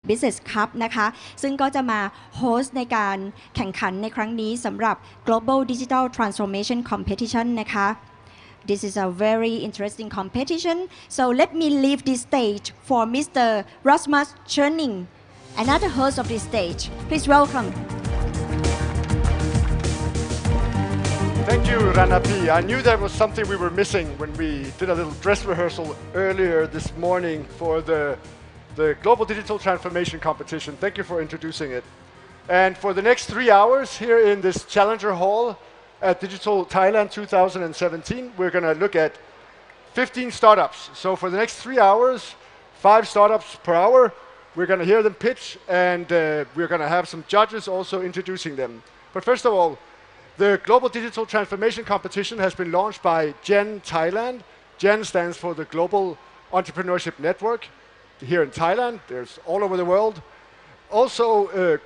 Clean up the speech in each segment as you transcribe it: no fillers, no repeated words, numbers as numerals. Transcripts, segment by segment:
Business Cup นะคะซึ่งก็จะมาโฮสต์ในการแข่งขันในครั้งนี้สำหรับ Global Digital Transformation Competition นะคะ This is a very interesting competition so let me leave this stage for Mr. Rasmus Cherning another host of this stage please welcome Thank you Ranapi I knew that was something we were missing when we did a little dress rehearsal earlier this morning for the Global Digital Transformation Competition. Thank you for introducing it. And for the next 3 hours here in this Challenger Hall at Digital Thailand 2017, we're going to look at 15 startups. So for the next 3 hours, 5 startups per hour, we're going to hear them pitch and we're going to have some judges also introducing them. But first of all, the Global Digital Transformation Competition has been launched by GEN Thailand. GEN stands for the Global Entrepreneurship Network. Here in Thailand, there's all over the world. Also,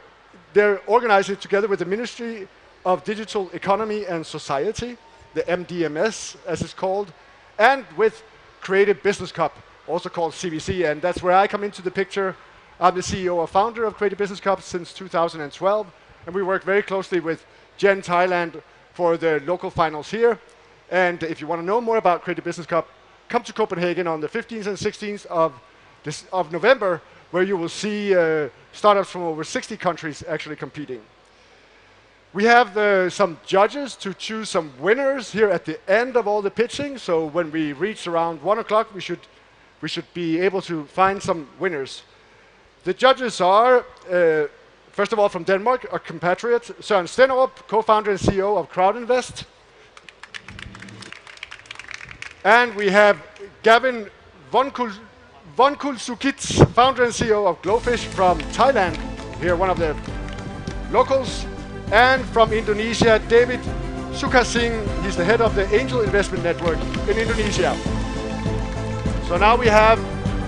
they're organizing together with the Ministry of Digital Economy and Society, the MDMS as it's called, and with Creative Business Cup, also called CBC, and that's where I come into the picture. I'm the CEO and founder of Creative Business Cup since 2012, and we work very closely with GEN Thailand for the local finals here. And if you want to know more about Creative Business Cup, come to Copenhagen on the 15th and 16th of November, where you will see startups from over 60 countries actually competing. We have some judges to choose some winners here at the end of all the pitching. So when we reach around 1 o'clock, we should be able to find some winners. The judges are, first of all, from Denmark, our compatriot, Søren Stenderup, co-founder and CEO of Crowdinvest. And we have Gavin Vonkulsukit, founder and CEO of Glowfish from Thailand, here one of the locals, and from Indonesia, David Soukhasing, he's the head of the Angel Investment Network in Indonesia. So now we have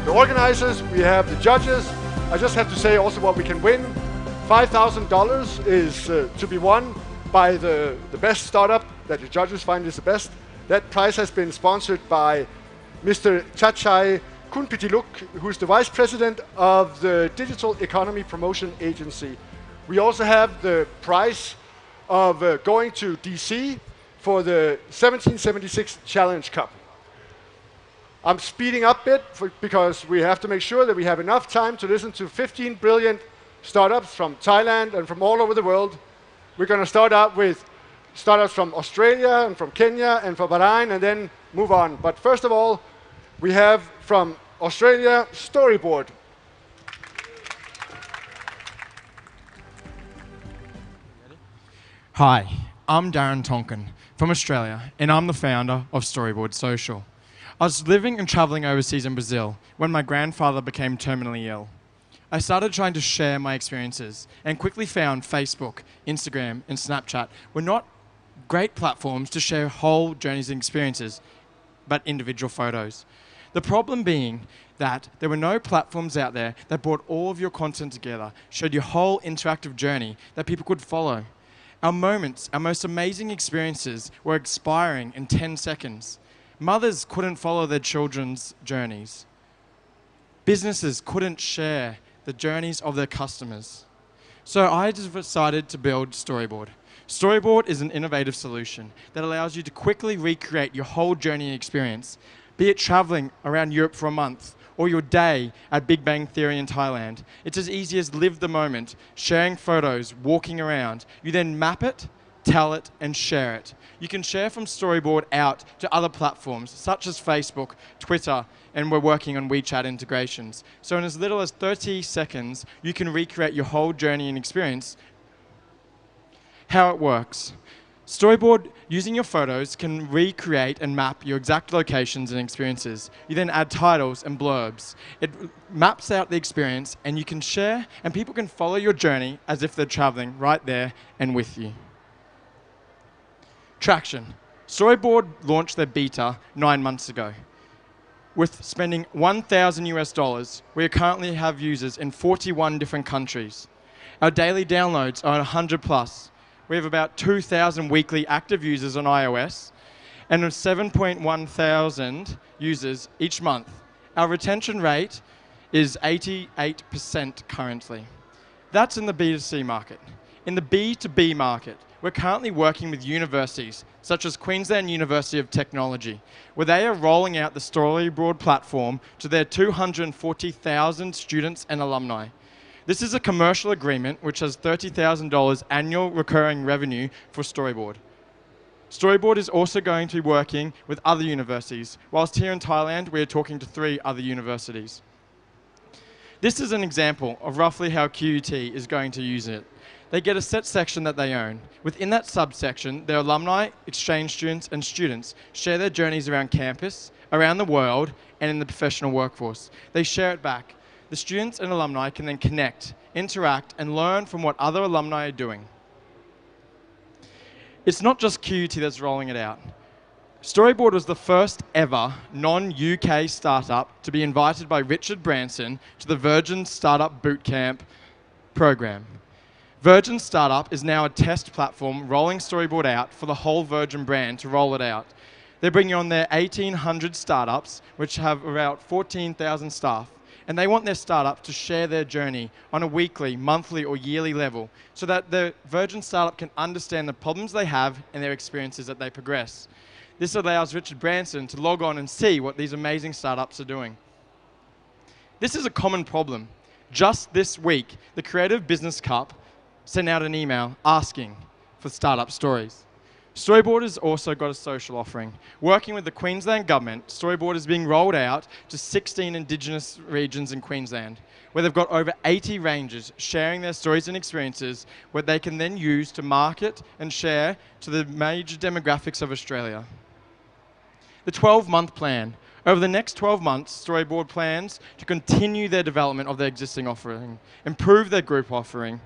the organizers, we have the judges. I just have to say also what we can win. $5,000 is to be won by the best startup that the judges find is the best. That prize has been sponsored by Mr. Chatchai Khunpitiluck, who's the vice president of the Digital Economy Promotion Agency. We also have the prize of going to DC for the 1776 Challenge Cup. I'm speeding up a bit because we have to make sure that we have enough time to listen to 15 brilliant startups from Thailand and from all over the world. We're going to start out with startups from Australia and from Kenya and from Bahrain and then move on. But first of all, we have from Australia, Storyboard. Hi, I'm Darren Tonkin from Australia, and I'm the founder of Storyboard Social. I was living and travelling overseas in Brazil when my grandfather became terminally ill. I started trying to share my experiences and quickly found Facebook, Instagram, and Snapchat were not great platforms to share whole journeys and experiences, but individual photos. The problem being that there were no platforms out there that brought all of your content together, showed your whole interactive journey that people could follow. Our moments, our most amazing experiences were expiring in 10 seconds. Mothers couldn't follow their children's journeys. Businesses couldn't share the journeys of their customers. So I just decided to build Storyboard. Storyboard is an innovative solution that allows you to quickly recreate your whole journey and experience, be it traveling around Europe for a month or your day at Big Bang Theory in Thailand. It's as easy as live the moment, sharing photos, walking around. You then map it, tell it, and share it. You can share from Storyboard out to other platforms such as Facebook, Twitter, and we're working on WeChat integrations. So in as little as 30 seconds, you can recreate your whole journey and experience. How it works. Storyboard, using your photos, can recreate and map your exact locations and experiences. You then add titles and blurbs. It maps out the experience and you can share and people can follow your journey as if they're traveling right there and with you. Traction. Storyboard launched their beta 9 months ago. With spending $1,000, we currently have users in 41 different countries. Our daily downloads are 100 plus. We have about 2,000 weekly active users on iOS and 7.1 thousand users each month. Our retention rate is 88% currently. That's in the B2C market. In the B2B market, we're currently working with universities such as Queensland University of Technology, where they are rolling out the Storyboard platform to their 240,000 students and alumni. This is a commercial agreement which has $30,000 annual recurring revenue for Storyboard. Storyboard is also going to be working with other universities, whilst here in Thailand we are talking to 3 other universities. This is an example of roughly how QUT is going to use it. They get a set section that they own. Within that subsection, their alumni, exchange students, and students share their journeys around campus, around the world, and in the professional workforce. They share it back. The students and alumni can then connect, interact, and learn from what other alumni are doing. It's not just QUT that's rolling it out. Storyboard was the first ever non-UK startup to be invited by Richard Branson to the Virgin Startup Bootcamp program. Virgin Startup is now a test platform rolling Storyboard out for the whole Virgin brand to roll it out. They're bringing on their 1,800 startups, which have about 14,000 staff, and they want their startup to share their journey on a weekly, monthly, or yearly level so that the Virgin Startup can understand the problems they have and their experiences as they progress. This allows Richard Branson to log on and see what these amazing startups are doing. This is a common problem. Just this week, the Creative Business Cup sent out an email asking for startup stories. Storyboard has also got a social offering. Working with the Queensland government, Storyboard is being rolled out to 16 Indigenous regions in Queensland, where they've got over 80 rangers sharing their stories and experiences, where they can then use to market and share to the major demographics of Australia. The 12-month plan. Over the next 12 months, Storyboard plans to continue their development of their existing offering, improve their group offering,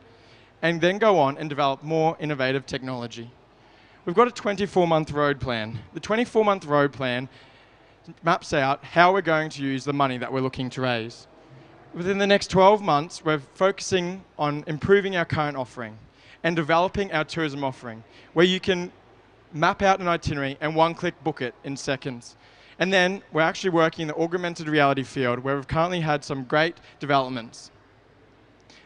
and then go on and develop more innovative technology. We've got a 24-month road plan. The 24-month road plan maps out how we're going to use the money that we're looking to raise. Within the next 12 months, we're focusing on improving our current offering and developing our tourism offering, where you can map out an itinerary and one-click book it in seconds. And then we're actually working in the augmented reality field, where we've currently had some great developments.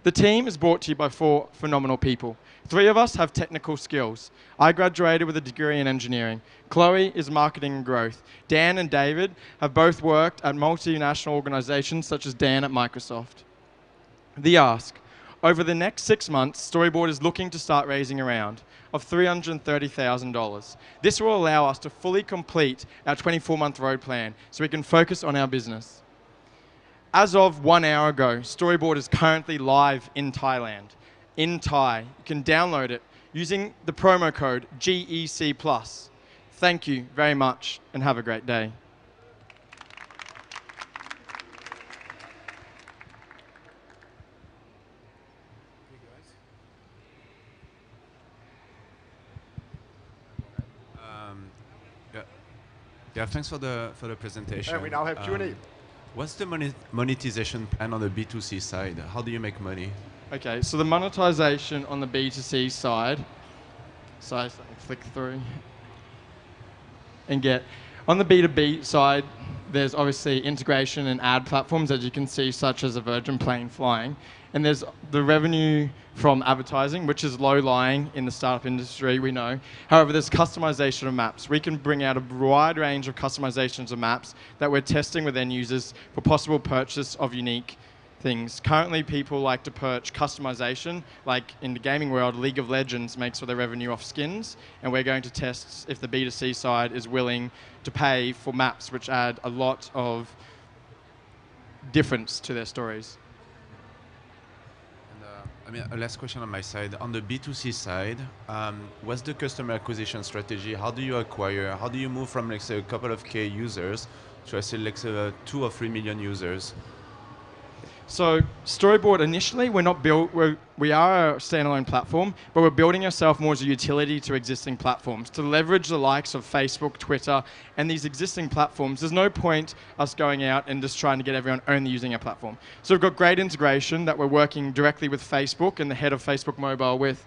The team is brought to you by 4 phenomenal people. 3 of us have technical skills. I graduated with a degree in engineering. Chloe is marketing and growth. Dan and David have both worked at multinational organizations such as Dan at Microsoft. The ask. Over the next 6 months, Storyboard is looking to start raising a round of $330,000. This will allow us to fully complete our 24-month road plan so we can focus on our business. As of 1 hour ago, Storyboard is currently live in Thailand, in Thai. You can download it using the promo code GEC+. Thank you very much and have a great day. Yeah, thanks for the presentation. And we now have Q&A. What's the monetization plan on the B2C side? How do you make money? Okay, so the monetization on the B2C side, so I flick through and get, on the B2B side, there's obviously integration and ad platforms, as you can see, such as a Virgin plane flying. And there's the revenue from advertising, which is low-lying in the startup industry, we know. However, there's customization of maps. We can bring out a wide range of customizations of maps that we're testing with end users for possible purchase of unique things. Currently, people like to purchase customization, like in the gaming world, League of Legends makes all their revenue off skins, and we're going to test if the B2C side is willing to pay for maps which add a lot of difference to their stories. A last question on my side. On the B2C side, what's the customer acquisition strategy? How do you acquire? How do you move from, like, say, a couple of K users to, I say, like, 2 or 3 million users? So Storyboard, initially, we are a standalone platform, but we're building ourselves more as a utility to existing platforms to leverage the likes of Facebook, Twitter, and these existing platforms. There's no point us going out and just trying to get everyone only using our platform. So we've got great integration that we're working directly with Facebook and the head of Facebook Mobile with.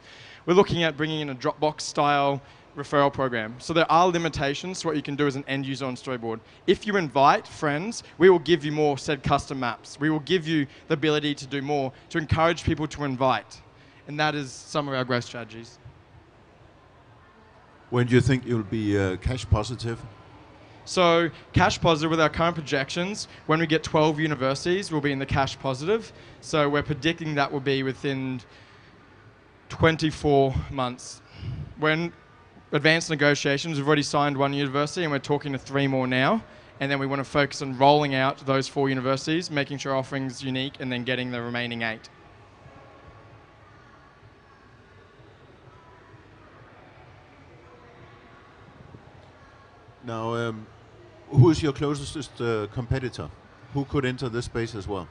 We're looking at bringing in a Dropbox style referral program. So there are limitations to what you can do as an end user on Storyboard. If you invite friends, we will give you more said custom maps. We will give you the ability to do more to encourage people to invite. And that is some of our growth strategies. When do you think you'll be cash positive? So cash positive with our current projections, when we get 12 universities, we'll be in the cash positive. So we're predicting that will be within 24 months. When advanced negotiations, we've already signed one university and we're talking to 3 more now. And then we want to focus on rolling out those 4 universities, making sure our offering's unique, and then getting the remaining 8. Now, who is your closest competitor? Who could enter this space as well?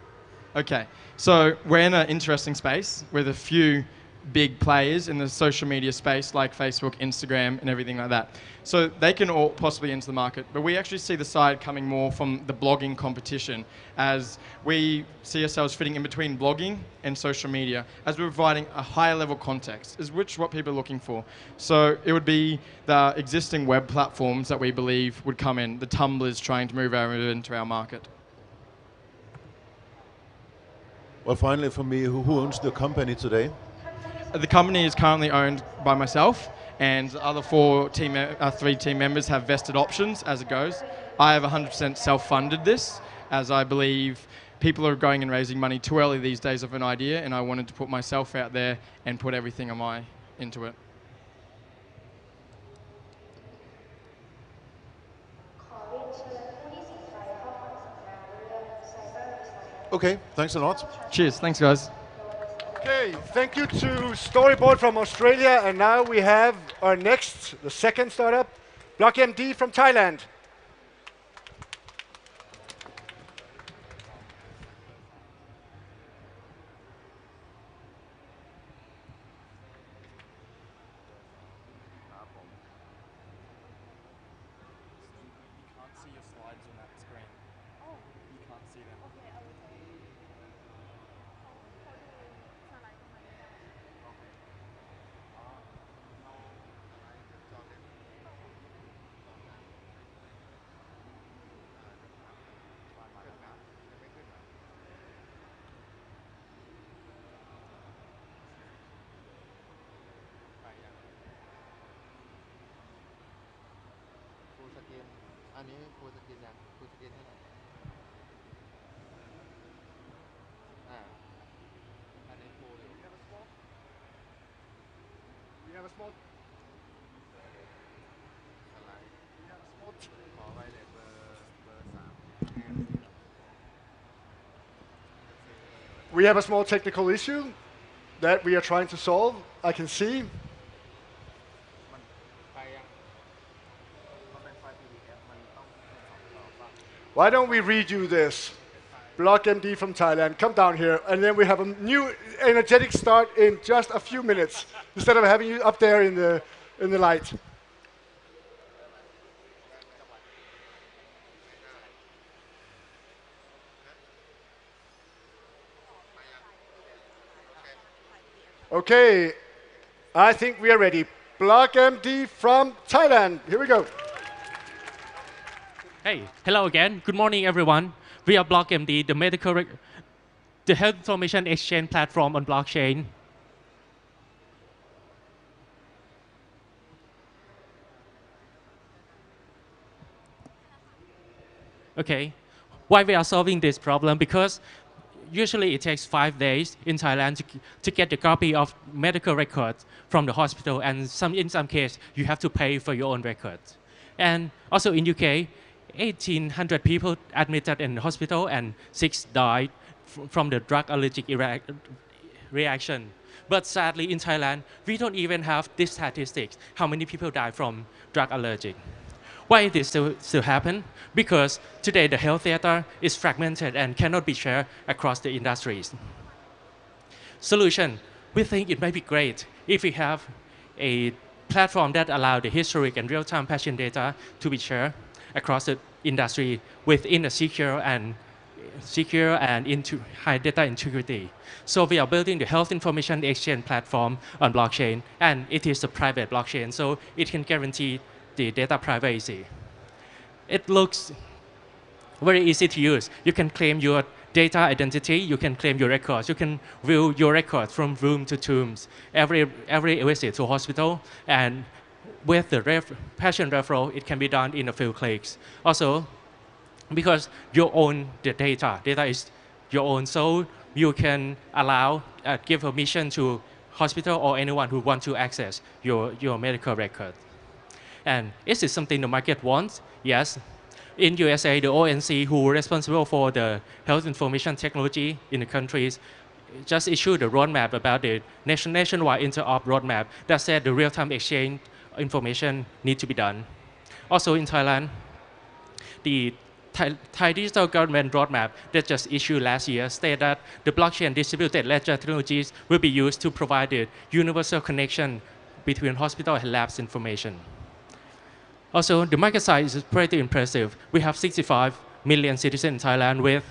Okay, so we're in an interesting space with a few big players in the social media space like Facebook, Instagram, and everything like that. So they can all possibly enter the market, but we actually see the side coming more from the blogging competition, as we see ourselves fitting in between blogging and social media, as we're providing a higher level context, is which what people are looking for. So it would be the existing web platforms that we believe would come in, the Tumblrs trying to move into our market. Well, finally for me, who owns the company today? The company is currently owned by myself, and the other 3 team members have vested options as it goes. I have 100% self-funded this, as I believe people are going and raising money too early these days of an idea, and I wanted to put myself out there and put everything into it. Okay, thanks a lot. Cheers, thanks guys. Okay, thank you to Storyboard from Australia, and now we have our next, the second startup, BlockMD from Thailand. We have a small technical issue that we are trying to solve, I can see. Why don't we redo this? BlockMD from Thailand, come down here, and then we have a new energetic start in just a few minutes, instead of having you up there in the light. Okay, I think we are ready. BlockMD from Thailand. Here we go. Hey, hello again. Good morning, everyone. We are BlockMD, the health information exchange platform on blockchain. Okay, why we are solving this problem? Because usually it takes 5 days in Thailand to get the copy of medical records from the hospital, and in some case you have to pay for your own records. And also in UK, 1,800 people admitted in the hospital and 6 died from the drug allergic reaction. But sadly in Thailand, we don't even have these statistics, how many people die from drug allergic. Why this still happen? Because today the health data is fragmented and cannot be shared across the industries. Solution, we think it might be great if we have a platform that allows the historic and real-time patient data to be shared across the industry within a secure and secure and high data integrity. So we are building the health information exchange platform on blockchain, and it is a private blockchain, so it can guarantee the data privacy. It looks very easy to use. You can claim your data identity, you can claim your records, you can view your records from room to tombs, every visit to hospital, and with the patient referral, it can be done in a few clicks. Also, because you own the data is your own, so you can allow, give permission to hospital or anyone who wants to access your medical record. And is it something the market wants? Yes. In USA, the ONC, who are responsible for the health information technology in the countries, just issued a roadmap about the nationwide interop roadmap that said the real-time exchange information need to be done. Also in Thailand, the Thai digital government roadmap that just issued last year stated that the blockchain distributed ledger technologies will be used to provide the universal connection between hospital and labs information. Also, the market size is pretty impressive. We have 65 million citizens in Thailand with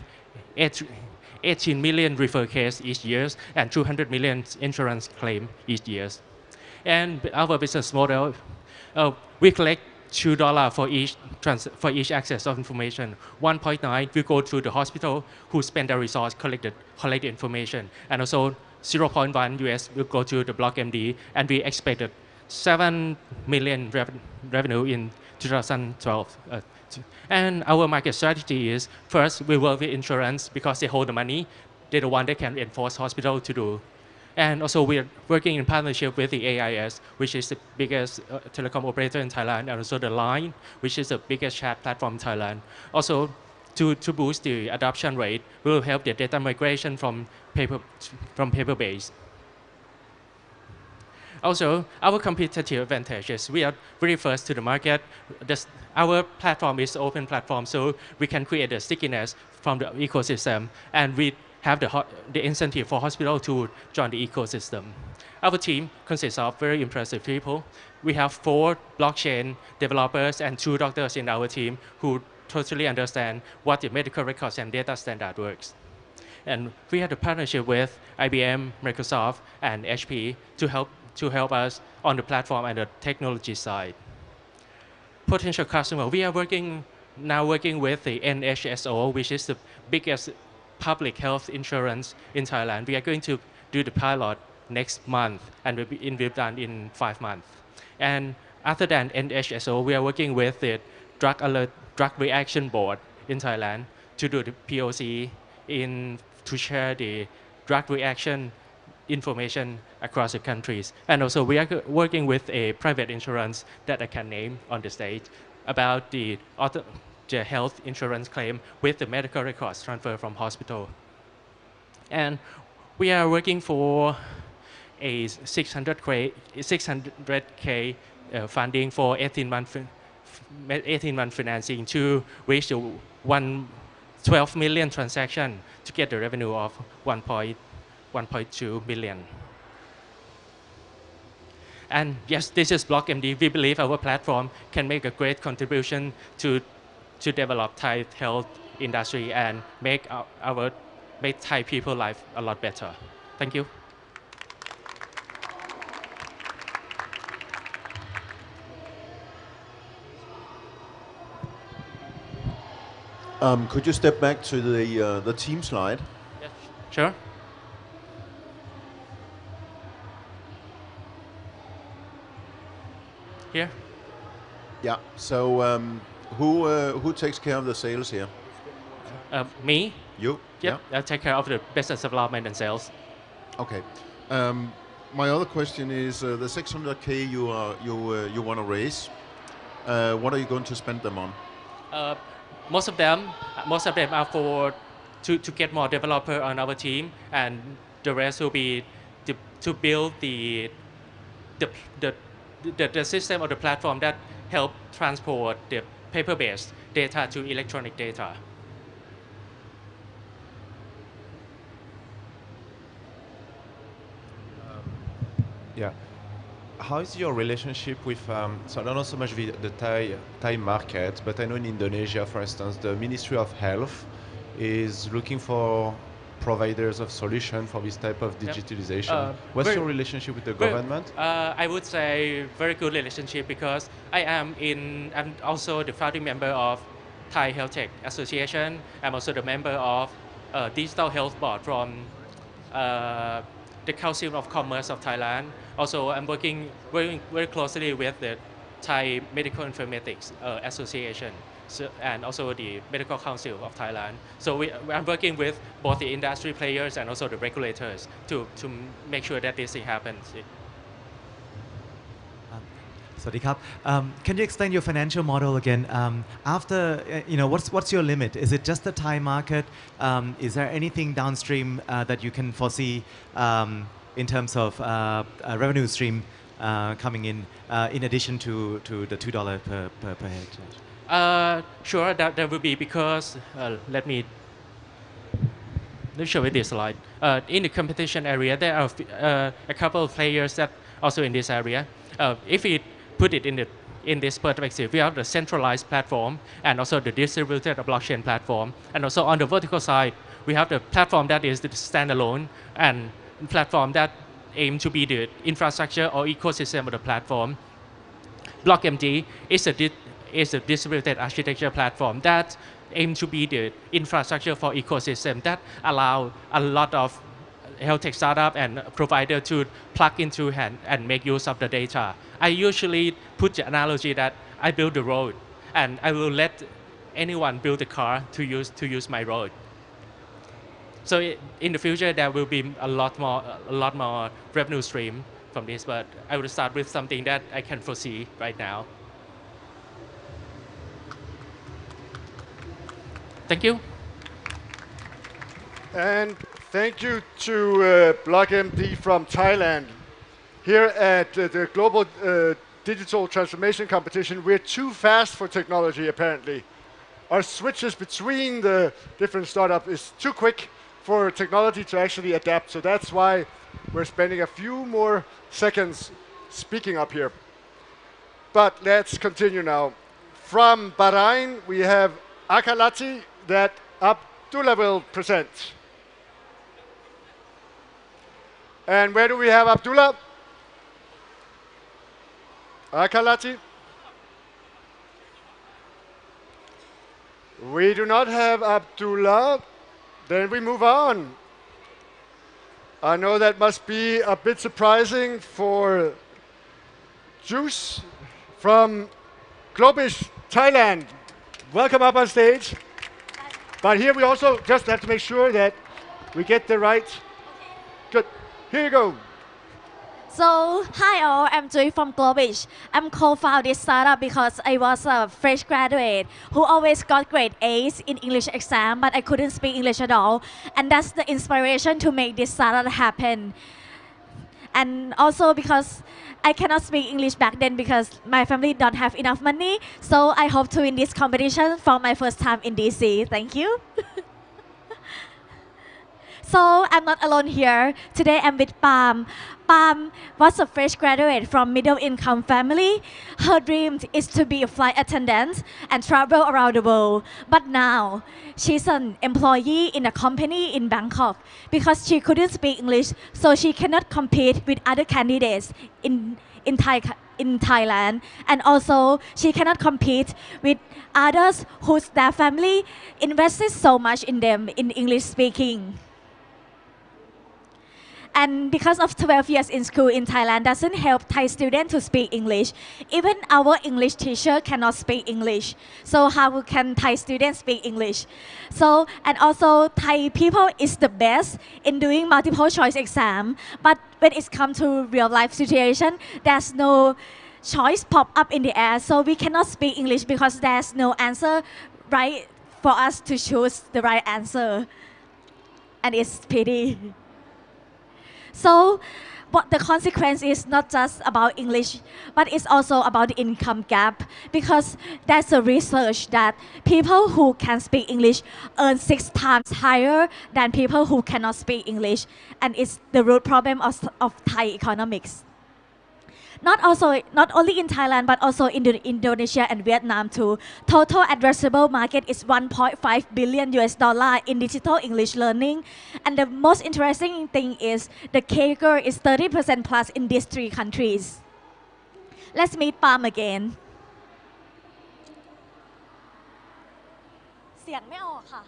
18 million refer cases each year and 200 million insurance claim each year. And our business model, we collect $2 for each access of information. 1.9 will go to the hospital who spend their resource collect the information, and also 0.1 US will go to the BlockMD, and we expected 7 million revenue in 2012. And our market strategy is, first, we work with insurance because they hold the money. They're the one that can enforce hospital to do. And also we're working in partnership with the AIS, which is the biggest telecom operator in Thailand, and also the Line, which is the biggest chat platform in Thailand. Also, to boost the adoption rate, we will help the data migration from paper-based. Also, our competitive advantage is we are very first to the market. Our platform is an open platform, so we can create a stickiness from the ecosystem, and we have the incentive for hospital to join the ecosystem. Our team consists of very impressive people. We have 4 blockchain developers and 2 doctors in our team who totally understand what the medical records and data standard works. And we have a partnership with IBM, Microsoft, and HP to help us on the platform and the technology side. Potential customer, we are now working with the NHSO, which is the biggest public health insurance in Thailand. We are going to do the pilot next month, and we'll be done in 5 months. And other than NHSO, we are working with the drug reaction board in Thailand to do the POC to share the drug reaction information across the countries. And also we are working with a private insurance that I can name on the stage about the health insurance claim with the medical records transfer from hospital. And we are working for a 600K funding for 18-month financing to reach the 12 million transaction to get the revenue of 1.2 billion. And yes, this is BlockMD. We believe our platform can make a great contribution to develop Thai health industry and make Thai people life a lot better. Thank you. Could you step back to the team slide? Yes, sure. Here. Yeah. So who takes care of the sales here? Me. You? Yep. Yeah. I take care of the business development and sales. Okay. My other question is the 600K you want to raise. What are you going to spend them on? Most of them are to get more developer on our team, and the rest will be to build the system or the platform that help transport the paper-based data to electronic data. Yeah. How is your relationship with, so I don't know so much the Thai market, but I know in Indonesia, for instance, the Ministry of Health is looking for providers of solution for this type of digitalization. What's your relationship with the government? I would say very good relationship because I'm also the founding member of Thai Health Tech Association. I'm also the member of Digital Health Board from the Council of Commerce of Thailand. Also, I'm working very closely with the Thai Medical Informatics Association. So, and also the Medical Council of Thailand. So I'm working with both the industry players and also the regulators to make sure that this thing happens. Sawadee can you explain your financial model again? After, what's your limit? Is it just the Thai market? Is there anything downstream that you can foresee in terms of revenue stream coming in addition to the $2 per head? Sure, that will be because, let me show you this slide. In the competition area, there are a couple of players that also in this area. If we put it in this perspective, we have the centralized platform and also the distributed blockchain platform. And also on the vertical side, we have the platform that is the standalone and platform that aim to be the infrastructure or ecosystem of the platform. BlockMD is a distributed architecture platform that aim to be the infrastructure for ecosystem that allow a lot of health tech startup and provider to plug into and make use of the data. I usually put the analogy that I build the road and I will let anyone build a car to use my road. So in the future there will be a lot more revenue stream from this, but I will start with something that I can foresee right now. Thank you. And thank you to BlockMD from Thailand. Here at the Global Digital Transformation Competition, we're too fast for technology, apparently. Our switches between the different startups is too quick for technology to actually adapt. So that's why we're spending a few more seconds speaking up here. But let's continue now. From Bahrain, we have Akalati that Abdullah will present. And where do we have Abdullah? Akalati? We do not have Abdullah. Then we move on. I know that must be a bit surprising for Juice from Glowfish, Thailand. Welcome up on stage. But here we also just have to make sure that we get the right. Good. Here you go. So, hi all, I'm Joy from Glowfish. I'm co-founded this startup because I was a fresh graduate who always got grade A's in English exam, but I couldn't speak English at all. And that's the inspiration to make this startup happen. And also because I cannot speak English back then because my family don't have enough money. So I hope to win this competition for my first time in DC. Thank you. So I'm not alone here. Today I'm with Palm. Palm was a fresh graduate from middle-income family. Her dream is to be a flight attendant and travel around the world. But now she's an employee in a company in Bangkok because she couldn't speak English, so she cannot compete with other candidates in Thailand. And also she cannot compete with others their family invested so much in them in English speaking. And because of 12 years in school in Thailand doesn't help Thai students to speak English. Even our English teacher cannot speak English. So how can Thai students speak English? So, and also Thai people is the best in doing multiple choice exam. But when it comes to real life situation, there's no choice pop up in the air. So we cannot speak English because there's no answer right for us to choose the right answer. And it's pity. So what the consequence is not just about English, but it's also about the income gap because there's a research that people who can speak English earn 6 times higher than people who cannot speak English, and it's the root problem of Thai economics. not only in Thailand but also in Indonesia and Vietnam too. Total addressable market is 1.5 billion US dollar in digital English learning, and the most interesting thing is the CAGR is 30% plus in these three countries. Let's meet Palm again. เสียงไม่ออกค่ะ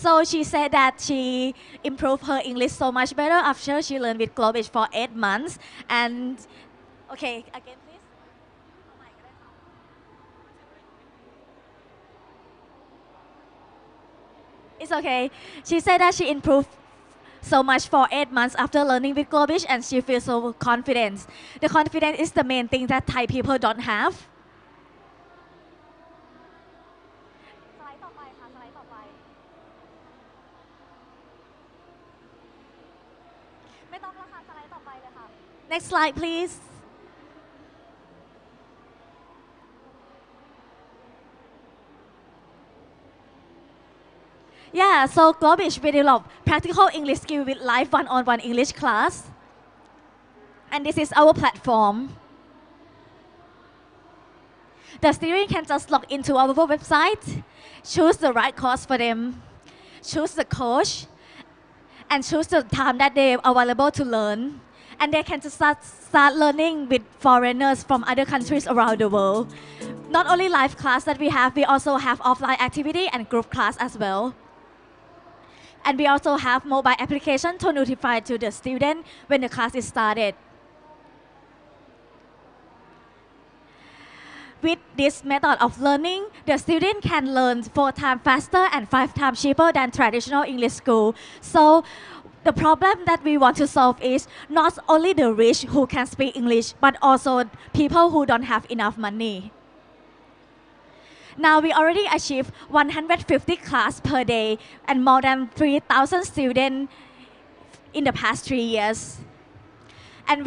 So she said that she improved her English so much better after she learned with Glowfish for 8 months. And okay, again please. It's okay. She said that she improved so much for 8 months after learning with Glowfish, and she feels so confident. The confidence is the main thing that Thai people don't have. สไลด์ต่อไปค่ะสไลด์ต่อไป ไม่ต้องแล้วค่ะสไลด์ต่อไปเลยค่ะ Next slide please. Yeah, so Glowfish developed practical English skill with live one-on-one English class. And this is our platform. The student can just log into our website, choose the right course for them, choose the coach, and choose the time that they are available to learn. And they can just start learning with foreigners from other countries around the world. Not only live class that we also have offline activity and group class as well. And we also have mobile application to notify to the student when the class is started. With this method of learning, the student can learn 4 times faster and 5 times cheaper than traditional English school. So the problem that we want to solve is not only the rich who can speak English, but also people who don't have enough money. Now we already achieved 150 class per day and more than 3,000 students in the past 3 years. And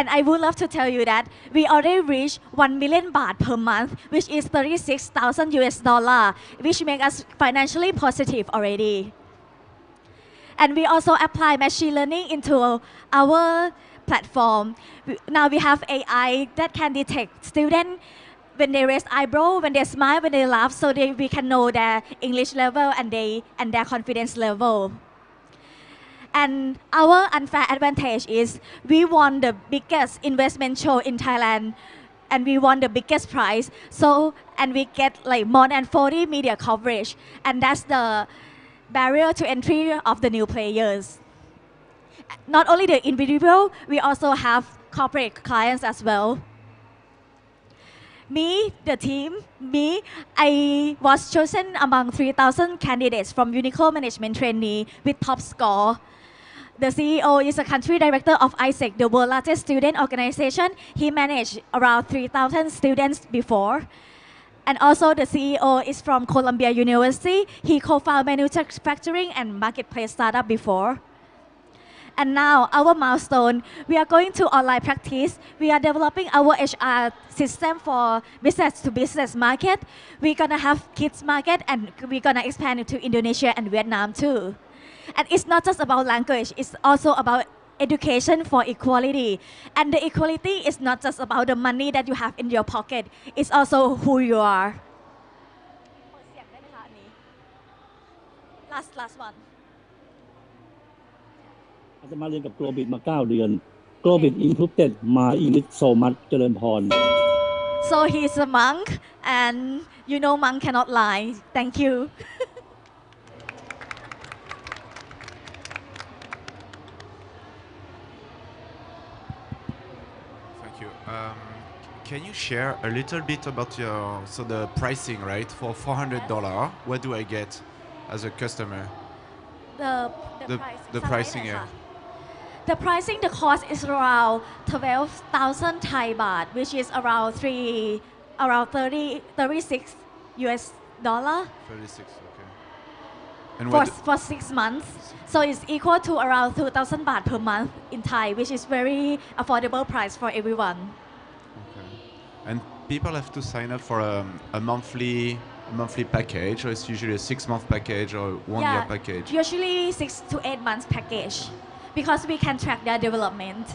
I would love to tell you that we already reached 1 million baht per month, which is 36,000 US dollar, which makes us financially positive already. And we also apply machine learning into our platform. Now we have AI that can detect students when they raise eyebrow, when they smile, when they laugh, so we can know their English level and their confidence level. And our unfair advantage is we won the biggest investment show in Thailand, and we won the biggest prize. And we get like more than 40 media coverage, and that's the barrier to entry of the new players. Not only the individual, we also have corporate clients as well. I was chosen among 3,000 candidates from Uniqlo Management Trainee with top score. The CEO is a country director of ISEC, the world's largest student organization. He managed around 3,000 students before. And also the CEO is from Columbia University. He co-founded manufacturing and marketplace startup before. And now our milestone, we are going to online practice. We are developing our HR system for business to business market. We're gonna have kids market, and we're gonna expand it to Indonesia and Vietnam too. And it's not just about language, it's also about education for equality. And the equality is not just about the money that you have in your pocket, it's also who you are. Last one. อาตมาเรียนกับโกลบิทมา9 เดือน โกลบิท improved my English so much เจริญพร So he's a monk, and you know monk cannot lie. Thank you. Thank you. Can you share a little bit about the pricing, right? For $400, what do I get as a customer? The pricing, yeah. The pricing, the cost is around 12,000 Thai baht, which is around 36 US dollar. 36, okay. And for 6 months. So it's equal to around 2,000 baht per month in Thai, which is very affordable price for everyone. Okay. And people have to sign up for a monthly monthly package, or it's usually a 6-month package or 1-year package? Usually 6 to 8 months package, because we can track their development.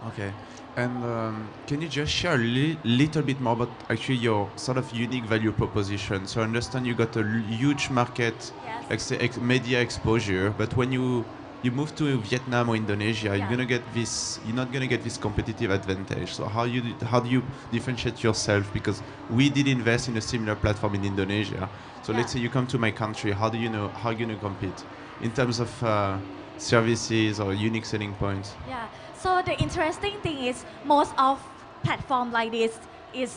Okay. And can you just share a little bit more about actually your sort of unique value proposition? So I understand you got a huge market, like say, media exposure, but when you move to Vietnam or Indonesia, you're not gonna get this competitive advantage. So how do you differentiate yourself? Because we did invest in a similar platform in Indonesia. So let's say you come to my country, how are you gonna compete in terms of services or unique selling points? Yeah. So the interesting thing is most of platform like this is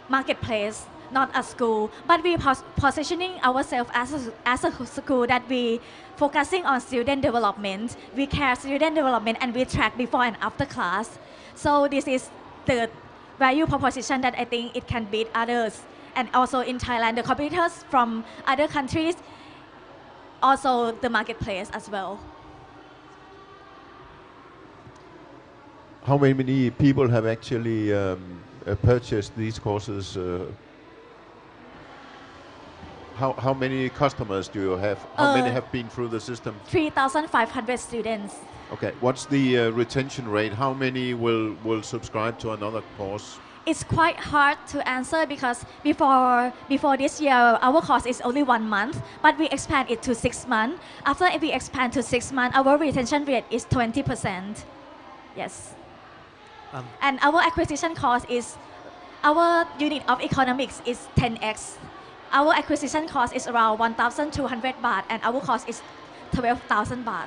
marketplace, not a school. But we positioning ourselves as a school that we focusing on student development. We care student development and we track before and after class. So this is the value proposition that I think it can beat others. And also in Thailand, the competitors from other countries, also the marketplace as well. How many people have actually purchased these courses? How many customers do you have? How many have been through the system? 3,500 students. Okay. What's the retention rate? How many will subscribe to another course? It's quite hard to answer because before this year, our course is only 1 month, but we expand it to 6 months. After we expand to 6 months, our retention rate is 20%. Yes. And our acquisition cost is, our unit of economics is 10x. Our acquisition cost is around 1,200 baht and our cost is 12,000 baht.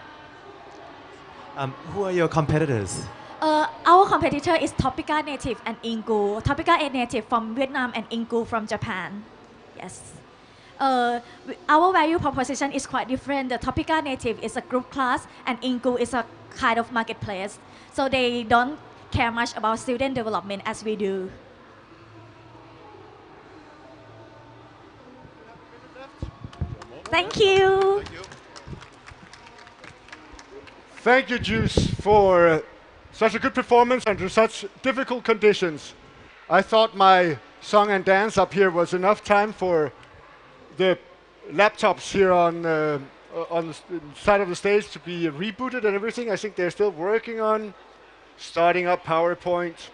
Who are your competitors? Our competitor is Topica Native and Ingu. Topica Native from Vietnam and Ingu from Japan. Yes. Our value proposition is quite different. The Topica Native is a group class and Ingu is a kind of marketplace. So they don't care much about student development as we do. Thank you. Thank you. Thank you, Juice, for such a good performance under such difficult conditions. I thought my song and dance up here was enough time for the laptops here on the side of the stage to be rebooted and everything. I think they're still working on starting up PowerPoint.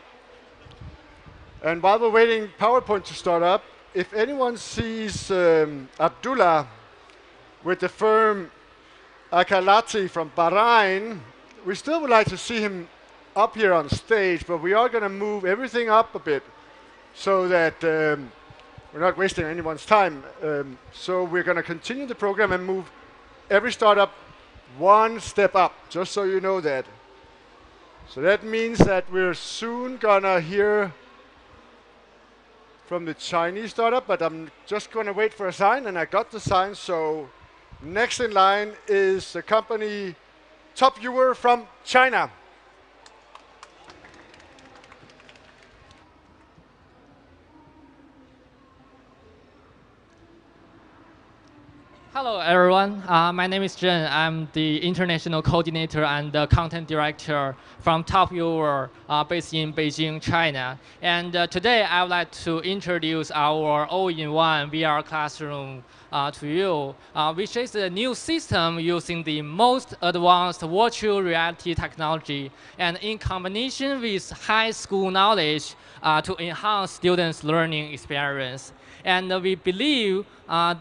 And while we're waiting PowerPoint to start up, if anyone sees Abdullah with the firm Akalati from Bahrain, we still would like to see him up here on stage, but we are going to move everything up a bit so that we're not wasting anyone's time. So we're going to continue the program and move every startup one step up, just so you know that. So that means that we're soon going to hear from the Chinese startup, but I'm just going to wait for a sign, and I got the sign. So next in line is the company Top Viewer from China. Hello, everyone. My name is Zhen. I'm the international coordinator and the content director from Top Viewer based in Beijing, China. And today, I would like to introduce our all-in-one VR classroom to you, which is a new system using the most advanced virtual reality technology and in combination with high school knowledge to enhance students' learning experience. And we believe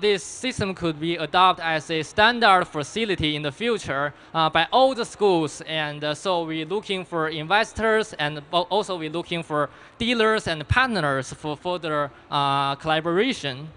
this system could be adopted as a standard facility in the future by all the schools. And so we're looking for investors, and also we're looking for dealers and partners for further collaboration.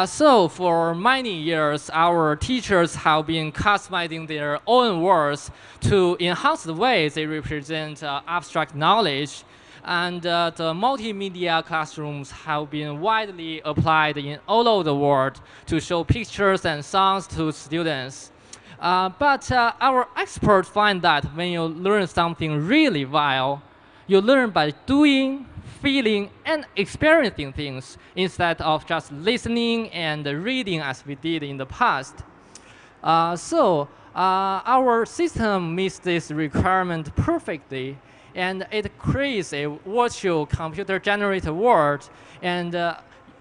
So for many years, our teachers have been customizing their own words to enhance the way they represent abstract knowledge. And the multimedia classrooms have been widely applied in all over the world to show pictures and sounds to students. But our experts find that when you learn something really well, you learn by doing, feeling, and experiencing things instead of just listening and reading as we did in the past. So our system meets this requirement perfectly. And it creates a virtual computer-generated world. And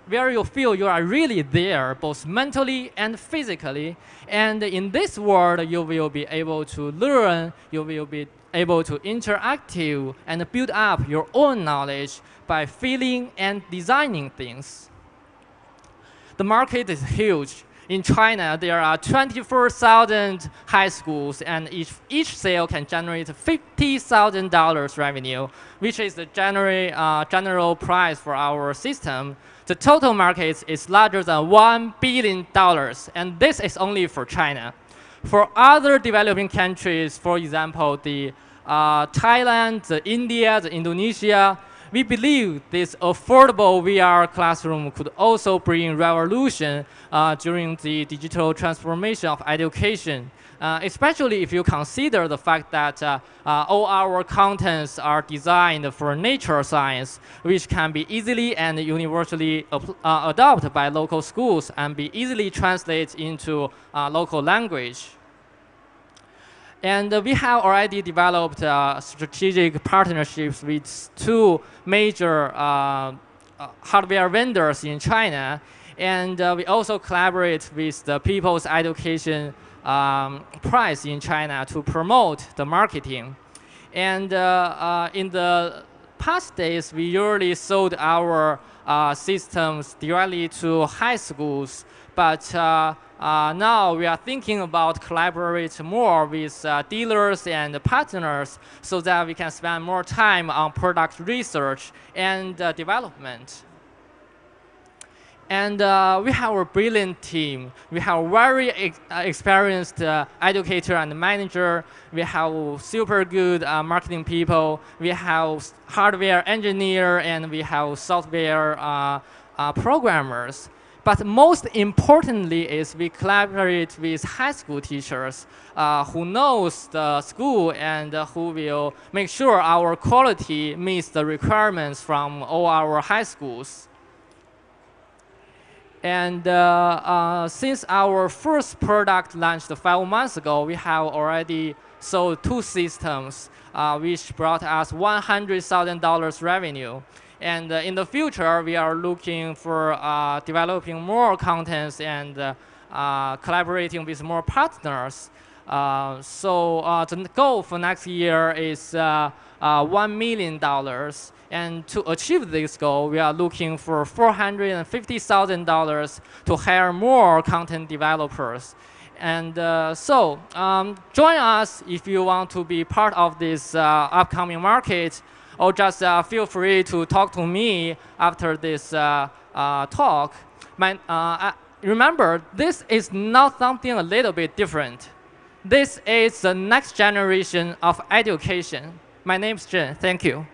where you feel you are really there, both mentally and physically. And in this world, you will be able to learn, you will be able to interact and build up your own knowledge by feeling and designing things. The market is huge. In China, there are 24,000 high schools, and each sale can generate $50,000 revenue, which is the general price for our system. The total market is larger than $1 billion, and this is only for China. For other developing countries, for example, the Thailand, the India, the Indonesia, we believe this affordable VR classroom could also bring revolution during the digital transformation of education, especially if you consider the fact that all our contents are designed for nature science, which can be easily and universally adopted by local schools and be easily translated into local language. And we have already developed strategic partnerships with two major hardware vendors in China. And we also collaborate with the People's Education Prize in China to promote the marketing. And in the past days, we usually sold our systems directly to high schools. But now we are thinking about collaborate more with dealers and partners so that we can spend more time on product research and development. And we have a brilliant team. We have very experienced educator and manager. We have super good marketing people. We have hardware engineer, and we have software programmers. But most importantly is we collaborate with high school teachers who knows the school and who will make sure our quality meets the requirements from all our high schools. And since our first product launched 5 months ago, we have already sold 2 systems, which brought us $100,000 revenue. And in the future, we are looking for developing more contents and collaborating with more partners. So the goal for next year is $1 million. And to achieve this goal, we are looking for $450,000 to hire more content developers. And join us if you want to be part of this upcoming market, or just feel free to talk to me after this talk. Remember, this is not something a little bit different. This is the next generation of education. My name is Zhen. Thank you.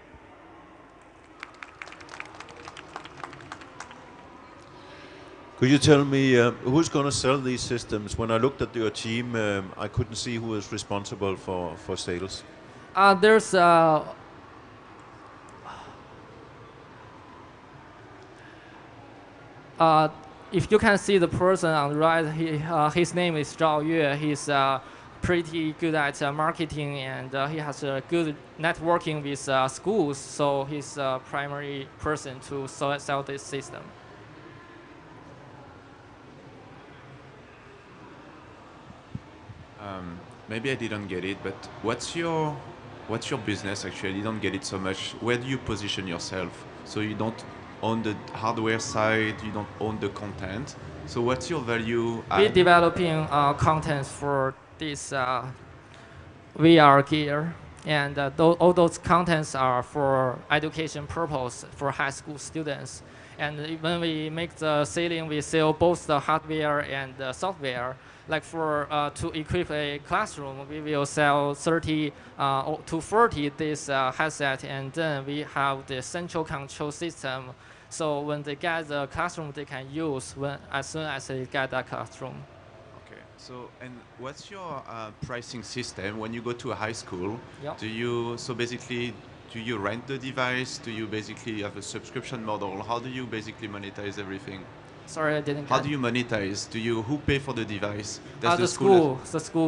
Could you tell me who's going to sell these systems? When I looked at your team, I couldn't see who was responsible for sales. There's if you can see the person on the right, his name is Zhao Yue. He's pretty good at marketing, and he has a good networking with schools. So he's a primary person to sell this system. Maybe I didn't get it, but what's your business actually? I didn't get it so much. Where do you position yourself? So you don't own the hardware side, you don't own the content. So what's your value? We're developing content for this VR gear, and all those contents are for education purpose for high school students. And when we make the selling, we sell both the hardware and the software. Like for to equip a classroom, we will sell 30 to 40 this headset, and then we have the central control system. So when they get the classroom, they can use as soon as they get that classroom. Okay. So and what's your pricing system when you go to a high school? Yep. Do you rent the device? Do you basically have a subscription model? How do you basically monetize everything? Sorry, I didn't get. How do you monetize? Who pay for the device? The school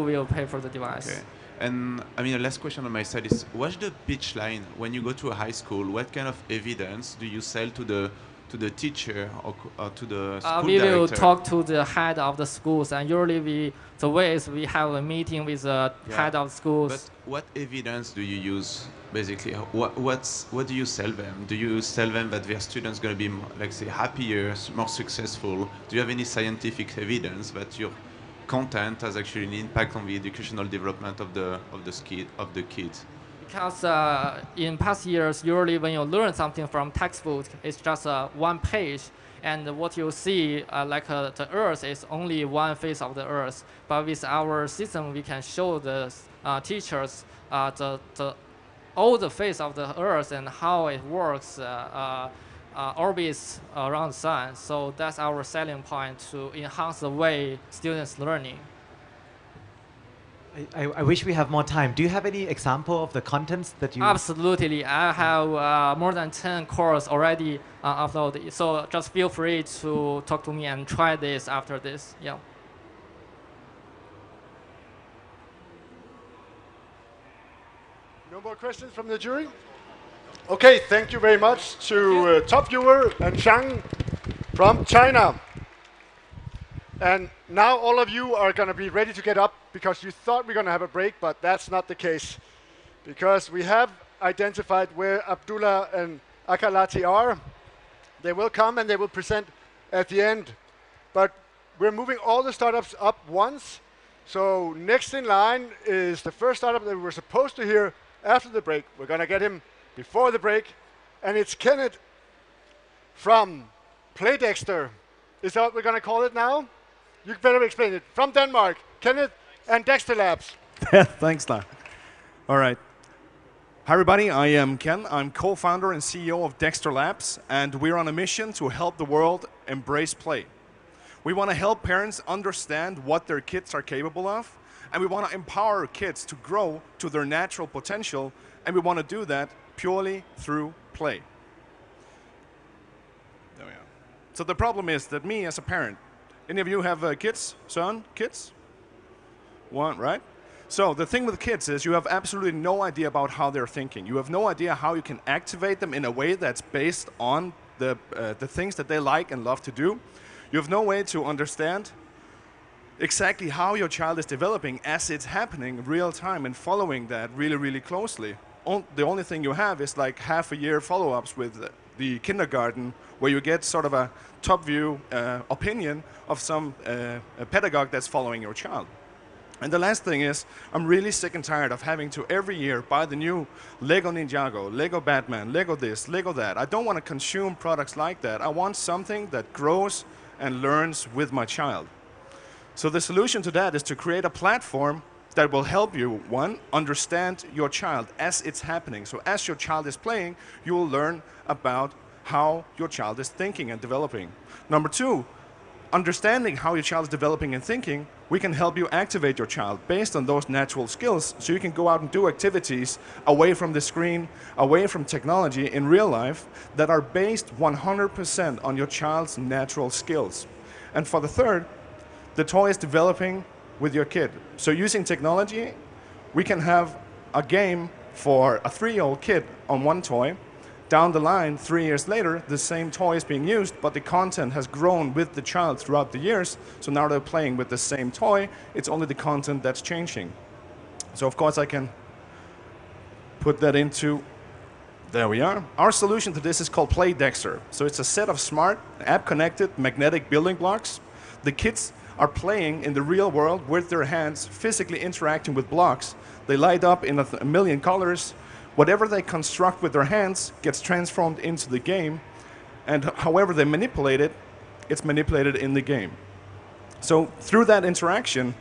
will pay for the device. Okay. And I mean, the last question on my side is, what's the pitch line when you go to a high school? What kind of evidence do you sell to to the teacher or to the school We will director? talk to the head of the schools, and usually the way is we have a meeting with the head of schools. But what evidence do you use, basically? What do you sell them? Do you sell them that their students going to be, like, say, happier, more successful? Do you have any scientific evidence that your content has actually an impact on the educational development of the kids? Because in past years, usually when you learn something from textbook, it's just one page, and what you see, the Earth, is only one face of the Earth. But with our system, we can show the teachers all the face of the Earth and how it works, orbits around the sun. So that's our selling point to enhance the way students learning. I wish we have more time. Do you have any example of the contents that you... Absolutely. I have more than 10 courses already uploaded. So just feel free to talk to me and try this after this. Yeah. No more questions from the jury? Okay, thank you very much to Top Viewer and Zhang from China. And now all of you are going to be ready to get up because you thought we were going to have a break, but that's not the case. Because we have identified where Abdullah and Akalati are. They will come and they will present at the end. But we're moving all the startups up once. So next in line is the first startup that we were supposed to hear after the break. We're going to get him before the break. And it's Kenneth from Playdexter. Is that what we're going to call it now? You better explain it. From Denmark, Kenneth and Dexter Labs. Thanks, Larry. All right. Hi, everybody. I am Ken. I'm co-founder and CEO of Dexter Labs, and we're on a mission to help the world embrace play. We want to help parents understand what their kids are capable of, and we want to empower kids to grow to their natural potential, and we want to do that purely through play. There we are. So the problem is that me as a parent, any of you have kids? Søren, kids? One, right? So the thing with kids is you have absolutely no idea about how they're thinking. You have no idea how you can activate them in a way that's based on the things that they like and love to do. You have no way to understand exactly how your child is developing as it's happening real time and following that really, really closely. The only thing you have is like half a year follow-ups with the kindergarten where you get sort of a top view opinion of some pedagogue that's following your child. And the last thing is, I'm really sick and tired of having to every year buy the new Lego Ninjago, Lego Batman, Lego this, Lego that. I don't want to consume products like that. I want something that grows and learns with my child. So the solution to that is to create a platform that will help you, one, understand your child as it's happening. So as your child is playing, you will learn about how your child is thinking and developing. Number two, understanding how your child is developing and thinking, we can help you activate your child based on those natural skills so you can go out and do activities away from the screen, away from technology in real life that are based 100% on your child's natural skills. And for the third, the toy is developing with your kid. So using technology, we can have a game for a 3-year-old kid on one toy. Down the line, 3 years later, the same toy is being used, but the content has grown with the child throughout the years. So now they're playing with the same toy. It's only the content that's changing. So of course I can put that into, there we are. Our solution to this is called Playdexter. So it's a set of smart, app-connected magnetic building blocks. The kids are playing in the real world with their hands, physically interacting with blocks. They light up in a million colors. Whatever they construct with their hands gets transformed into the game, and however they manipulate it, it's manipulated in the game. So through that interaction,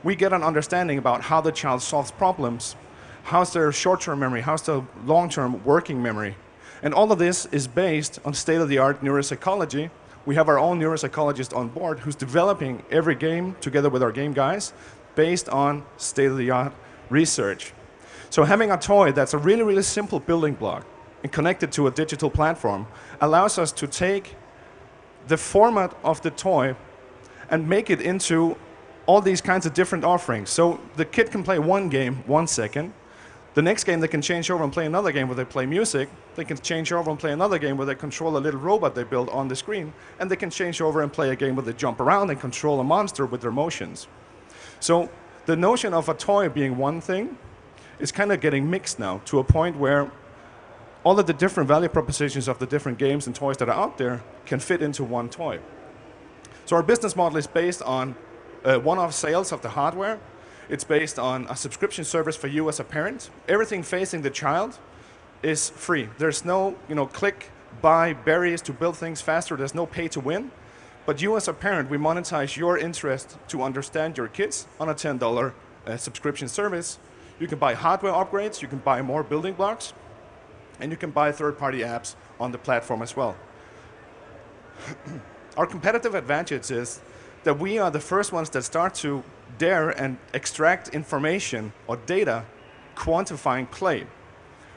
we get an understanding about how the child solves problems, how's their short-term memory, how's their long-term working memory. And all of this is based on state-of-the-art neuropsychology. We have our own neuropsychologist on board who's developing every game together with our game guys based on state-of-the-art research. So having a toy that's a really, really simple building block and connected to a digital platform allows us to take the format of the toy and make it into all these kinds of different offerings. So the kid can play one game 1 second. The next game, they can change over and play another game where they play music. They can change over and play another game where they control a little robot they build on the screen. And they can change over and play a game where they jump around and control a monster with their motions. So the notion of a toy being one thing is kind of getting mixed now to a point where all of the different value propositions of the different games and toys that are out there can fit into one toy. So our business model is based on one-off sales of the hardware. It's based on a subscription service for you as a parent. Everything facing the child is free. There's no, click, buy, berries to build things faster. There's no pay to win. But you as a parent, we monetize your interest to understand your kids on a $10 subscription service. You can buy hardware upgrades, you can buy more building blocks, and you can buy third-party apps on the platform as well. Our competitive advantage is that we are the first ones that start to dare and extract information or data quantifying play,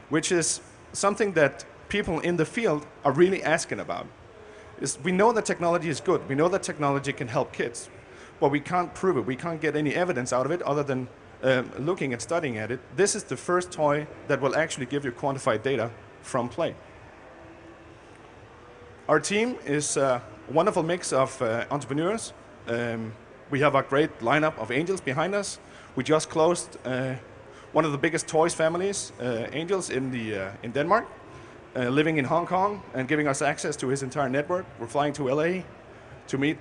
which is something that people in the field are really asking about. We know that technology is good. We know that technology can help kids, but we can't prove it. We can't get any evidence out of it other than looking and studying at it. This is the first toy that will actually give you quantified data from play. Our team is a wonderful mix of entrepreneurs. We have a great lineup of angels behind us. We just closed one of the biggest toys families, angels in Denmark, living in Hong Kong and giving us access to his entire network. We're flying to LA to meet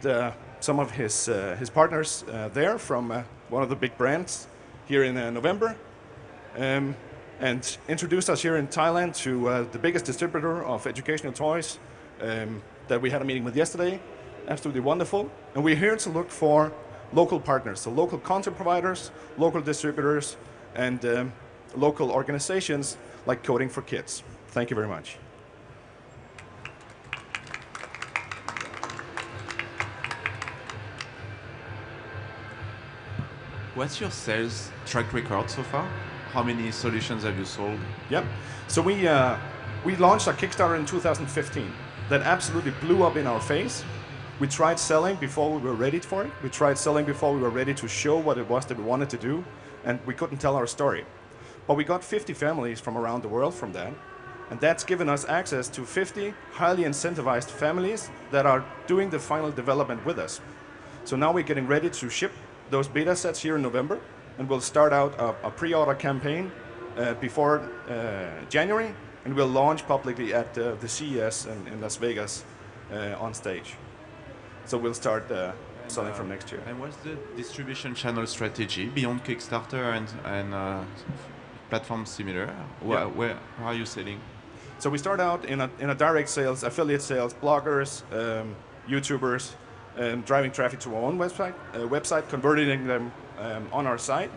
some of his partners there from one of the big brands here in November, and introduced us here in Thailand to the biggest distributor of educational toys that we had a meeting with yesterday. Absolutely wonderful. And we're here to look for local partners, so local content providers, local distributors, and local organizations like Coding for Kids. Thank you very much. What's your sales track record so far? How many solutions have you sold? Yep. So we launched our Kickstarter in 2015. That absolutely blew up in our face. We tried selling before we were ready for it. We tried selling before we were ready to show what it was that we wanted to do, and we couldn't tell our story. But we got 50 families from around the world from that, and that's given us access to 50 highly incentivized families that are doing the final development with us. So now we're getting ready to ship those beta sets here in November, and we'll start out a pre-order campaign before January, and we'll launch publicly at the CES in Las Vegas on stage. So we'll start selling from next year. And what's the distribution channel strategy beyond Kickstarter and platforms similar? Where are you selling? So we start out in a direct sales, affiliate sales, bloggers, YouTubers, driving traffic to our own website, converting them on our site,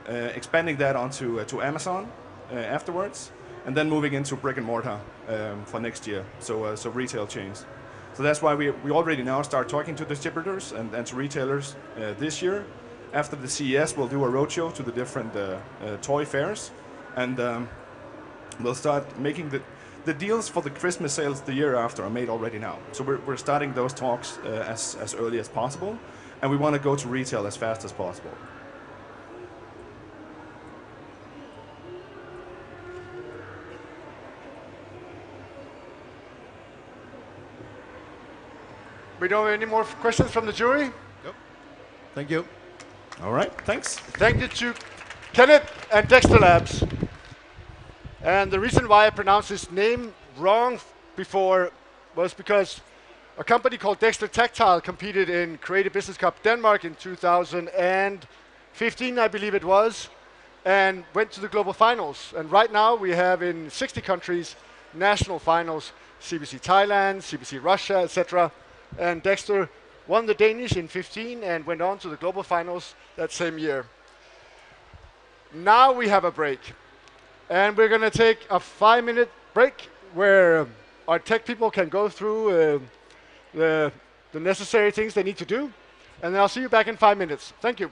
expanding that onto Amazon afterwards, and then moving into brick and mortar for next year, so retail chains. So that's why we already now start talking to distributors and to retailers this year. After the CES, we'll do a roadshow to the different toy fairs, and we'll start making the deals for the Christmas sales the year after are made already now. So we're starting those talks as early as possible, and we want to go to retail as fast as possible. We don't have any more questions from the jury? Yep. Thank you. All right, thanks. Thank you to Kenneth and Dexter Labs. And the reason why I pronounced his name wrong before was because a company called Dexter Tactile competed in Creative Business Cup Denmark in 2015, I believe it was, and went to the global finals. And right now we have in 60 countries national finals, CBC Thailand, CBC Russia, etc. And Dexter won the Danish in 15 and went on to the global finals that same year. Now we have a break. And we're going to take a 5-minute break where our tech people can go through the necessary things they need to do. And then I'll see you back in 5 minutes. Thank you.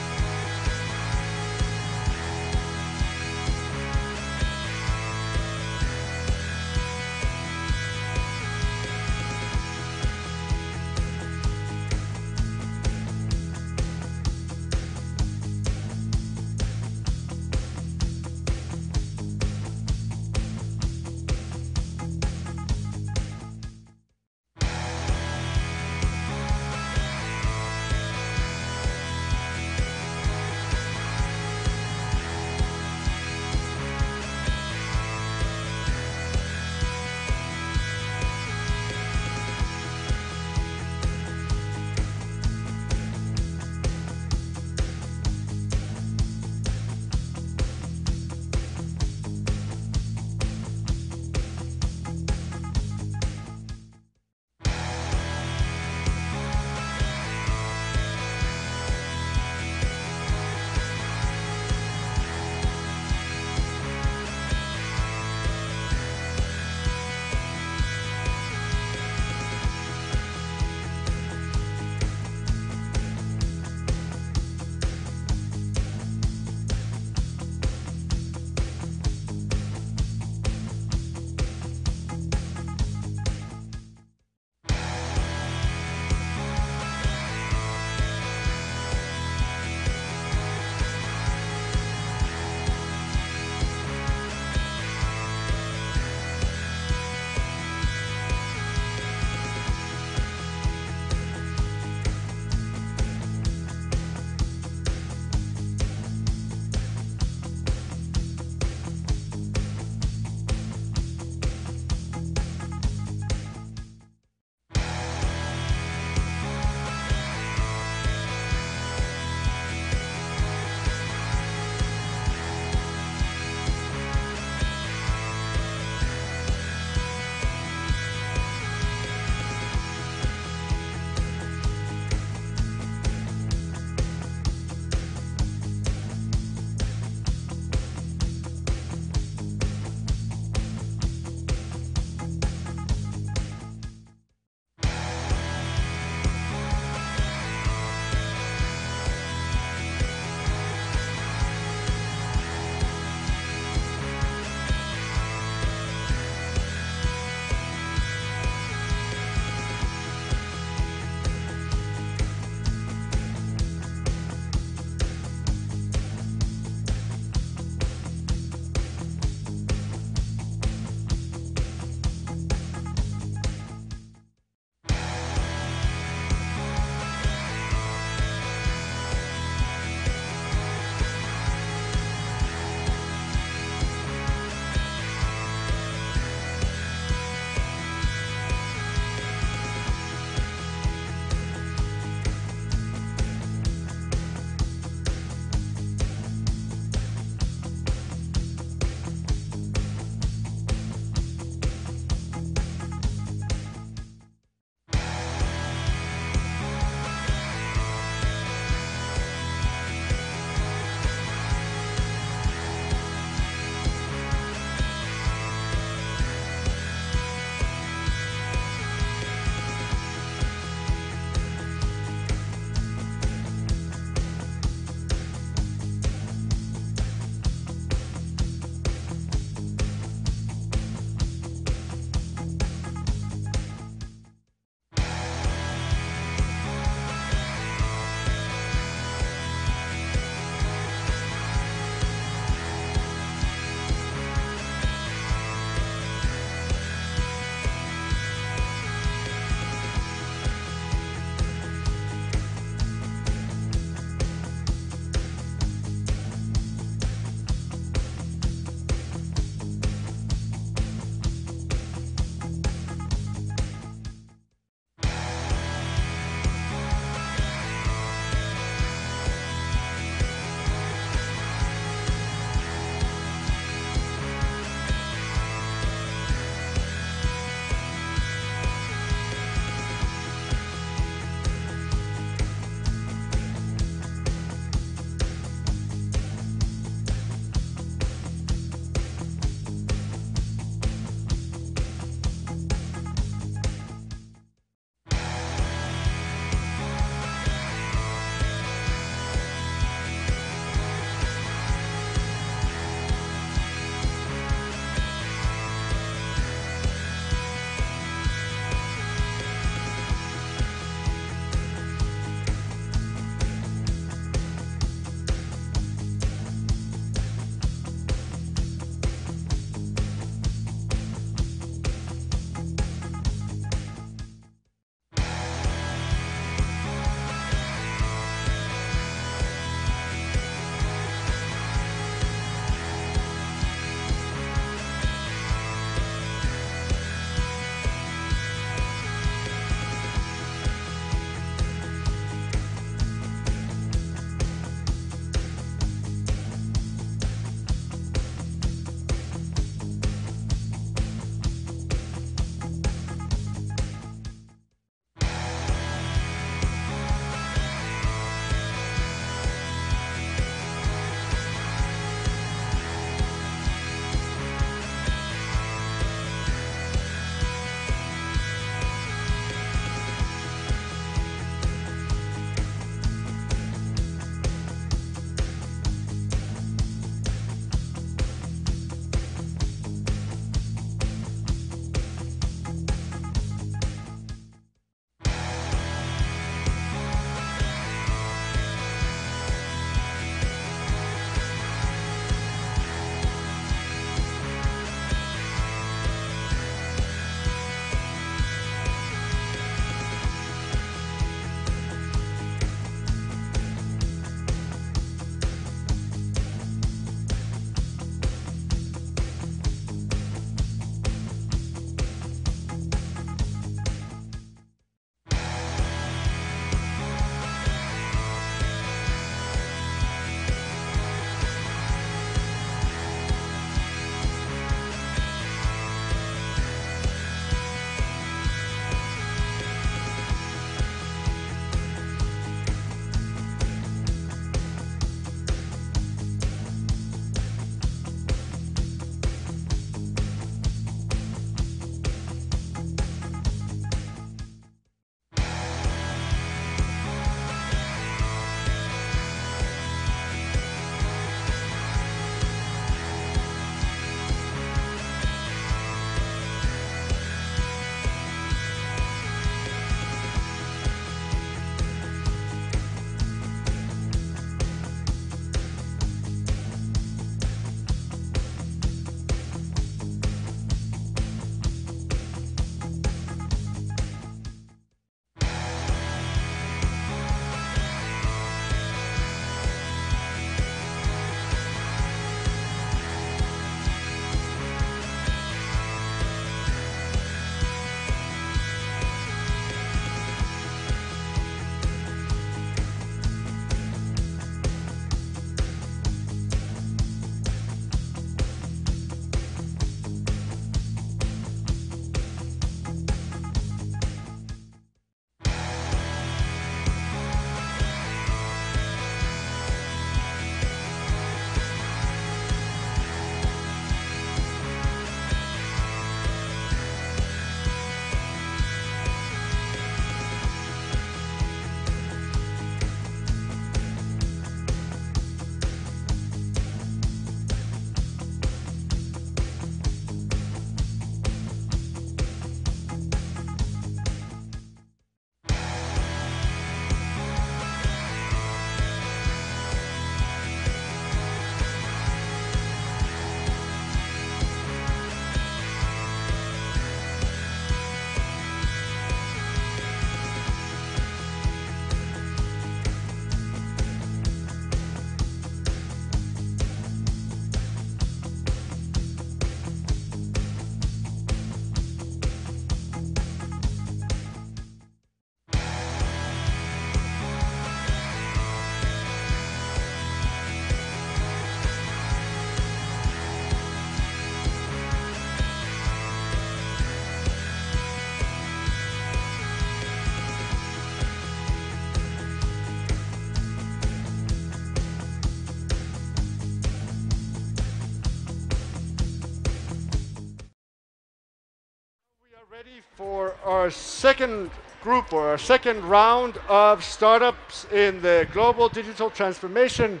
Ready for our second group or our second round of startups in the Global Digital Transformation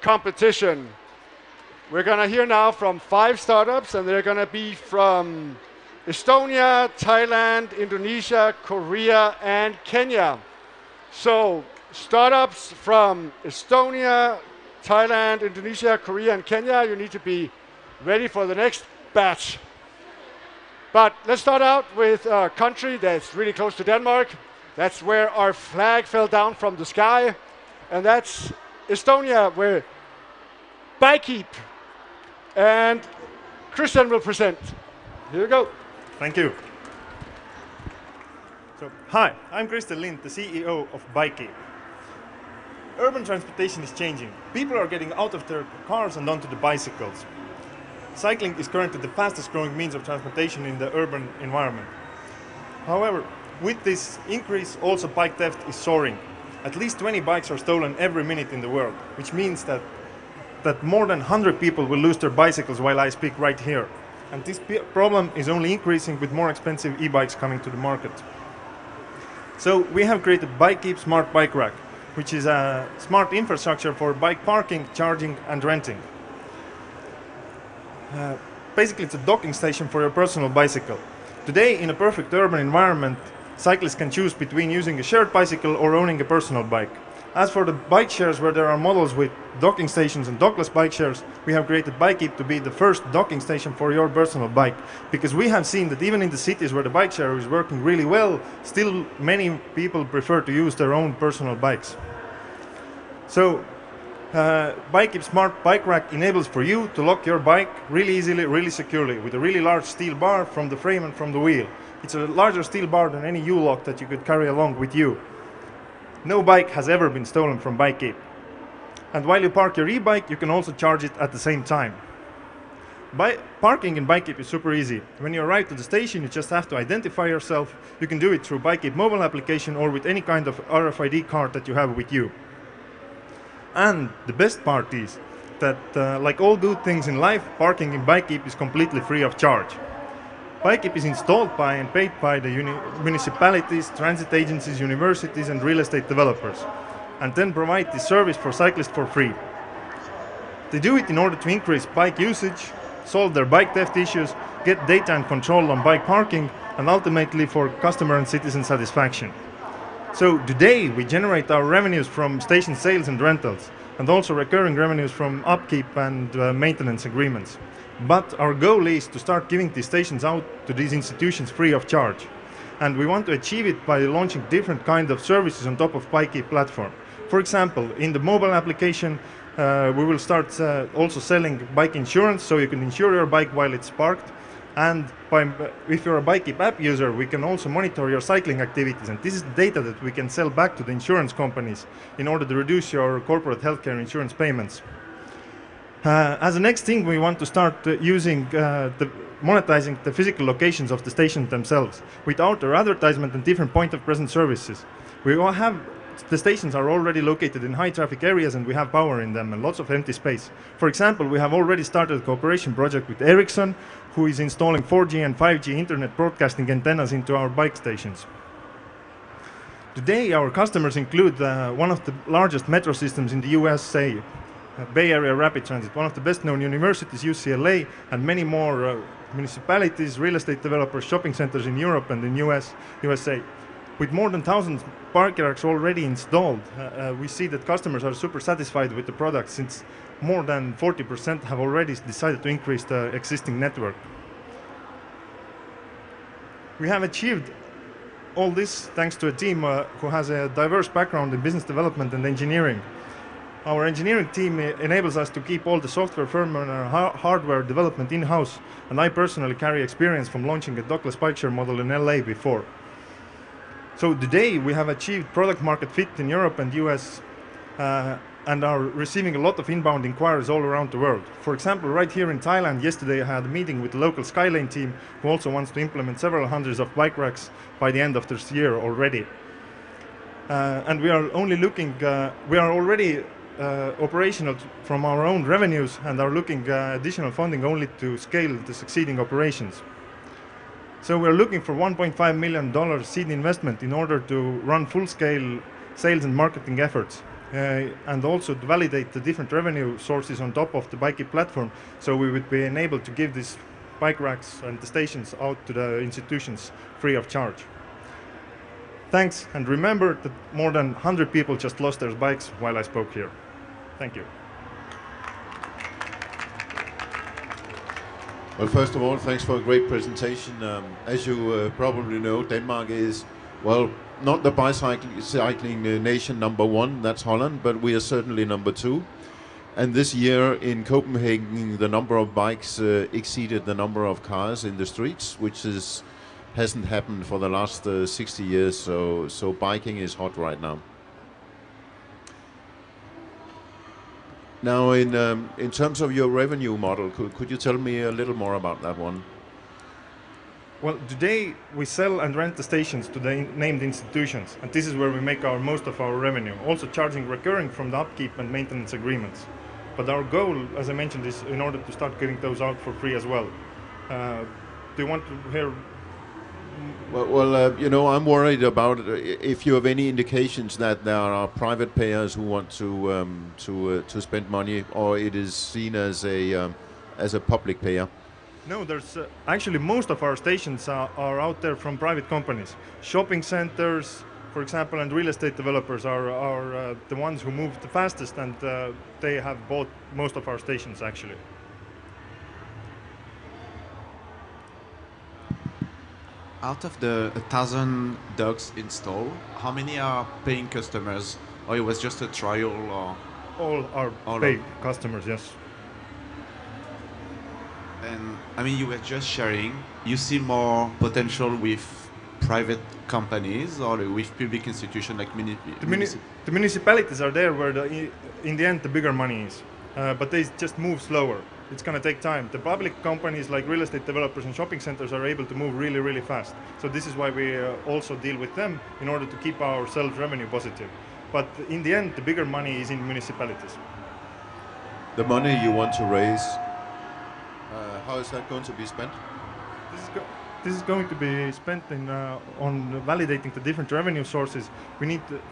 Competition. We're going to hear now from 5 startups, and they're going to be from Estonia, Thailand, Indonesia, Korea, and Kenya. So startups from Estonia, Thailand, Indonesia, Korea, and Kenya, you need to be ready for the next batch. But let's start out with a country that's really close to Denmark. That's where our flag fell down from the sky. And that's Estonia, where Bikekeep and Christian will present. Here you go. Thank you. So, hi, I'm Christian Lind, the CEO of Bikekeep. Urban transportation is changing. People are getting out of their cars and onto the bicycles. Cycling is currently the fastest growing means of transportation in the urban environment. However, with this increase, also bike theft is soaring. At least 20 bikes are stolen every minute in the world, which means that more than 100 people will lose their bicycles while I speak right here. And this problem is only increasing with more expensive e-bikes coming to the market. So we have created Bikekeep Smart Bike Rack, which is a smart infrastructure for bike parking, charging, and renting. Basically, it's a docking station for your personal bicycle. Today, in a perfect urban environment, cyclists can choose between using a shared bicycle or owning a personal bike. As for the bike shares, where there are models with docking stations and dockless bike shares, we have created Bikekeep to be the first docking station for your personal bike. Because we have seen that even in the cities where the bike share is working really well, still many people prefer to use their own personal bikes. So, Bikekeep Smart Bike Rack enables for you to lock your bike really easily, really securely, with a really large steel bar from the frame and from the wheel. It's a larger steel bar than any U-lock that you could carry along with you. No bike has ever been stolen from Bikekeep. And while you park your e-bike, you can also charge it at the same time. Parking in Bikekeep is super easy. When you arrive to the station, you just have to identify yourself. You can do it through Bikekeep mobile application or with any kind of RFID card that you have with you. And the best part is that, like all good things in life, parking in Bikekeep is completely free of charge. Bikekeep is installed by and paid by the municipalities, transit agencies, universities, and real estate developers, and then provide this service for cyclists for free. They do it in order to increase bike usage, solve their bike theft issues, get data and control on bike parking, and ultimately for customer and citizen satisfaction. So today we generate our revenues from station sales and rentals, and also recurring revenues from upkeep and maintenance agreements. But our goal is to start giving these stations out to these institutions free of charge. And we want to achieve it by launching different kinds of services on top of Bikekeep platform. For example, in the mobile application, we will start also selling bike insurance, so you can insure your bike while it's parked. And if you're a Bikekeep app user, we can also monitor your cycling activities. And this is data that we can sell back to the insurance companies in order to reduce your corporate healthcare insurance payments. As a next thing, we want to start monetizing the physical locations of the stations themselves with outdoor advertisement and different point of presence services. The stations are already located in high traffic areas and we have power in them and lots of empty space. For example, we have already started a cooperation project with Ericsson, who is installing 4G and 5G internet broadcasting antennas into our bike stations. Today, our customers include one of the largest metro systems in the USA, Bay Area Rapid Transit, one of the best known universities, UCLA, and many more municipalities, real estate developers, shopping centers in Europe and in USA. With more than 1,000 parking racks already installed, we see that customers are super satisfied with the product, since more than 40% have already decided to increase the existing network. We have achieved all this thanks to a team who has a diverse background in business development and engineering. Our engineering team enables us to keep all the software, firmware, and hardware development in-house, and I personally carry experience from launching a dockless bike share model in LA before. So today we have achieved product market fit in Europe and US and are receiving a lot of inbound inquiries all around the world. For example, right here in Thailand, yesterday I had a meeting with the local Skylane team who also wants to implement several hundreds of bike racks by the end of this year already. And we are already operational from our own revenues and are looking additional funding only to scale the succeeding operations. So we're looking for $1.5 million seed investment in order to run full-scale sales and marketing efforts. And also to validate the different revenue sources on top of the Bikey platform, so we would be enabled to give these bike racks and the stations out to the institutions free of charge. Thanks, and remember that more than 100 people just lost their bikes while I spoke here. Thank you. Well, first of all, thanks for a great presentation. As you probably know, Denmark is, well, not the bicycling nation number one, that's Holland, but we are certainly number two. And this year in Copenhagen, the number of bikes exceeded the number of cars in the streets, which hasn't happened for the last 60 years, so biking is hot right now. Now, in terms of your revenue model, could you tell me a little more about that one? Well, today we sell and rent the stations to the named institutions, and this is where we make most of our revenue, also charging recurring from the upkeep and maintenance agreements. But our goal, as I mentioned, is in order to start getting those out for free as well. Do you want to hear? Well, you know, I'm worried about if you have any indications that there are private payers who want to spend money, or it is seen as a public payer. No, there's actually most of our stations are out there from private companies. Shopping centers, for example, and real estate developers are the ones who move the fastest, and they have bought most of our stations actually. Out of the 1,000 docks installed, how many are paying customers, or it was just a trial? Or all are paid customers, yes. And I mean, you were just sharing, you see more potential with private companies or with public institutions like the municipalities are there where in the end the bigger money is, but they just move slower. It's going to take time. The public companies like real estate developers and shopping centers are able to move really, really fast. So this is why we also deal with them in order to keep our sales revenue positive. But in the end, the bigger money is in municipalities. The money you want to raise, how is that going to be spent? This is going to be spent on validating the different revenue sources.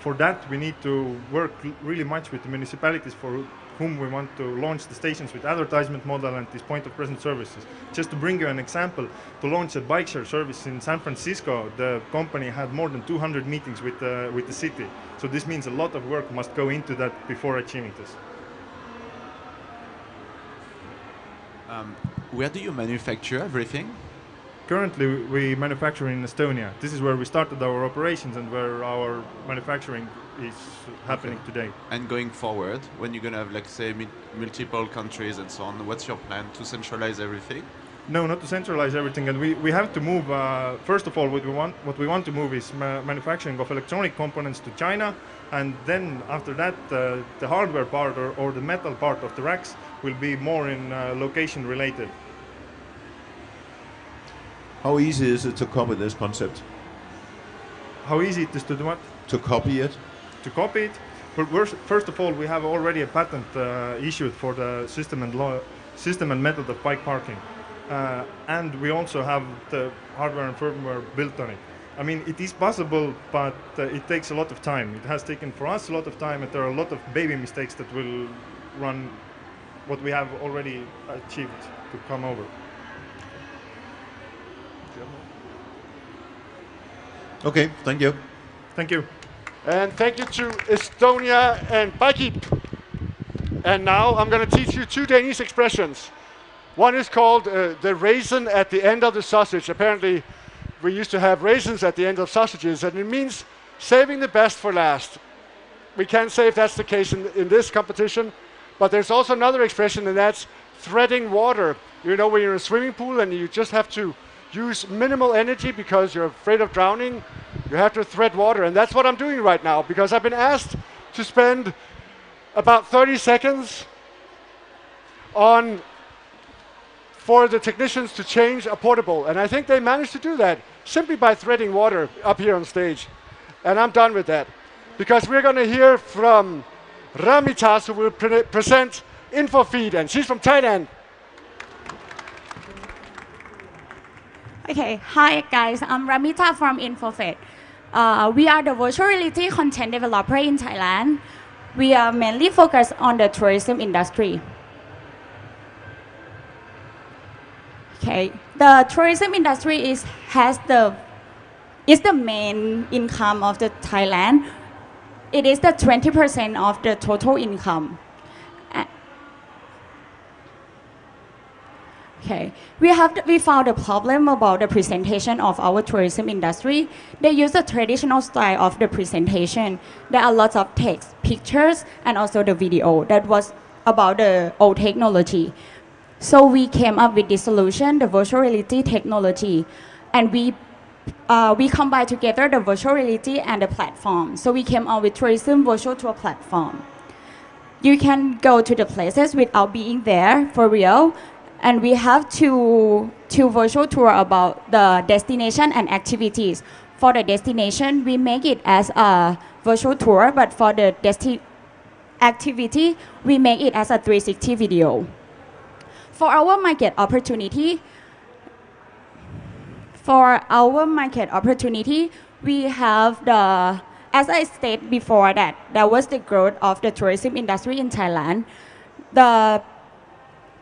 For that we need to work really much with the municipalities for whom we want to launch the stations with advertisement model and this point of presence services. Just to bring you an example, to launch a bike share service in San Francisco, the company had more than 200 meetings with the city. So this means a lot of work must go into that before achieving this. Where do you manufacture everything? Currently, we manufacture in Estonia. This is where we started our operations and where our manufacturing is happening today. And going forward, when you're going to have, like, say, multiple countries and so on, what's your plan? To centralize everything? No, not to centralize everything. And we have to move, first of all, what we want to move is manufacturing of electronic components to China. And then after that, the hardware part or the metal part of the racks will be more in location related. How easy is it to copy this concept? How easy it is to do what? To copy it? To copy it? Well, first of all, we have already a patent issued for the system and method of bike parking. And we also have the hardware and firmware built on it. I mean, it is possible, but it takes a lot of time. It has taken for us a lot of time, and there are a lot of baby mistakes that will run what we have already achieved to come over. Okay, thank you. Thank you. And thank you to Estonia and Bikey. And now I'm going to teach you two Danish expressions. One is called the raisin at the end of the sausage. Apparently, we used to have raisins at the end of sausages, and it means saving the best for last. We can't say if that's the case in this competition, but there's also another expression, and that's threading water. You know, when you're in a swimming pool and you just have to use minimal energy because you're afraid of drowning, you have to thread water. And that's what I'm doing right now, because I've been asked to spend about 30 seconds for the technicians to change a portable. And I think they managed to do that simply by threading water up here on stage. And I'm done with that, because we're going to hear from Ramitas, who will present InfoFeed, and she's from Thailand. Okay, hi guys, I'm Ramita from InfoFed. We are the virtual reality content developer in Thailand. We are mainly focused on the tourism industry. Okay, the tourism industry is the main income of the Thailand. It is the 20% of the total income. Okay, we found a problem about the presentation of our tourism industry. They use the traditional style of the presentation. There are lots of text, pictures, and also the video that was about the old technology. So we came up with this solution, the virtual reality technology, and we combined together the virtual reality and the platform. So we came up with tourism virtual tour platform. You can go to the places without being there for real. And we have two virtual tour about the destination and activities. For the destination, we make it as a virtual tour, but for the activity, we make it as a 360 video. For our market opportunity, we have as I stated before that was the growth of the tourism industry in Thailand. The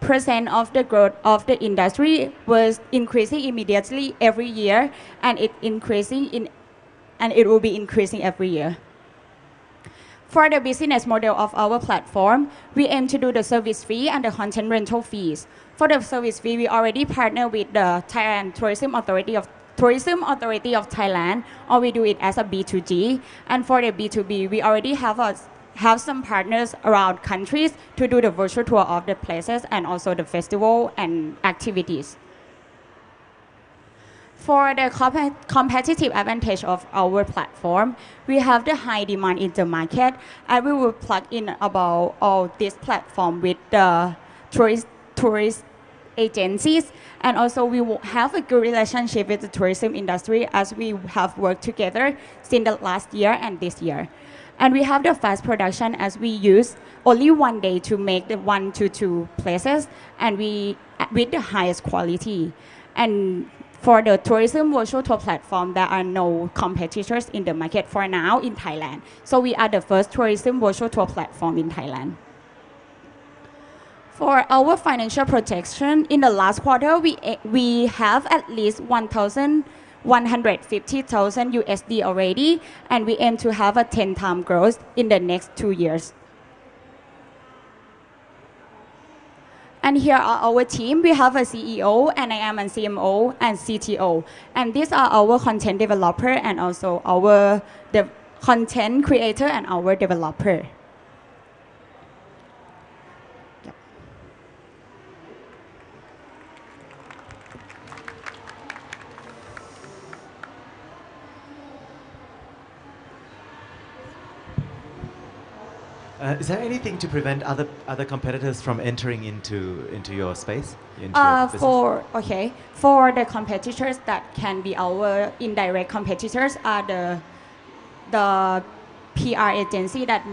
percent of the growth of the industry was increasing immediately every year, and it will be increasing every year. For the business model of our platform, we aim to do the service fee and the content rental fees. For the service fee, we already partner with the Thailand Tourism Authority of Thailand, or we do it as a B2G. And for the B2B, we already have some partners around countries to do the virtual tour of the places and also the festival and activities. For the competitive advantage of our platform, we have the high demand in the market, and we will plug in about all this platform with the tourist agencies, and also we will have a good relationship with the tourism industry as we have worked together since the last year and this year. And we have the fast production as we use only one day to make the 1 to 2 places, and with the highest quality. And for the tourism virtual tour platform, there are no competitors in the market for now in Thailand. So we are the first tourism virtual tour platform in Thailand. For our financial projection, in the last quarter, we have at least 150,000 USD already, and we aim to have a 10-time growth in the next 2 years. And here are our team. We have a CEO, and I am a CMO and CTO. And these are our content developer and also our content creator and our developer. Is there anything to prevent other competitors from entering into your space? For the competitors that can be our indirect competitors are the PR agency that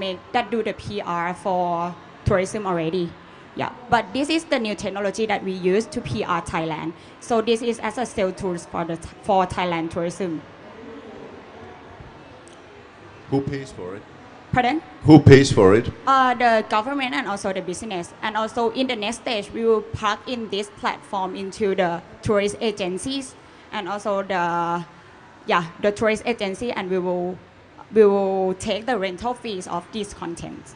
do the PR for tourism already. Yeah, but this is the new technology that we use to PR Thailand. So this is as a sales tools for Thailand tourism. Who pays for it? Pardon? Who pays for it? The government and also the business. And also in the next stage, we will plug in this platform into the tourist agencies and also the tourist agency, and we will take the rental fees of these contents.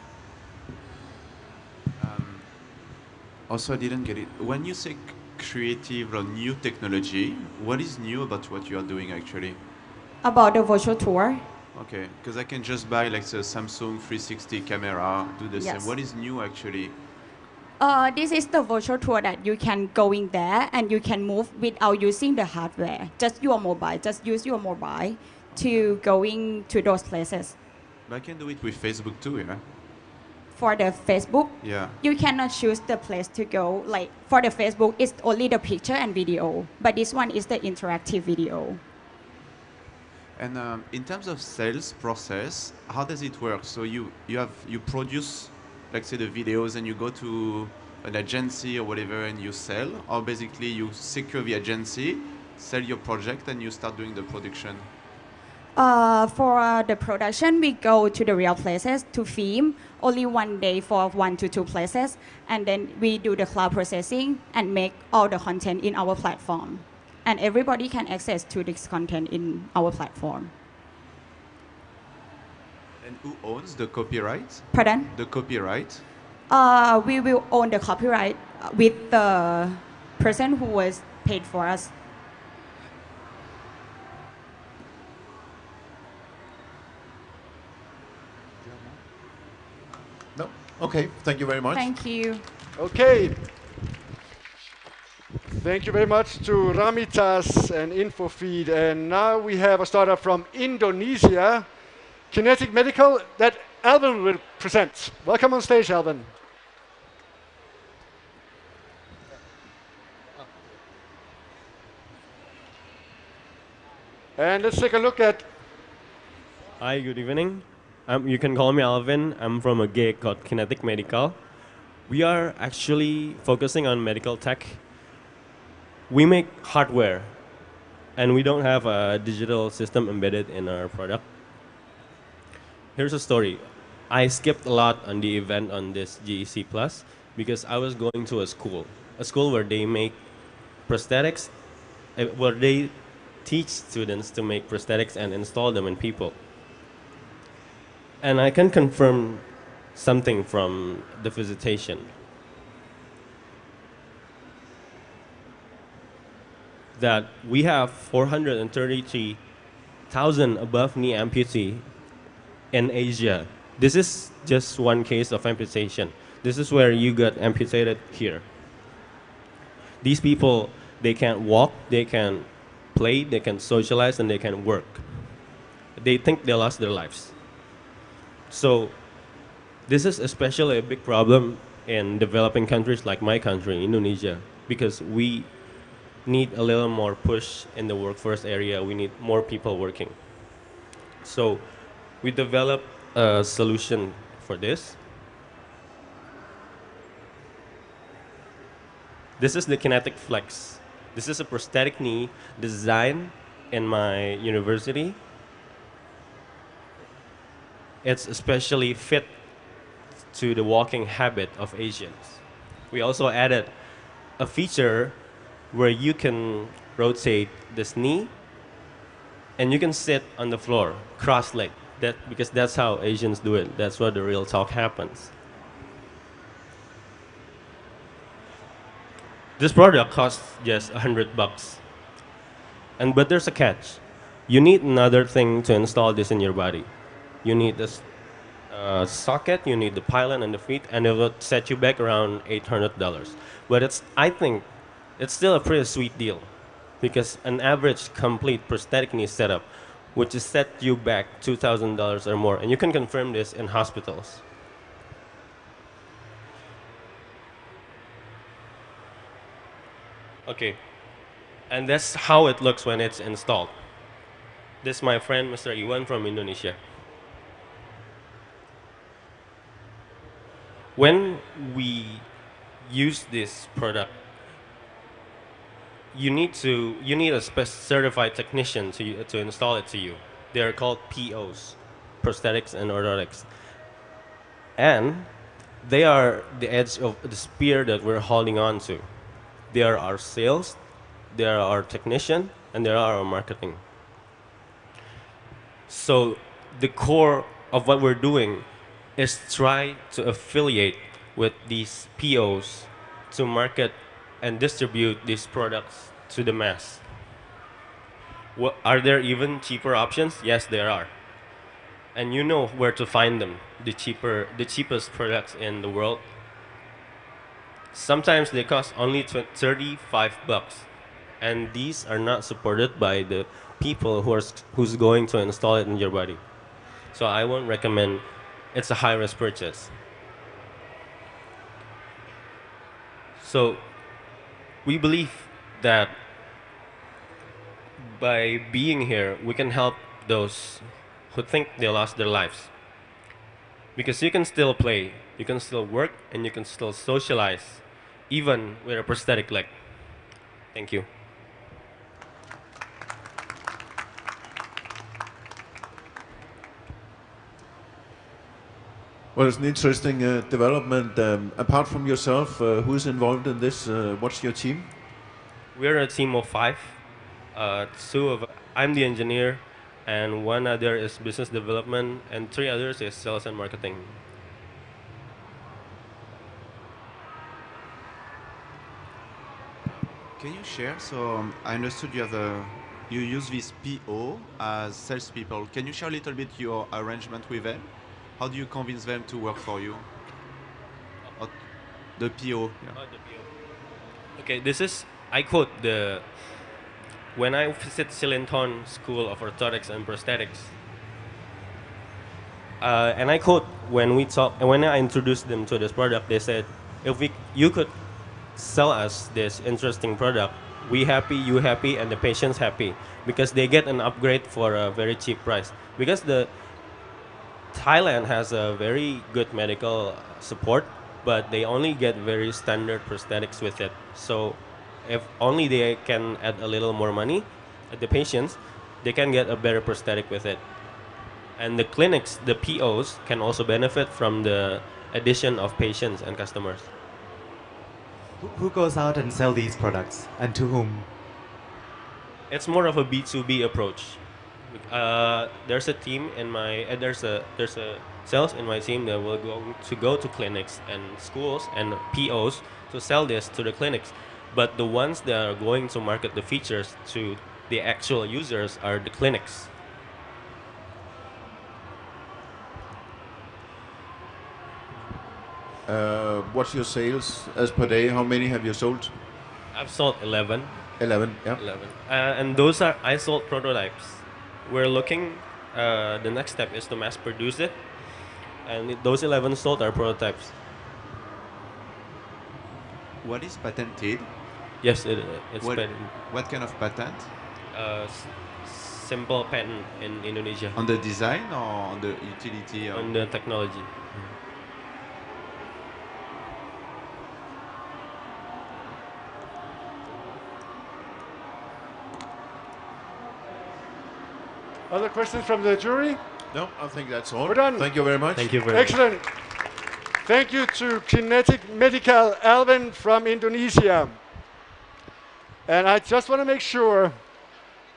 Also, I didn't get it. When you say creative or new technology, what is new about what you are doing actually? About the virtual tour. Okay, because I can just buy like the Samsung 360 camera, do the Yes. same. What is new actually? This is the virtual tour that you can go in there and you can move without using the hardware. Just your mobile. Just use your mobile to going to those places. But I can do it with Facebook too, yeah? For the Facebook, Yeah. you cannot choose the place to go. Like for the Facebook, it's only the picture and video. But this one is the interactive video. And in terms of sales process, how does it work? So you produce, like say the videos, and you go to an agency or whatever, and you sell, or basically you secure the agency, sell your project and you start doing the production? For the production, we go to the real places to film only one day for 1 to 2 places, and then we do the cloud processing and make all the content in our platform. And everybody can access to this content in our platform. And who owns the copyright? Pardon? The copyright? We will own the copyright with the person who was paid for us. No? Okay, thank you very much. Thank you. Okay. Thank you very much to Ramitas and InfoFeed. And now we have a startup from Indonesia, Kinetic Medical, that Alvin will present. Welcome on stage, Alvin. And let's take a look at... Hi, good evening. You can call me Alvin. I'm from a gig called Kinetic Medical. We are actually focusing on medical tech. We make hardware, and we don't have a digital system embedded in our product. Here's a story. I skipped a lot on the event on this GEC Plus because I was going to a school where they make prosthetics, where they teach students to make prosthetics and install them in people. And I can confirm something from the visitation. That we have 433,000 above knee amputee in Asia. This is just one case of amputation. This is where you got amputated here. These people, they can't walk, they can play, they can socialize, and they can work. They think they lost their lives. So this is especially a big problem in developing countries like my country, Indonesia, because we need a little more push in the workforce area. We need more people working. So we developed a solution for this. This is the Kinetic Flex. This is a prosthetic knee designed in my university. It's especially fit to the walking habit of Asians. We also added a feature where you can rotate this knee and you can sit on the floor, cross-legged, because that's how Asians do it. That's where the real talk happens. This product costs just $100. But there's a catch. You need another thing to install this in your body. You need this socket, you need the pylon and the feet, and it will set you back around $800. But I think it's still a pretty sweet deal, because an average complete prosthetic knee setup would just set you back $2,000 or more, and you can confirm this in hospitals. Okay, and that's how it looks when it's installed. This is my friend, Mr. Iwan from Indonesia. When we use this product, you need a certified technician to install it to you. They are called POs, prosthetics and orthotics. And they are the edge of the spear that we're holding on to. They are our sales, they are our technician, and they are our marketing. So the core of what we're doing is try to affiliate with these POs to market and distribute these products to the mass. Are there even cheaper options? Yes, there are. And you know where to find them, the cheapest products in the world. Sometimes they cost only $35, and these are not supported by the people who's going to install it in your body. So I won't recommend. It's a high-risk purchase. So we believe that by being here, we can help those who think they lost their lives. Because you can still play, you can still work, and you can still socialize, even with a prosthetic leg. Thank you. Well, it's an interesting development. Apart from yourself, who's involved in this? What's your team? We're a team of 5. I'm the engineer, and one other is business development, and 3 others is sales and marketing. Can you share? So I understood you use this PO as salespeople. Can you share a little bit your arrangement with them? How do you convince them to work for you? The PO. Yeah. The PO. Okay, I quote when I visit Silinton School of Orthotics and Prosthetics, and I quote when I introduced them to this product, they said, you could sell us this interesting product, we happy, you happy, and the patients happy, because they get an upgrade for a very cheap price. Because Thailand has a very good medical support, but they only get very standard prosthetics with it. So if only they can add a little more money at the patients, they can get a better prosthetic with it. And the clinics, the POs, can also benefit from the addition of patients and customers. Who goes out and sell these products, and to whom? It's more of a B2B approach. There's a team in there's a sales in my team that will go to clinics and schools and POs to sell this to the clinics. But the ones that are going to market the features to the actual users are the clinics. What's your sales as per day? How many have you sold? I've sold 11. 11, yeah. 11. And those are I sold prototypes. We're looking, the next step is to mass produce it. And those 11 sold are prototypes. What is patented? Yes, it's patented. What kind of patent? Simple patent in Indonesia. On the design or on the utility? On the technology. Other questions from the jury? No, I think that's all. We're done. Thank you very much. Thank you very much. Excellent. Thank you to Kinetic Medical Alvin from Indonesia. And I just want to make sure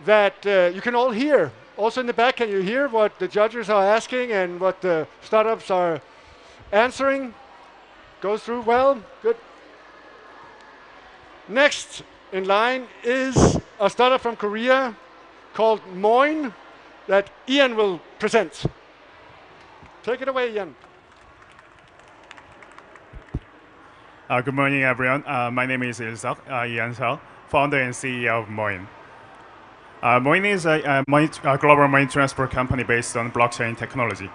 that you can all hear. Also in the back, can you hear what the judges are asking and what the startups are answering? Goes through well? Good. Next in line is a startup from Korea called Moin that Ian will present. Take it away, Ian. Good morning, everyone. My name is Ian South, founder and CEO of Moin. Moin is a global money transfer company based on blockchain technology.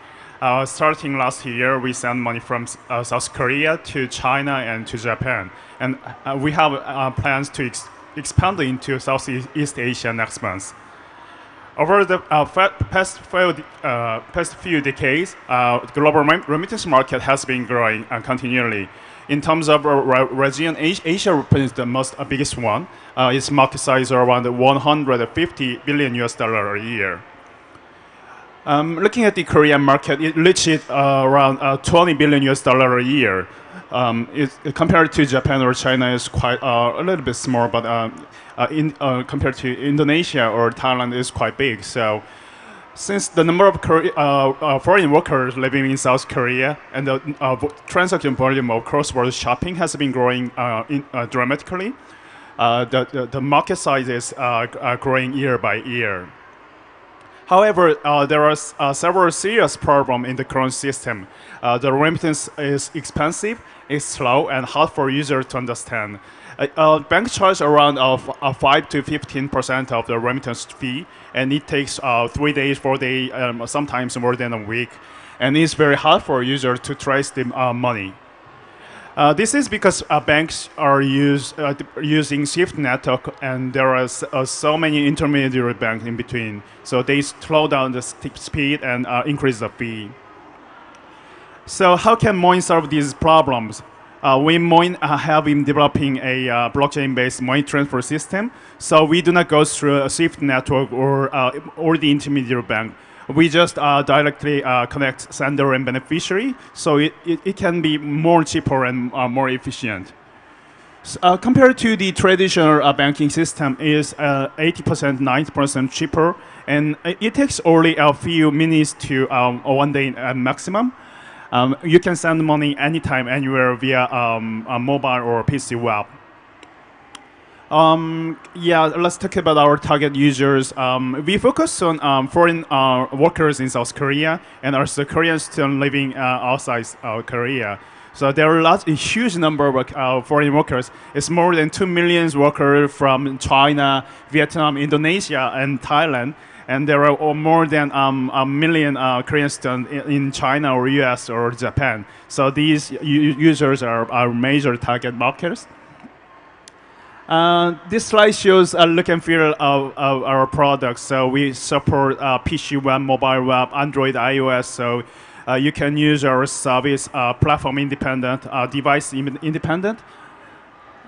Starting last year, we sent money from South Korea to China and to Japan. And we have plans to expand into Southeast Asia next month. Over the past few decades, the global remittance market has been growing continually. In terms of region, Asia is the biggest one. Its market size is around $150 billion a year. Looking at the Korean market, it reached around $20 billion a year. Compared to Japan or China, is quite a little bit small, but compared to Indonesia or Thailand, is quite big. So, since the number of foreign workers living in South Korea and the transaction volume of cross-border shopping has been growing dramatically, the market size is growing year by year. However, there are several serious problems in the current system. The remittance is expensive, it's slow, and hard for users to understand. Banks charge around 5 to 15% of the remittance fee, and it takes 3 days, 4 days, sometimes more than a week. And it's very hard for users to trace the money. This is because banks are using SWIFT network, and there are so many intermediary banks in between. So they slow down the speed and increase the fee. So how can Moin solve these problems? We Moin have been developing a blockchain-based money transfer system. So we do not go through a SWIFT network or the intermediary bank. we just directly connect sender and beneficiary, so it can be more cheaper and more efficient. Compared to the traditional banking system, is 80%, 90% cheaper, and it takes only a few minutes to 1 day maximum. You can send money anytime, anywhere via a mobile or PC web. Let's talk about our target users. We focus on foreign workers in South Korea and also Korean students living outside Korea. So there are a huge number of foreign workers. It's more than 2 million workers from China, Vietnam, Indonesia, and Thailand. And there are more than a million Korean students in China or US or Japan. So these users are our major target markets. This slide shows a look and feel of our products. So we support PC web, mobile web, Android, iOS. So you can use our service platform independent, device independent.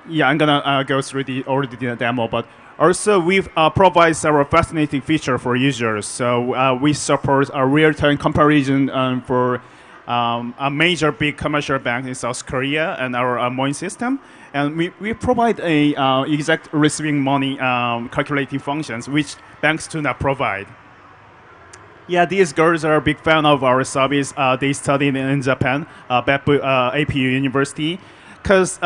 Yeah, I'm gonna go through already the demo, but also we provide several fascinating features for users. So we support a real-time comparison for a major big commercial bank in South Korea and our Moin system. And we provide a exact receiving money calculating functions, which banks do not provide. Yeah, these girls are a big fan of our service. They studied in Japan, APU University, because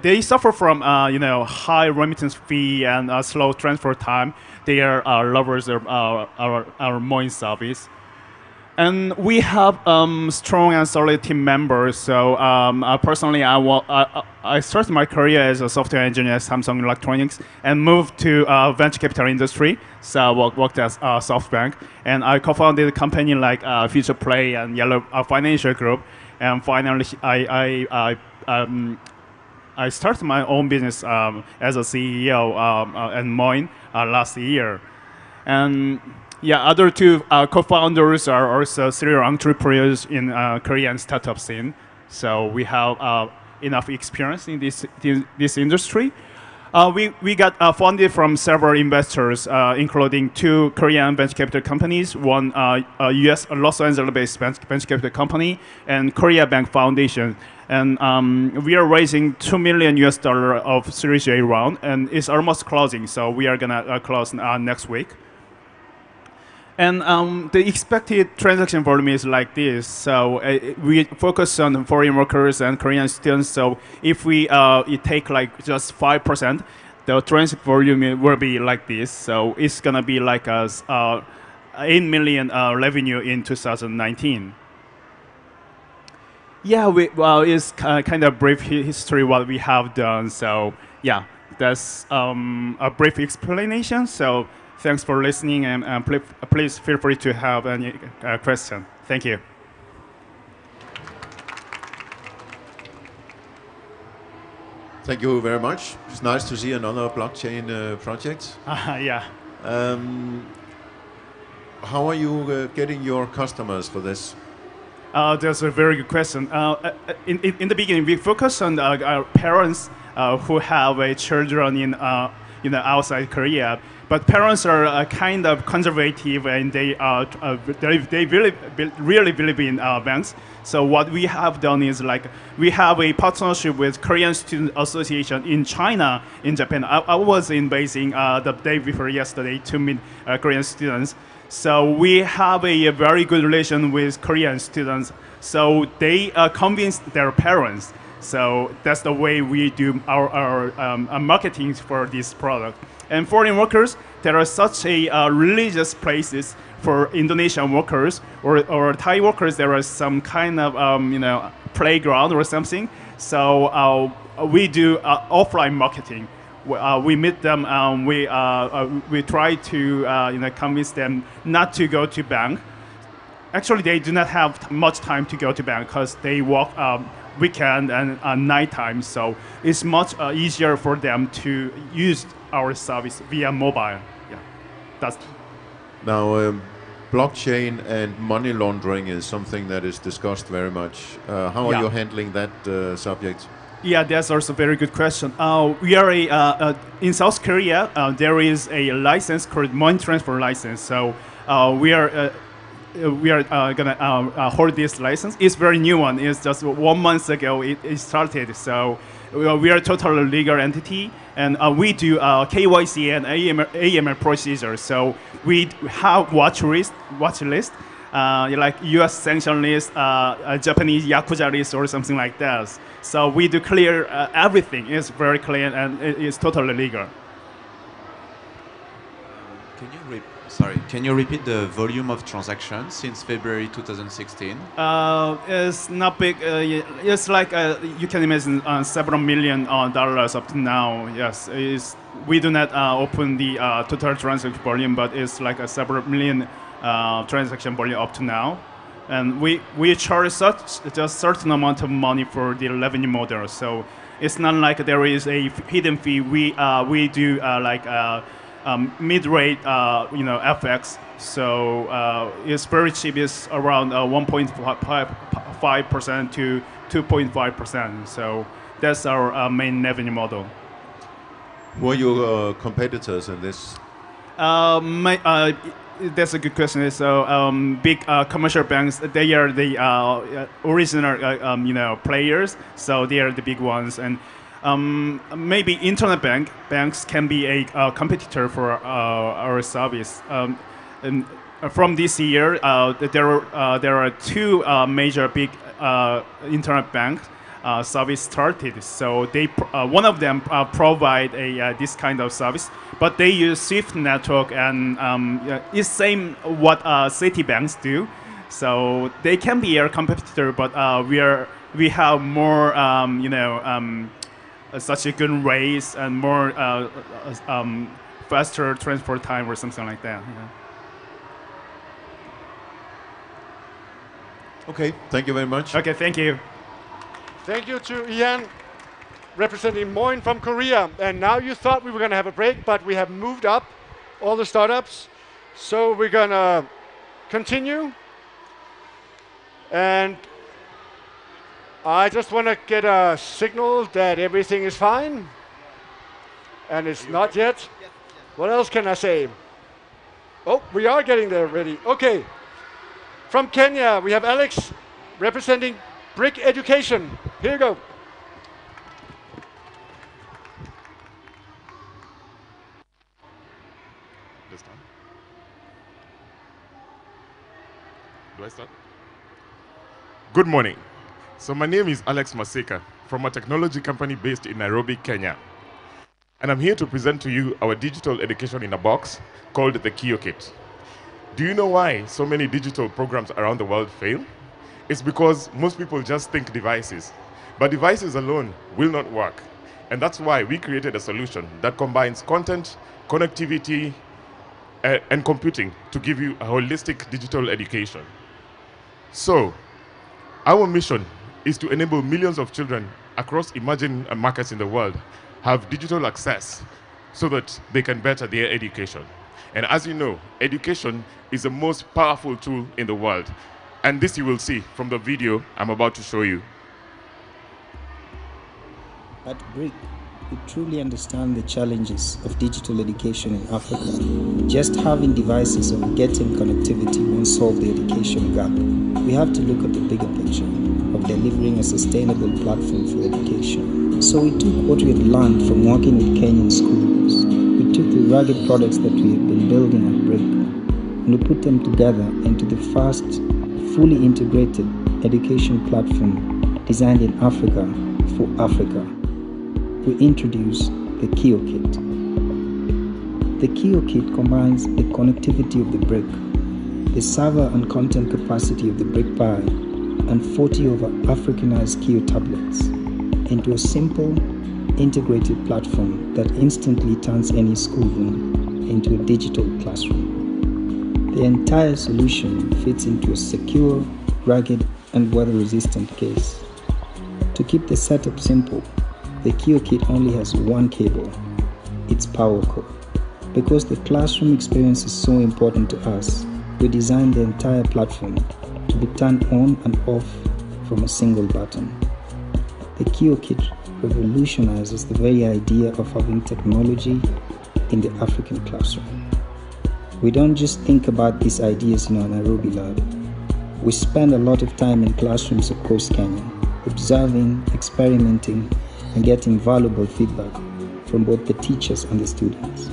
they suffer from high remittance fee and slow transfer time. They are lovers of our Moin service. And we have strong and solid team members. So personally, I started my career as a software engineer at Samsung Electronics and moved to venture capital industry. So I worked at SoftBank, and I co-founded a company like Future Play and Yellow Financial Group. And finally, I started my own business as a CEO at Moin last year. And yeah, other two co-founders are also serial entrepreneurs in Korean startup scene. So we have enough experience in this industry. We got funded from several investors, including 2 Korean venture capital companies, one US Los Angeles-based venture capital company, and Korea Bank Foundation. And we are raising $2 million of Series A round, and it's almost closing. So we are gonna close next week. And the expected transaction volume is like this. So we focus on foreign workers and Korean students. So if we take like just 5%, the transaction volume will be like this. So it's gonna be like $8 million revenue in 2019. Yeah, it's kind of brief history what we have done. So yeah, that's a brief explanation. So thanks for listening, and please feel free to have any question. Thank you. Thank you very much. It's nice to see another blockchain project. Yeah. How are you getting your customers for this? That's a very good question. In the beginning, we focus on our parents who have children in outside Korea. But parents are kind of conservative, and they really believe in banks. So what we have done is like we have a partnership with Korean Student Association in China, in Japan. I was in Beijing the day before yesterday to meet Korean students. So we have a very good relation with Korean students. So they convince their parents. So that's the way we do our marketing for this product. And foreign workers, there are such a religious places for Indonesian workers or Thai workers. There is some kind of playground or something. So we do offline marketing. We meet them. We try to convince them not to go to bank. Actually, they do not have much time to go to bank because they work weekend and nighttime. So it's much easier for them to use our service via mobile. Yeah, that's. Now, blockchain and money laundering is something that is discussed very much. How are you handling that subject? Yeah, that's also a very good question. We are in South Korea. There is a license called money transfer license. So we are gonna hold this license. It's very new one. It's just 1 month ago it started. So we are a totally legal entity, and we do KYC and AML procedures. So we have watch list, like U.S. sanction list, Japanese Yakuza list, or something like that. So we do clear everything. It's very clear and it's totally legal. Can you repeat the volume of transactions since February 2016? It's not big. It's like you can imagine several million dollars up to now. Yes, we do not open the total transaction volume, but it's like a several million transaction volume up to now. And we charge just certain amount of money for the revenue model. So it's not like there is a hidden fee. We do mid-rate, FX. So it's very cheap. It's around 1.5% to 2.5%. So that's our main revenue model. Who are your competitors in this? That's a good question. So big commercial banks, they are the original players. So they are the big ones. And maybe internet banks can be a competitor for our service. And from this year, there are two major big internet banks service started. So one of them provide this kind of service, but they use Swift network, and it's same what Citibanks do. So they can be our competitor, but we have more such a good rates and more faster transport time or something like that. Okay, thank you very much. Okay, thank you. Thank you to Ian, representing Moin from Korea. And now you thought we were going to have a break, but we have moved up all the startups. So we're going to continue. And I just want to get a signal that everything is fine. And it's not yet. What else can I say? Oh, we are getting there already. Okay. From Kenya, we have Alex representing Brick Education. Here you go. This time. Do I start? Good morning. So my name is Alex Masika from a technology company based in Nairobi, Kenya. And I'm here to present to you our digital education in a box called the KioKit. Do you know why so many digital programs around the world fail? It's because most people just think devices. But devices alone will not work. And that's why we created a solution that combines content, connectivity, and computing to give you a holistic digital education. So, our mission is to enable millions of children across emerging markets in the world have digital access so that they can better their education. And as you know, education is the most powerful tool in the world. And this you will see from the video I'm about to show you. At BRIC, we truly understand the challenges of digital education in Africa. Just having devices or getting connectivity won't solve the education gap. We have to look at the bigger picture of delivering a sustainable platform for education. So we took what we had learned from working with Kenyan schools. We took the rugged products that we have been building at BRIC, and we put them together into the first fully integrated education platform designed in Africa for Africa. We introduce the KioKit. The KioKit combines the connectivity of the BRIC, the server and content capacity of the BRIC Pi, and 40 over Africanized Kio tablets into a simple, integrated platform that instantly turns any schoolroom into a digital classroom. The entire solution fits into a secure, rugged, and weather-resistant case. To keep the setup simple, the KioKit only has one cable, its power cord. Because the classroom experience is so important to us, we designed the entire platform to be turned on and off from a single button. The KioKit revolutionizes the very idea of having technology in the African classroom. We don't just think about these ideas in our Nairobi lab. We spend a lot of time in classrooms across Kenya, observing, experimenting, and getting valuable feedback from both the teachers and the students.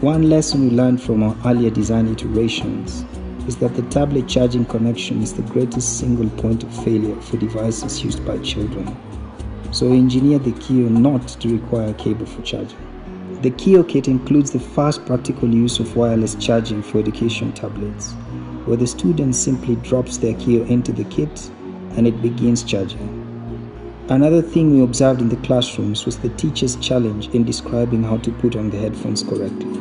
One lesson we learned from our earlier design iterations is that the tablet charging connection is the greatest single point of failure for devices used by children. So we engineered the Kio not to require a cable for charging. The Kio kit includes the first practical use of wireless charging for education tablets, where the student simply drops their Kio into the kit and it begins charging. Another thing we observed in the classrooms was the teacher's challenge in describing how to put on the headphones correctly.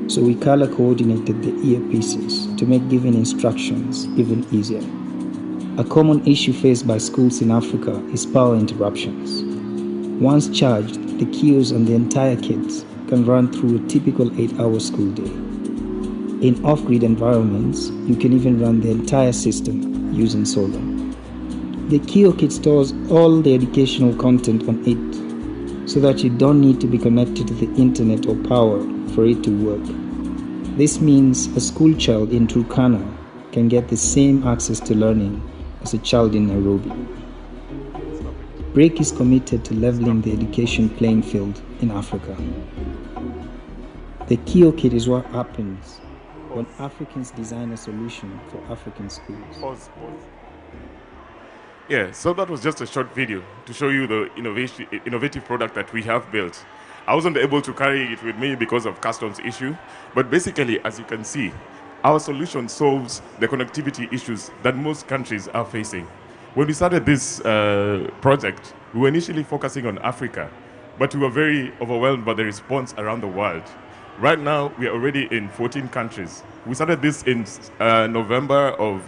So we color coordinated the earpieces to make giving instructions even easier. A common issue faced by schools in Africa is power interruptions. Once charged, the Kios and the entire kit can run through a typical 8-hour school day. In off-grid environments, you can even run the entire system using solar. The Kio kit stores all the educational content on it, so that you don't need to be connected to the internet or power for it to work. This means a school child in Turkana can get the same access to learning as a child in Nairobi. BREAK is committed to leveling the education playing field in Africa. The Kio kit is what happens when Africans design a solution for African schools. Yeah, so that was just a short video to show you the innovative product that we have built. I wasn't able to carry it with me because of customs issue, but basically, as you can see, our solution solves the connectivity issues that most countries are facing. When we started this project, we were initially focusing on Africa, but we were very overwhelmed by the response around the world. Right now, we are already in 14 countries. We started this in November of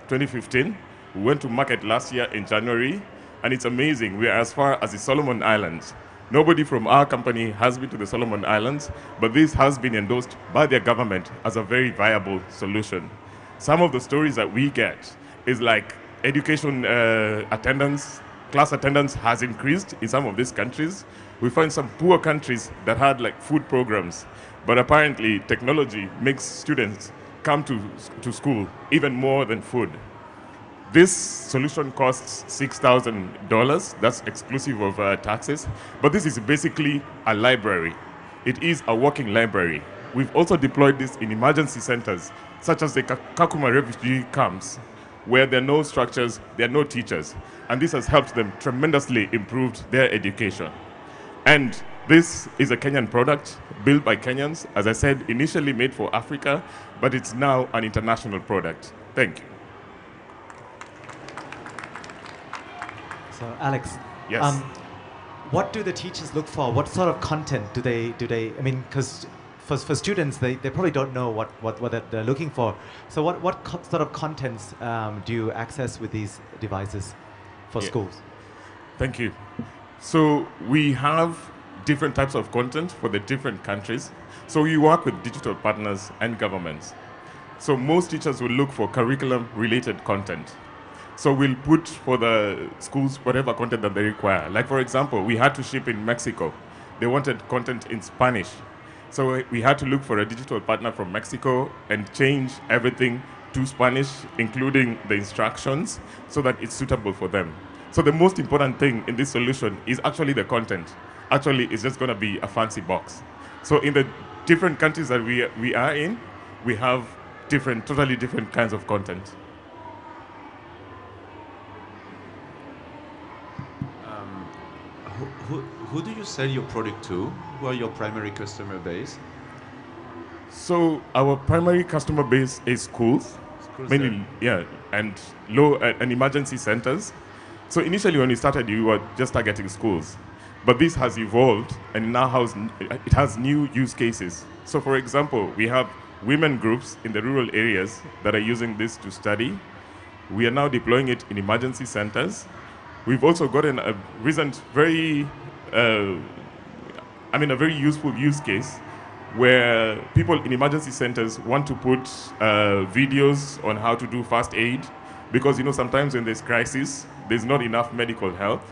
2015. We went to market last year in January, and it's amazing. We are as far as the Solomon Islands. Nobody from our company has been to the Solomon Islands, but this has been endorsed by their government as a very viable solution. Some of the stories that we get is like education attendance, class attendance has increased in some of these countries. We find some poor countries that had like food programs, but apparently technology makes students come to school even more than food. This solution costs $6,000. That's exclusive of taxes. But this is basically a library. It is a working library. We've also deployed this in emergency centers, such as the Kakuma refugee camps, where there are no structures, there are no teachers. And this has helped them tremendously improve their education. And this is a Kenyan product built by Kenyans, as I said, initially made for Africa, but it's now an international product. Thank you. So Alex, yes. What do the teachers look for? What sort of content do they? I mean, because for students, they probably don't know what they're looking for. So what sort of contents do you access with these devices for schools? Thank you. So we have different types of content for the different countries. So we work with digital partners and governments. So most teachers will look for curriculum-related content. So we'll put for the schools whatever content that they require. Like for example, we had to ship in Mexico. They wanted content in Spanish. So we had to look for a digital partner from Mexico and change everything to Spanish, including the instructions, so that it's suitable for them. So the most important thing in this solution is actually the content. Actually, it's just going to be a fancy box. So in the different countries that we are in, we have totally different kinds of content. Who do you sell your product to? Who are your primary customer base? So our primary customer base is schools mainly, and and emergency centers. So initially when we started, we were just targeting schools, but this has evolved and now it has new use cases. So for example, we have women groups in the rural areas that are using this to study. We are now deploying it in emergency centers. We've also gotten a recent a very useful use case where people in emergency centers want to put videos on how to do first aid, because sometimes when there's crisis, there's not enough medical help.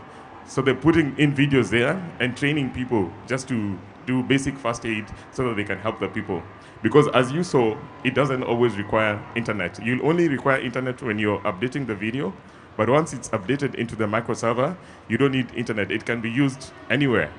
So they're putting in videos there and training people just to do basic first aid so that they can help the people. Because as you saw, it doesn't always require internet. You'll only require internet when you're updating the video, but once it's updated into the microserver, you don't need internet. It can be used anywhere.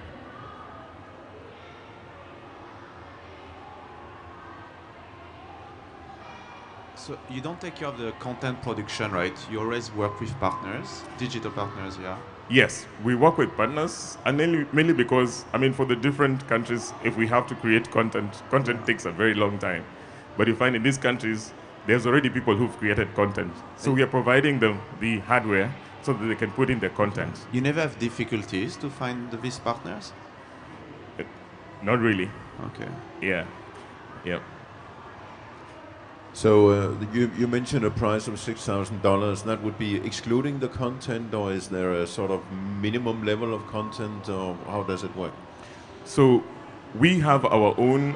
So you don't take care of the content production, right? You always work with partners, digital partners, yeah? Yes, we work with partners, and mainly because, I mean, for the different countries, if we have to create content takes a very long time. But you find in these countries, there's already people who've created content. So we are providing them the hardware so that they can put in their content. You never have difficulties to find these partners? Not really. Okay. Yeah. Yep. So you mentioned a price of $6,000. That would be excluding the content, or is there a sort of minimum level of content, or how does it work? So we have our own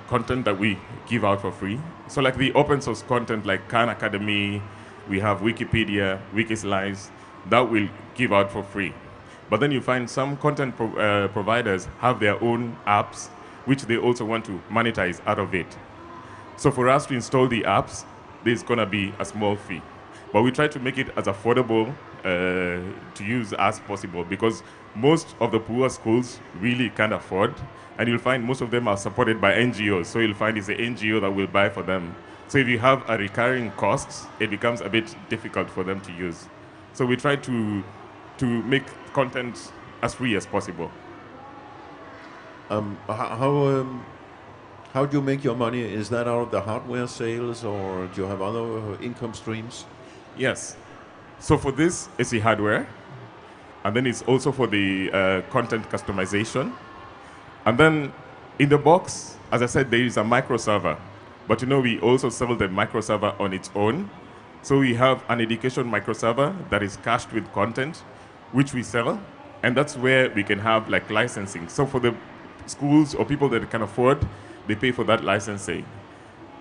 content that we give out for free. So like the open source content like Khan Academy, we have Wikipedia, Wikislides, that we'll give out for free. But then you find some content providers have their own apps, which they also want to monetize out of it. So for us to install the apps, there's going to be a small fee. But we try to make it as affordable to use as possible, because most of the poor schools really can't afford. And you'll find most of them are supported by NGOs. So you'll find it's the NGO that will buy for them. So if you have a recurring cost, it becomes a bit difficult for them to use. So we try to make content as free as possible. How do you make your money? Is that out of the hardware sales, or do you have other income streams? Yes. So for this, it's the hardware. And then it's also for the content customization. And then in the box, as I said, there is a microserver. But we also sell the microserver on its own. So we have an education microserver that is cached with content, which we sell. And that's where we can have like licensing. So for the schools or people that can afford, they pay for that licensing.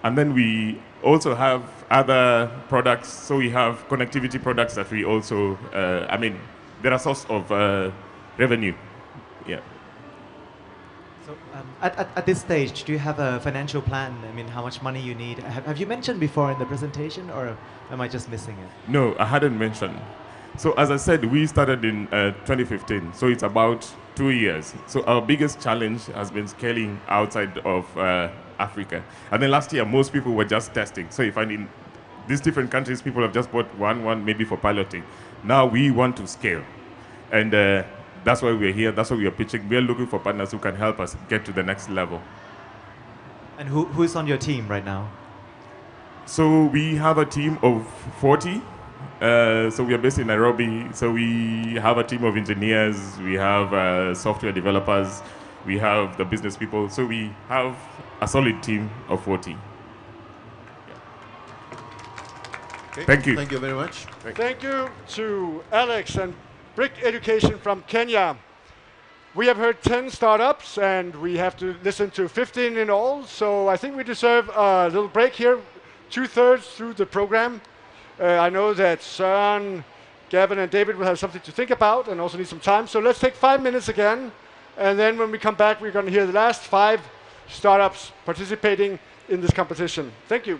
And then we also have other products. So we have connectivity products that we also, they're a source of revenue. Yeah. So at this stage, do you have a financial plan? I mean, how much money you need? Have you mentioned before in the presentation, or am I just missing it? No, I hadn't mentioned. So as I said, we started in 2015. So it's about 2 years. So our biggest challenge has been scaling outside of Africa. And then last year, most people were just testing. So you find in these different countries, people have just bought one maybe for piloting. Now we want to scale. And that's why we're here. That's why we are pitching. We're looking for partners who can help us get to the next level. And who's on your team right now? So we have a team of 40. So we are based in Nairobi. So we have a team of engineers. We have software developers. We have the business people. So we have a solid team of 40. Okay. Thank you. Thank you very much. Thank you to Alex and Brick Education from Kenya. We have heard 10 startups, and we have to listen to 15 in all. So I think we deserve a little break here, 2/3 through the program. I know that Søren, Gavin, and David will have something to think about and also need some time. So let's take 5 minutes again. And then when we come back, we're going to hear the last 5 startups participating in this competition. Thank you.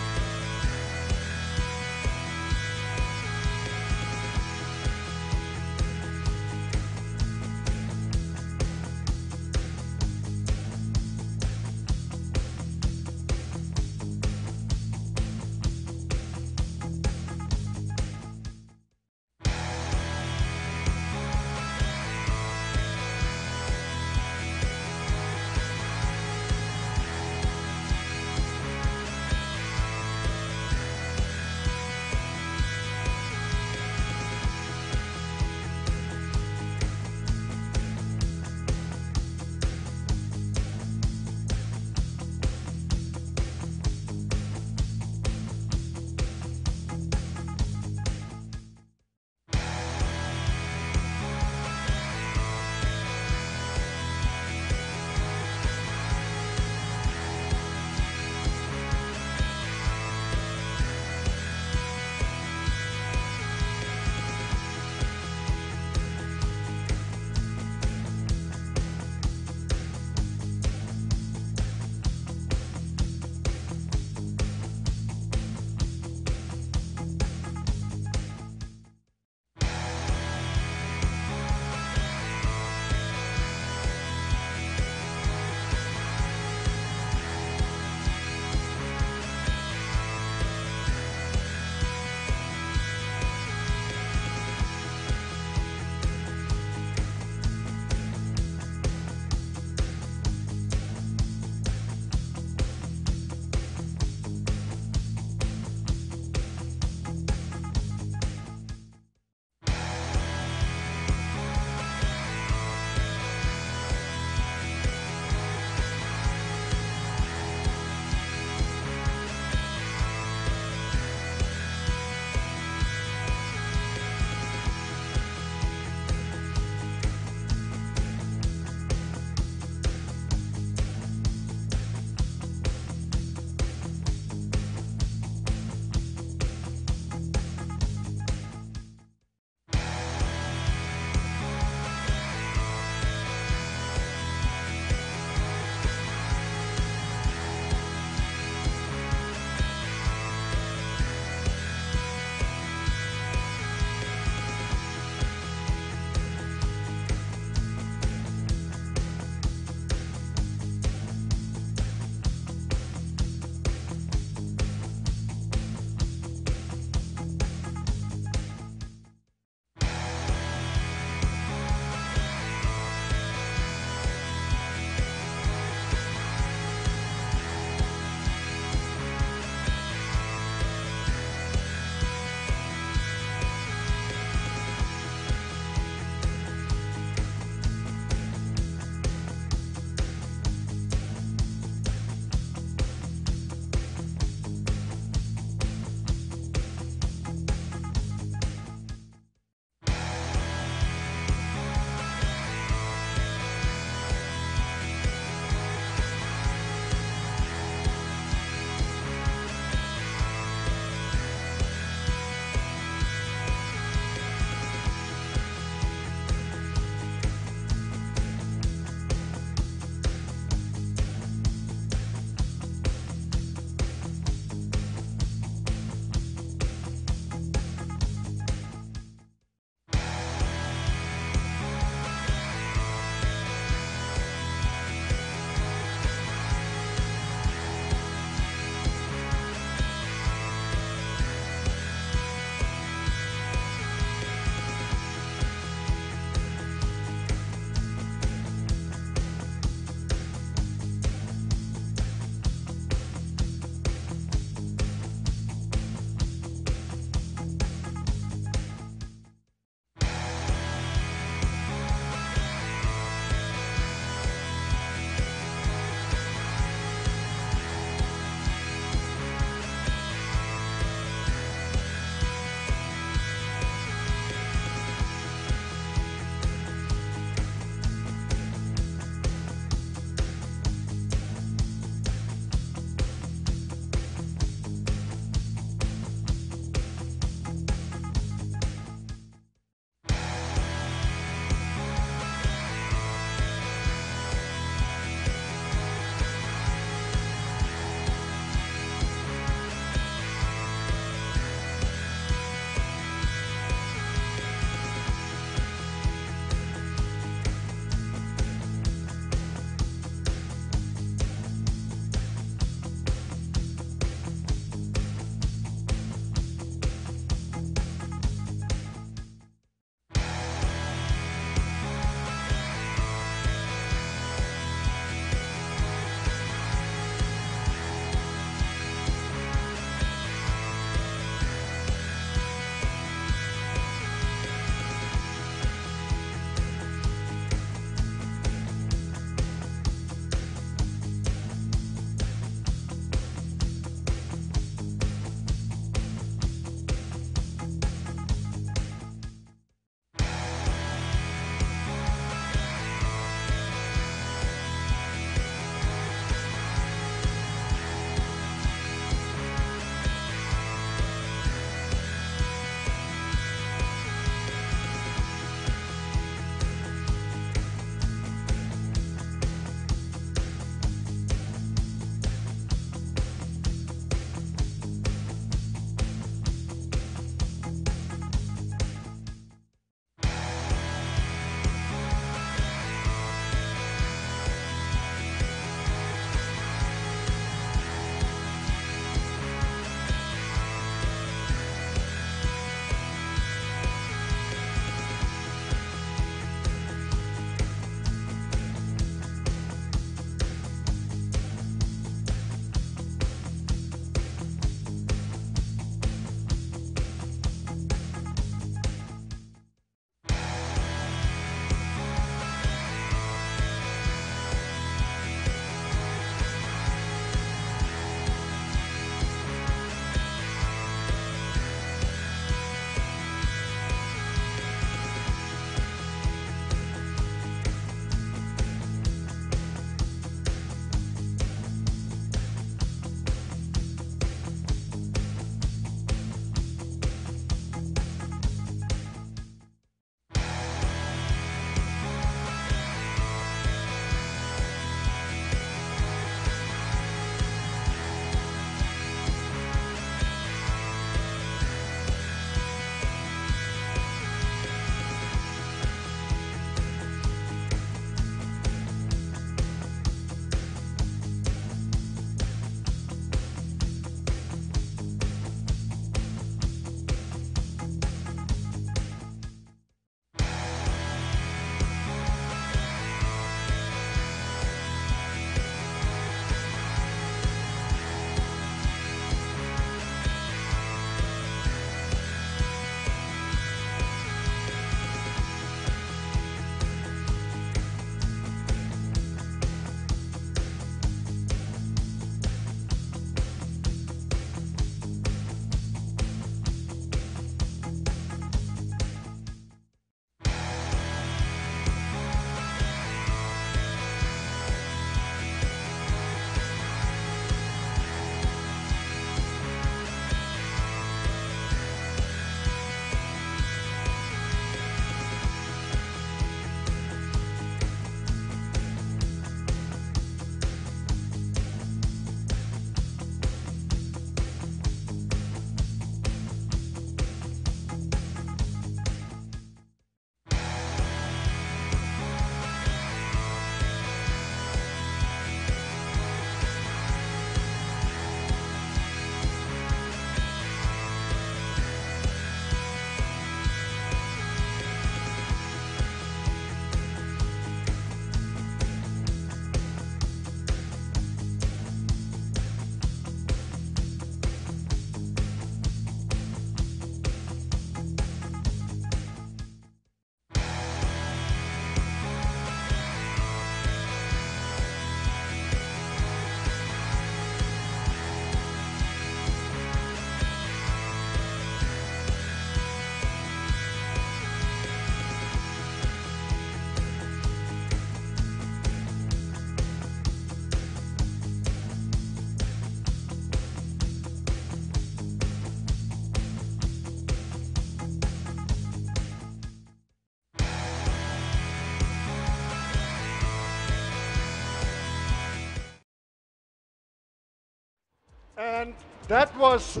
And that was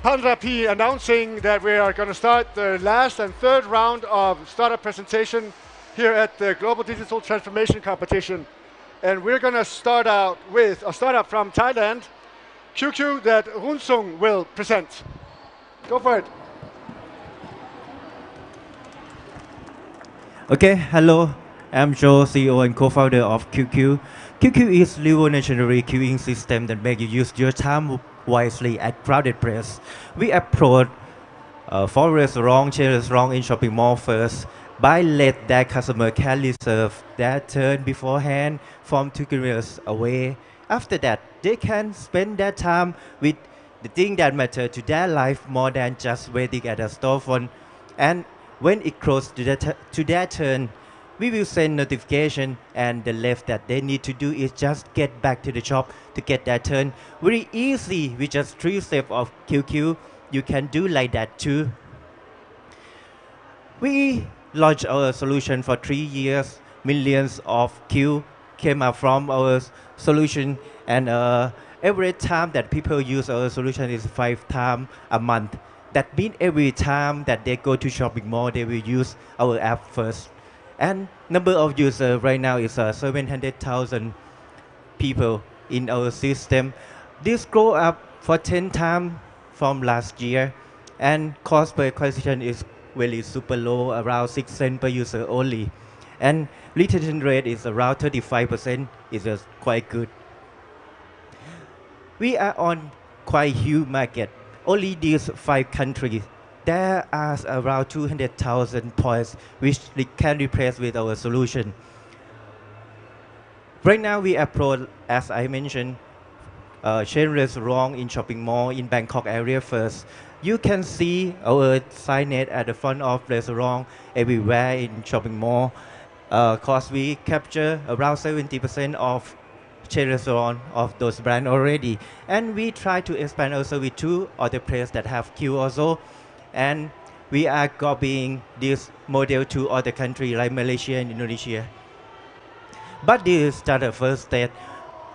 Panrapi announcing that we are going to start the last and third round of startup presentation here at the Global Digital Transformation Competition. And we're going to start out with a startup from Thailand, QQ, that Runsung will present. Go for it. Okay, hello. I'm Joe, CEO and co-founder of QQ. QQ is revolutionary queuing system that makes you use your time wisely at crowded place. We approach for restaurant, chain restaurant in shopping mall first by let their customer can reserve their turn beforehand from 2 kilometers away. After that, they can spend their time with the thing that matter to their life more than just waiting at a storefront. And when it close to their turn, we will send notification, and the left that they need to do is just get back to the shop to get their turn. Very easy with just 3 steps of QQ. You can do like that too. We launched our solution for 3 years. Millions of queue came up from our solution, and every time that people use our solution is 5 times a month. That means every time that they go to shopping mall, they will use our app first. And number of users right now is 700,000 people in our system. This grow up for 10 times from last year, and cost per acquisition is very super low, around 6 cents per user only. And retention rate is around 35%, is just quite good. We are on quite huge market. Only these 5 countries, there are around 200,000 points which we can replace with our solution. Right now we approach, as I mentioned, chain restaurant in shopping mall in Bangkok area first. You can see our signage at the front of restaurant everywhere in shopping mall. Cause we capture around 70% of chain restaurant of those brands already, and we try to expand our service to other places that have queue also, and we are copying this model to other countries like Malaysia and Indonesia. But this is just the first step.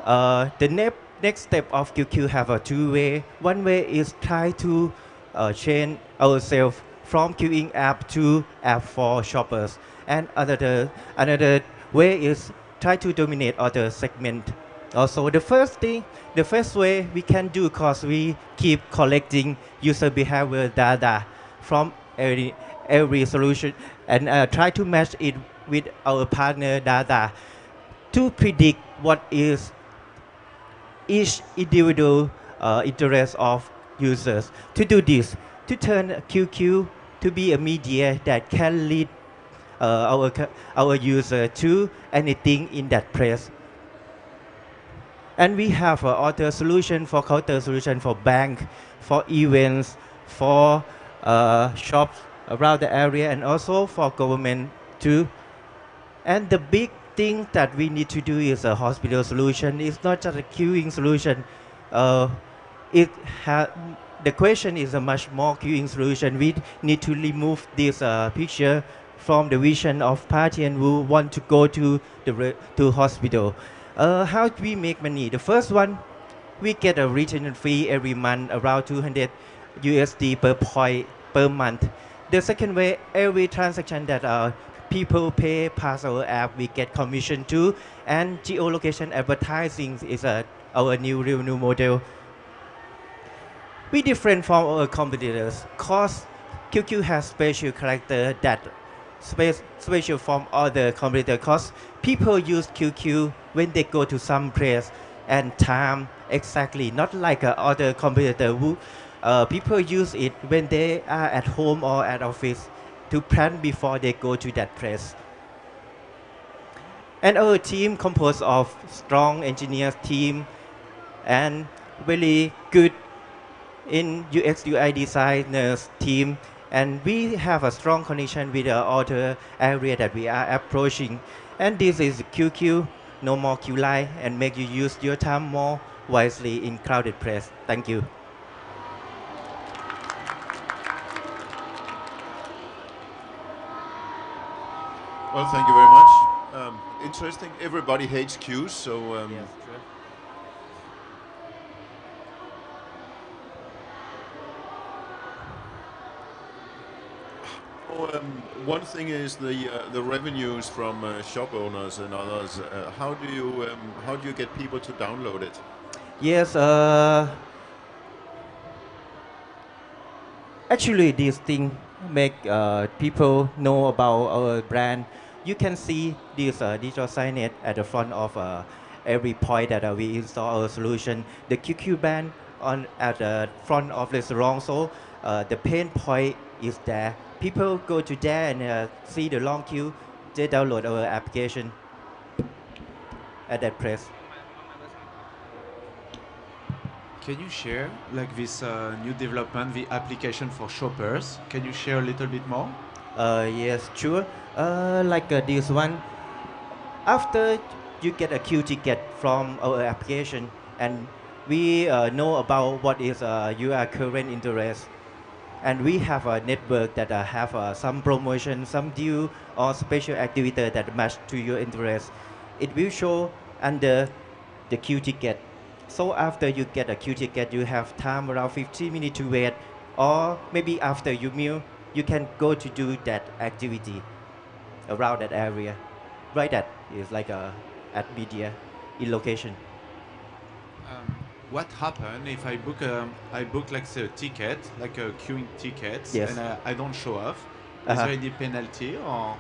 The next step of QQ have a 2 way. One way is try to change ourselves from queuing app to app for shoppers, and another way is try to dominate other segment. Also, the first way we can do, cause we keep collecting user behavior data from every solution, and try to match it with our partner data to predict what is each individual interest of users. To do this, to turn QQ to be a media that can lead our user to anything in that place. And we have other solution for counter solution for bank, for events, for shops around the area, and also for government too. And the big thing that we need to do is a hospital solution. It's not just a queuing solution. The question is a much more queuing solution. We need to remove this picture from the vision of patients who want to go to the hospital. How do we make money? The first one, we get a retention fee every month, around 200 USD per point per month. The second way, every transaction that people pay past our app, we get commission too. And geolocation advertising is our new revenue model. We different from our competitors, cause QQ has special character that special from other competitors, cause people use QQ when they go to some place and time exactly, not like other competitor who people use it when they are at home or at office to plan before they go to that place. And our team composed of strong engineers team and very good in UX UI designers team, and we have a strong connection with the other area that we are approaching. And this is QQ, no more queue line, and make you use your time more wisely in crowded place. Thank you. Well, thank you very much. Interesting. Everybody hates queues, so. Yes, one thing is the revenues from shop owners and others. How do you get people to download it? Yes, actually this thing make people know about our brand. You can see this digital signage at the front of every point that we install our solution. The QQ band at the front of the restaurant, so the pain point is there. People go to there and see the long queue. They download our application at that place. Can you share like this new development, the application for shoppers? Can you share a little bit more? Yes, sure. Like this one. After you get a queue ticket from our application, and we know about what is your current interest, and we have a network that have some promotion, some deal, or special activity that match to your interest. It will show under the queue ticket. So after you get a queue ticket, you have time around 15 minutes to wait, or maybe after your meal, you can go to do that activity around that area. Right, that is like at media in location. What happen if I book like a ticket, like a queuing ticket, Yes. and I don't show up? Is Uh-huh. there any penalty or?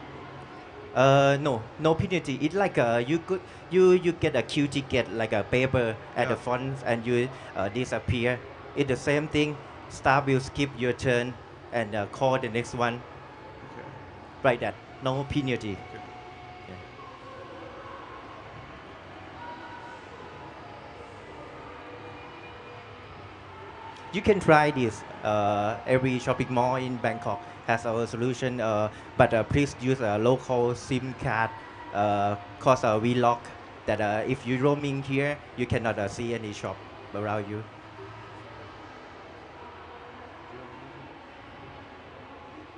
No penalty. It's like you get a queue ticket like a paper at the front and you disappear. It's the same thing. Staff will skip your turn and call the next one. Okay. Right, that no penalty. Okay. Yeah. You can try this. Every shopping mall in Bangkok has our solution, but please use a local SIM card because we lock that if you roaming here, you cannot see any shop around you.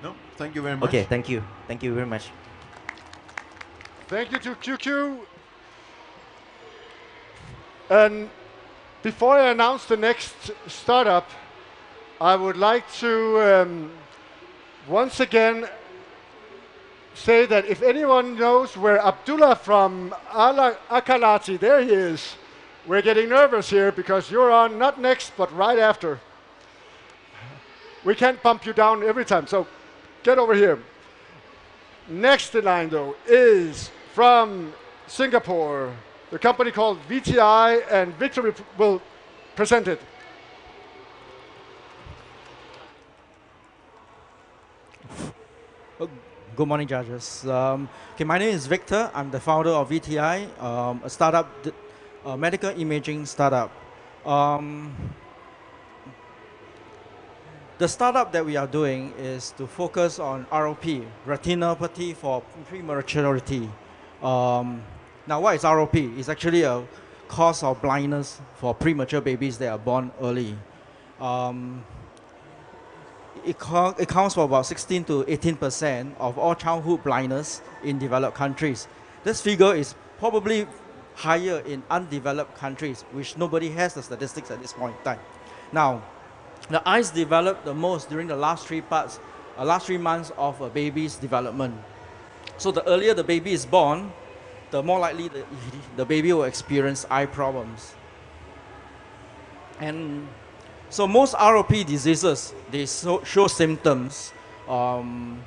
No, thank you very much. Okay, thank you. Thank you very much. Thank you to QQ. And before I announce the next startup, I would like to once again say that if anyone knows where Abdullah from Akalati, there he is. We're getting nervous here because you're on not next, but right after. We can't bump you down every time, so get over here. Next in line, though, is from Singapore, the company called VTI, and Victor will present it. Good morning, judges. Okay, my name is Victor. I'm the founder of VTI, a startup, medical imaging startup. The startup that we are doing is to focus on ROP, retinopathy for prematurity. Now, what is ROP? It's actually a cause of blindness for premature babies that are born early. It accounts for about 16 to 18% of all childhood blindness in developed countries. This figure is probably higher in undeveloped countries, which nobody has the statistics at this point in time. Now, the eyes develop the most during the last 3 months of a baby's development. So the earlier the baby is born, the more likely the baby will experience eye problems. And so most ROP diseases, they show symptoms in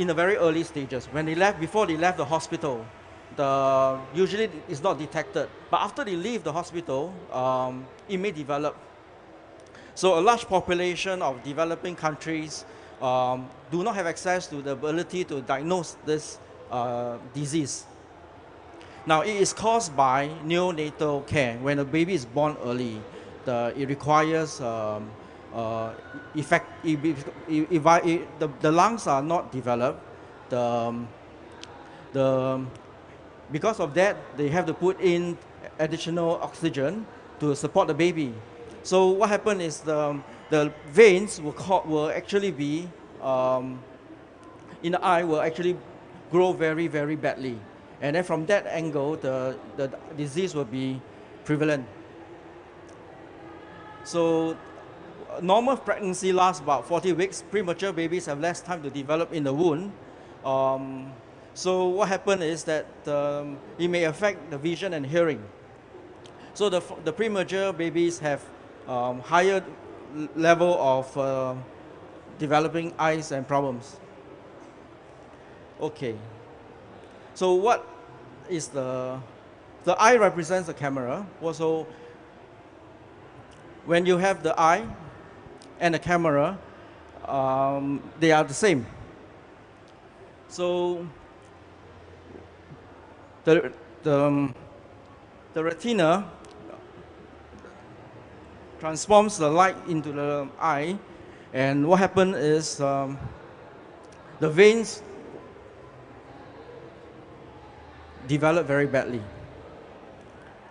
the very early stages. When before they left the hospital, usually it's not detected. But after they leave the hospital, it may develop. So a large population of developing countries do not have access to the ability to diagnose this disease. Now, it is caused by neonatal care. When a baby is born early, it requires the lungs are not developed. Because of that, they have to put in additional oxygen to support the baby. So what happened is the veins will actually be in the eye will actually grow very, very badly. And then from that angle, the disease will be prevalent. So normal pregnancy lasts about 40 weeks. Premature babies have less time to develop in the womb. So what happens is that it may affect the vision and hearing. So the premature babies have higher level of developing eyes and problems. Okay. So what is the eye represents the camera. Also, when you have the eye and the camera, they are the same. So the retina transforms the light into the eye, and what happens is the veins develop very badly.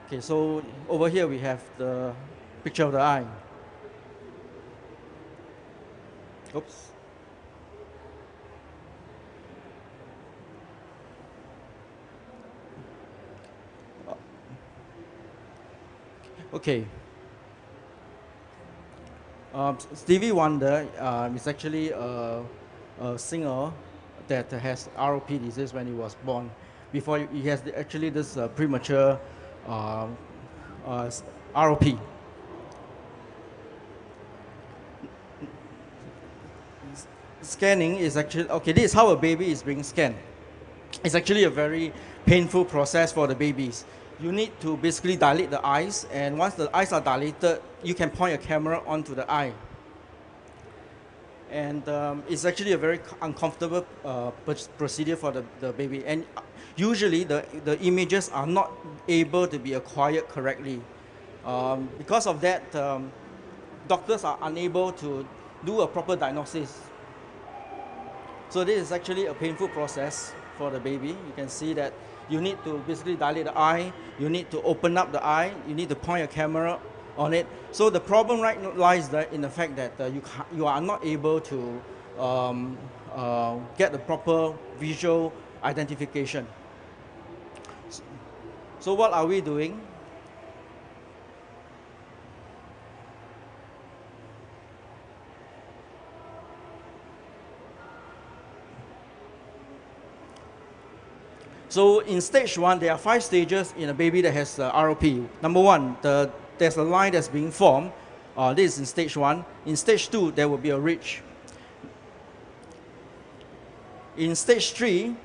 Okay, so over here we have the picture of the eye. Oops. Okay. Stevie Wonder is actually a singer that has ROP disease when he was born. Before he has actually this premature ROP. Scanning is actually, okay, this is how a baby is being scanned. It's actually a very painful process for the babies. You need to basically dilate the eyes, and once the eyes are dilated, you can point a camera onto the eye. And it's actually a very uncomfortable procedure for the baby. And usually the images are not able to be acquired correctly. Because of that, doctors are unable to do a proper diagnosis. So this is actually a painful process for the baby. You can see that you need to basically dilate the eye, you need to open up the eye, you need to point a camera on it. So the problem right now lies in the fact that you are not able to get the proper visual identification. So what are we doing? So in stage 1, there are 5 stages in a baby that has ROP. Number 1, there's a line that's being formed. This is in stage 1. In stage 2, there will be a ridge. In stage 3,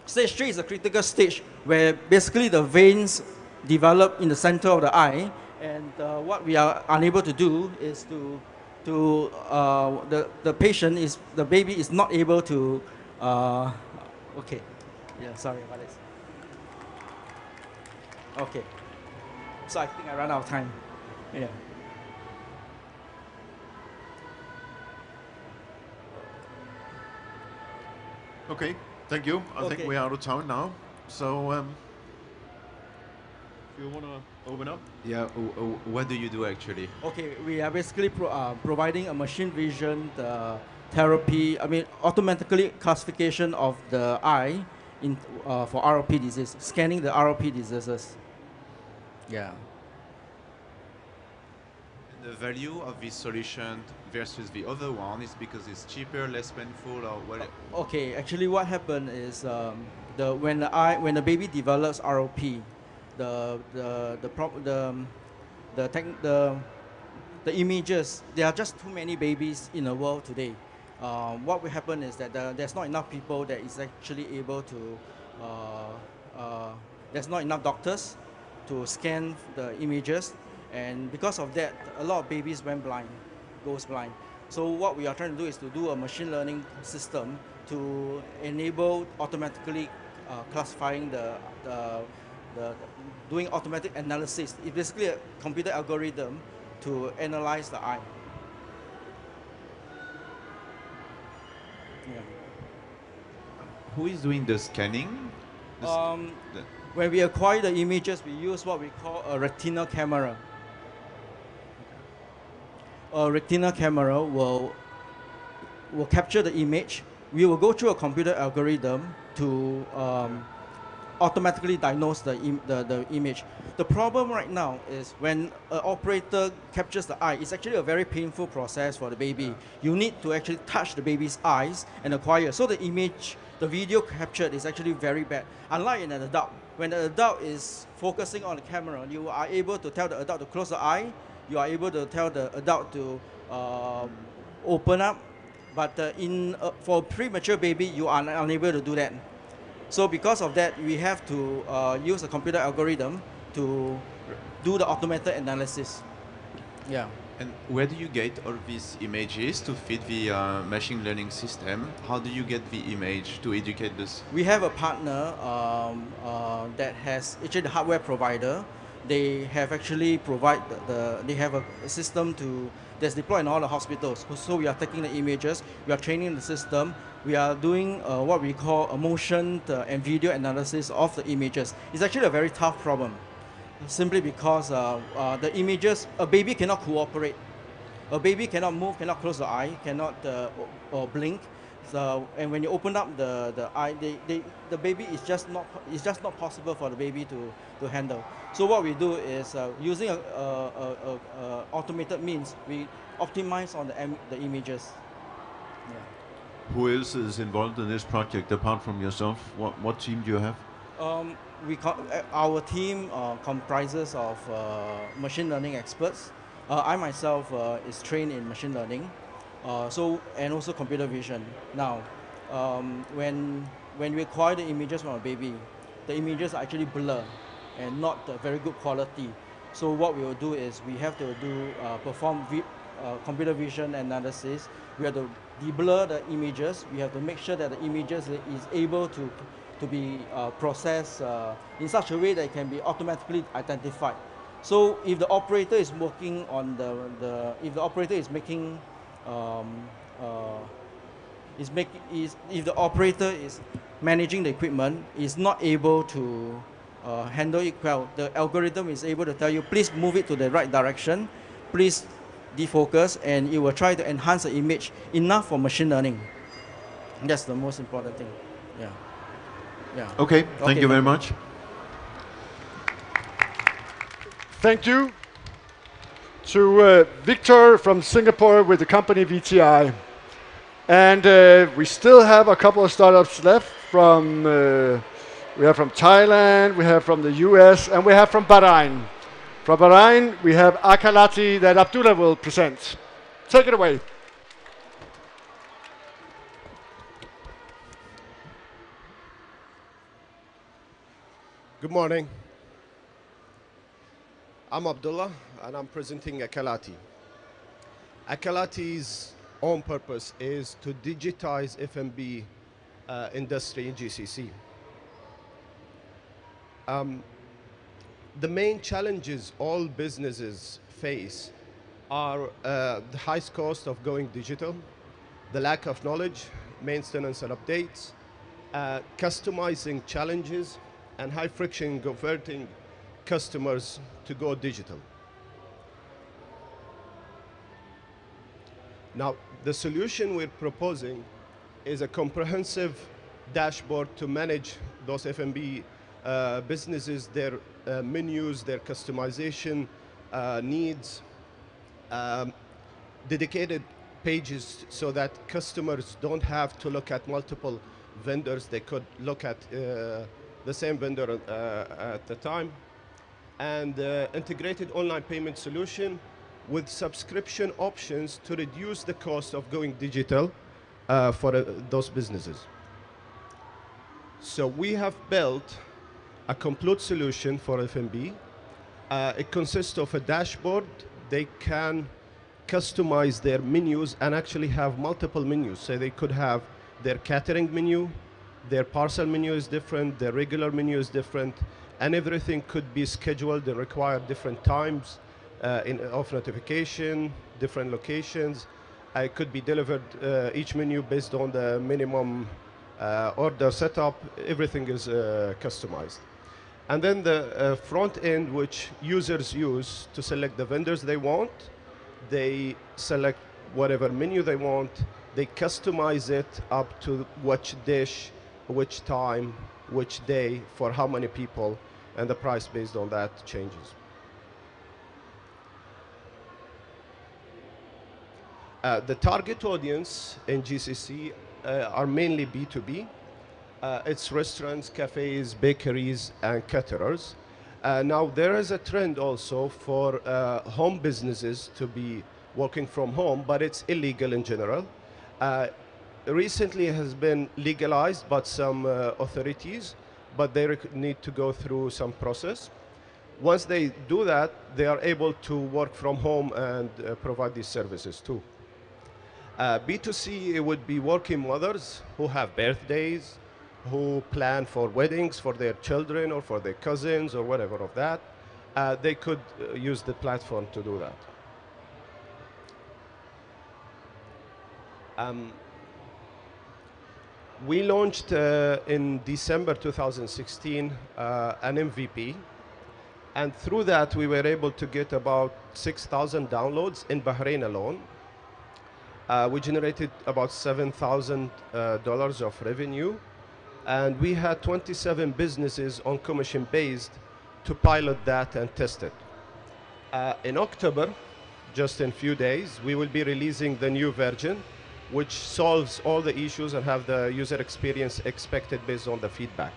stage 3 is a critical stage where basically the veins develop in the center of the eye, and what we are unable to do is the baby is not able to, okay, yeah, sorry about this. Okay, so I think I ran out of time, yeah. Okay, thank you. I think we're out of time now. So, if you want to open up? Yeah, what do you do actually? Okay, we are basically providing a machine vision therapy, automatically classification of the eye for ROP disease, scanning the ROP diseases. Yeah. The value of this solution versus the other one is because it's cheaper, less painful, or what? Okay, actually what happened is when the baby develops ROP, the images, there are just too many babies in the world today. What will happen is that there's not enough people that is actually able to, there's not enough doctors to scan the images, and because of that, a lot of babies goes blind. So what we are trying to do is to do a machine learning system to enable automatically classifying doing automatic analysis. It's basically a computer algorithm to analyze the eye. Yeah. Who is doing the scanning? When we acquire the images, we use what we call a retina camera. A retina camera will capture the image. We will go through a computer algorithm to automatically diagnose the image. The problem right now is when an operator captures the eye, it's actually a very painful process for the baby. You need to actually touch the baby's eyes and acquire. So the image, the video captured is actually very bad. Unlike in an adult, when the adult is focusing on the camera, you are able to tell the adult to close the eye. You are able to tell the adult to open up. But for a premature baby, you are unable to do that. So because of that, we have to use a computer algorithm to do the automated analysis. Yeah. And where do you get all these images to feed the machine learning system? How do you get the image to educate this? We have a partner that has actually the hardware provider. They have actually they have a system that's deployed in all the hospitals. So we are taking the images, we are training the system, we are doing what we call a motion and video analysis of the images. It's actually a very tough problem, simply because the images, a baby cannot cooperate. A baby cannot move, cannot close the eye, cannot or blink. So, and when you open up the eye, the baby is just not possible for the baby to handle. So what we do is using automated means, we optimize on the images. Yeah. Who else is involved in this project apart from yourself? What team do you have? Our team comprises of machine learning experts. I myself is trained in machine learning, and also computer vision. Now, when we acquire the images from a baby, the images are actually blur and not very good quality. So what we will do is we have to perform computer vision analysis. We have to deblur the images. We have to make sure that the images is able to be processed in such a way that it can be automatically identified. So if the operator is working on if the operator is making if the operator is managing the equipment, is not able to handle it well, the algorithm is able to tell you, please move it to the right direction, please defocus, and it will try to enhance the image enough for machine learning. That's the most important thing. Yeah. Yeah. Okay, thank you very much. Thank you to Victor from Singapore with the company VTI. And we still have a couple of startups left from, we have from Thailand, we have from the US, and we have from Bahrain. From Bahrain, we have Akalati that Abdullah will present. Take it away. Good morning. I'm Abdullah, and I'm presenting Akalati. Akalati's own purpose is to digitize F&B industry in GCC. The main challenges all businesses face are the highest cost of going digital, the lack of knowledge, maintenance and updates, customizing challenges, and high friction converting customers to go digital. Now, the solution we're proposing is a comprehensive dashboard to manage those F&B businesses, their menus, their customization needs, dedicated pages so that customers don't have to look at multiple vendors. They could look at the same vendor at the time, and integrated online payment solution with subscription options to reduce the cost of going digital for those businesses. So we have built a complete solution for F&B. It consists of a dashboard. They can customize their menus and actually have multiple menus. So they could have their catering menu, their parcel menu is different, their regular menu is different, and everything could be scheduled and require different times of notification, different locations. It could be delivered each menu based on the minimum order setup. Everything is customized. And then the front end, which users use to select the vendors they want, they select whatever menu they want, they customize it up to which dish, which time, which day, for how many people, and the price based on that changes. The target audience in GCC are mainly B2B. It's restaurants, cafes, bakeries, and caterers. Now, there is a trend also for home businesses to be working from home, but it's illegal in general. Recently it has been legalized by some authorities, but they need to go through some process. Once they do that, they are able to work from home and provide these services too. B2C, it would be working mothers who have birthdays, who plan for weddings for their children or for their cousins or whatever of that. They could use the platform to do that. We launched in December 2016 an MVP, and through that we were able to get about 6,000 downloads in Bahrain alone. We generated about $7,000 of revenue, and we had 27 businesses on commission based to pilot that and test it. In October, just in a few days, we will be releasing the new version, which solves all the issues and have the user experience expected based on the feedback.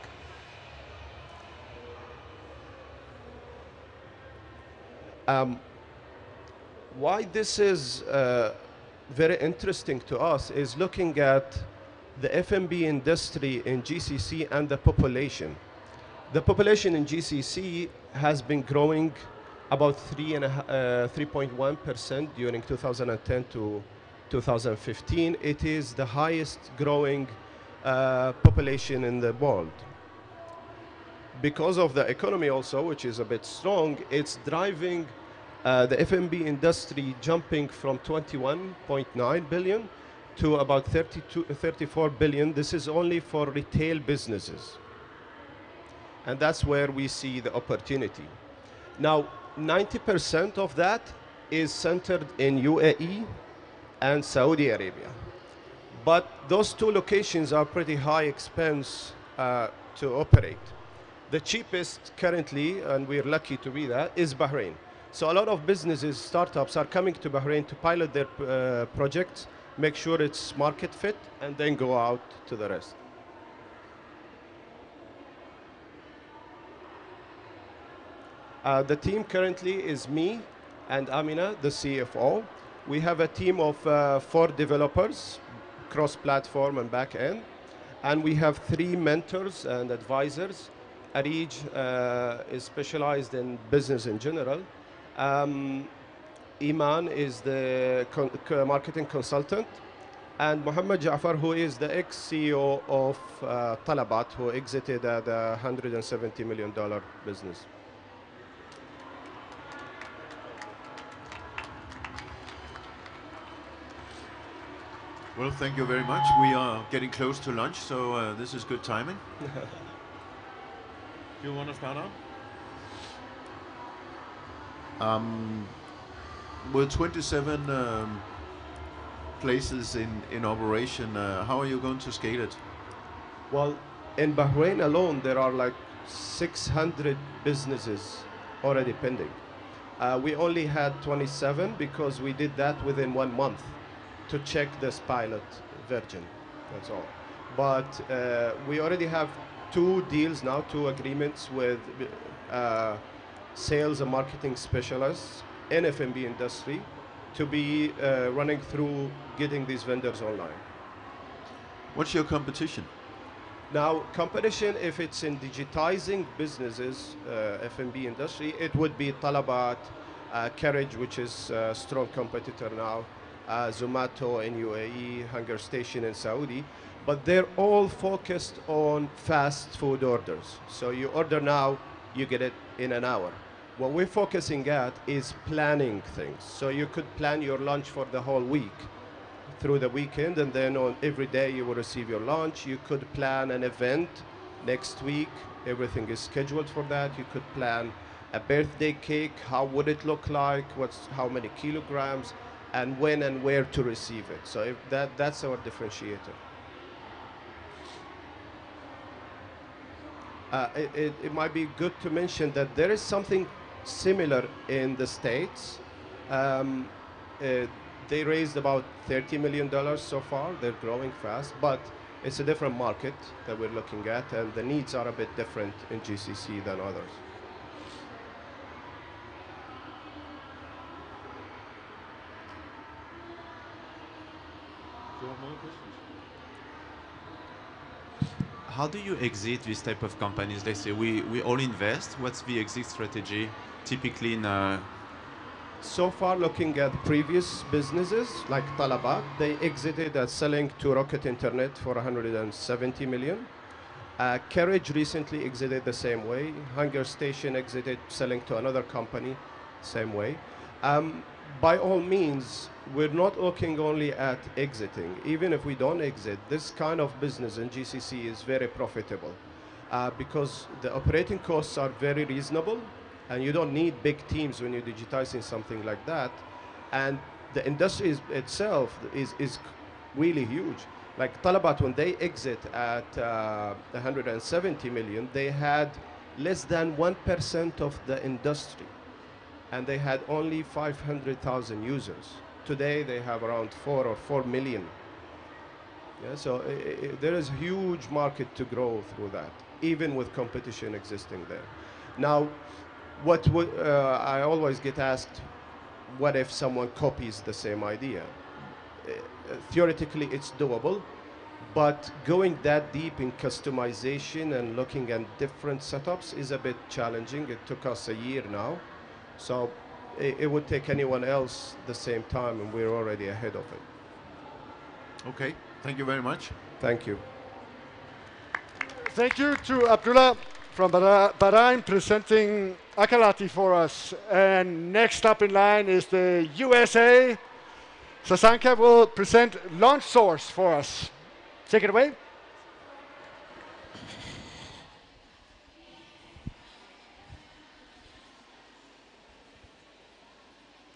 Why this is very interesting to us is looking at the F&B industry in GCC and the population. The population in GCC has been growing about 3.1% during 2010 to 2015. It is the highest growing population in the world. Because of the economy also, which is a bit strong, it's driving the F&B industry jumping from 21.9 billion to about 34 billion. This is only for retail businesses. And that's where we see the opportunity. Now, 90% of that is centered in UAE and Saudi Arabia. But those two locations are pretty high expense to operate. The cheapest currently, and we're lucky to be that, is Bahrain. So a lot of businesses, startups are coming to Bahrain to pilot their projects, make sure it's market fit, and then go out to the rest. The team currently is me and Amina, the CFO. We have a team of 4 developers, cross-platform and back-end. And we have 3 mentors and advisors. Arij is specialized in business in general. Iman is the marketing consultant. And Mohammed Jafar, who is the ex-CEO of Talabat, who exited at a $170 million business. Well, thank you very much. We are getting close to lunch, so this is good timing. Do you want to start out? With 27 places in operation, how are you going to scale it? Well, in Bahrain alone, there are like 600 businesses already pending. We only had 27 because we did that within 1 month to check this pilot version, that's all. But we already have 2 deals now, 2 agreements with sales and marketing specialists in F&B industry to be running through getting these vendors online. What's your competition? Now, competition, if it's in digitizing businesses, F&B industry, it would be Talabat, Carriage, which is a strong competitor now, Zomato in UAE, Hunger Station in Saudi, but they're all focused on fast food orders. So you order now, you get it in an hour. What we're focusing at is planning things. So you could plan your lunch for the whole week through the weekend, and then on every day you will receive your lunch. You could plan an event next week. Everything is scheduled for that. You could plan a birthday cake. How would it look like? How many kilograms? And when and where to receive it. So if that's our differentiator. It might be good to mention that there is something similar in the States. They raised about $30 million so far. They're growing fast, but it's a different market that we're looking at, and the needs are a bit different in GCC than others. How do you exit this type of companies? They say we all invest. What's the exit strategy typically in So far, looking at previous businesses like Talabat, they exited at selling to Rocket Internet for 170 million. Carriage recently exited the same way. Hunger Station exited selling to another company, same way. By all means, we're not looking only at exiting. Even if we don't exit, this kind of business in GCC is very profitable because the operating costs are very reasonable, and you don't need big teams when you're digitizing something like that. And the industry itself is really huge. Like Talabat, when they exit at 170 million, they had less than 1% of the industry. And they had only 500,000 users. Today, they have around 4 million. Yeah, so there is a huge market to grow through that, even with competition existing there. Now, I always get asked, what if someone copies the same idea? Theoretically, it's doable, but going that deep in customization and looking at different setups is a bit challenging. It took us a year now, so it would take anyone else the same time, and we're already ahead of it. Okay, thank you very much. Thank you. Thank you to Abdullah from Bahrain presenting Akalati for us. And next up in line is the USA. Sasanka will present Launch Source for us. Take it away.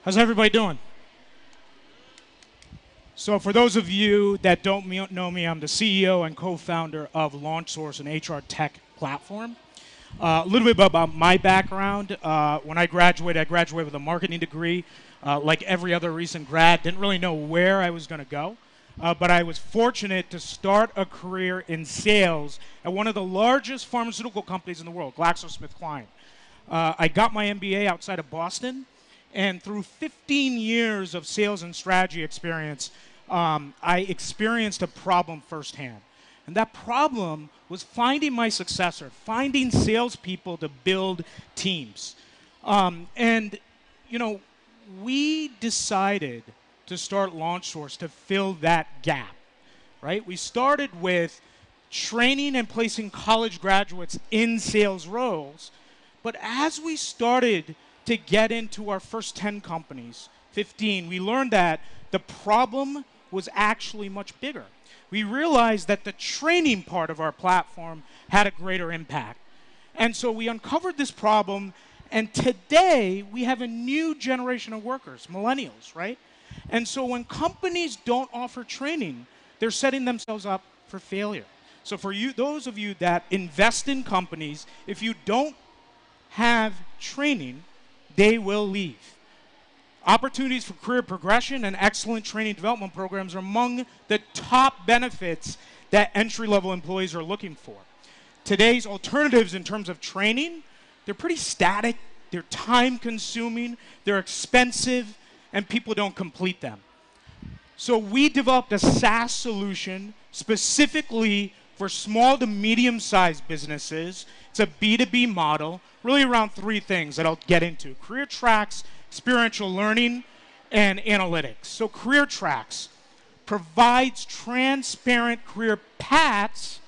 How's everybody doing? So for those of you that don't know me, I'm the CEO and co-founder of LaunchSource, an HR tech platform. A little bit about my background. When I graduated with a marketing degree. Like every other recent grad, didn't really know where I was going to go. But I was fortunate to start a career in sales at one of the largest pharmaceutical companies in the world, GlaxoSmithKline. I got my MBA outside of Boston. And through 15 years of sales and strategy experience, I experienced a problem firsthand. And that problem was finding my successor, finding salespeople to build teams. And, you know, we decided to start LaunchSource to fill that gap, right? We started with training and placing college graduates in sales roles. But as we started to get into our first 10 companies, 15, we learned that the problem was actually much bigger. We realized that the training part of our platform had a greater impact. And so we uncovered this problem, and today we have a new generation of workers, millennials, right? And so when companies don't offer training, they're setting themselves up for failure. So for you, those of you that invest in companies, if you don't have training, they will leave. Opportunities for career progression and excellent training development programs are among the top benefits that entry-level employees are looking for. Today's alternatives in terms of training, they're pretty static, they're time-consuming, they're expensive, and people don't complete them. So we developed a SaaS solution specifically for small to medium-sized businesses. It's a B2B model, really around 3 things that I'll get into: career tracks, experiential learning, and analytics. So career tracks provides transparent career paths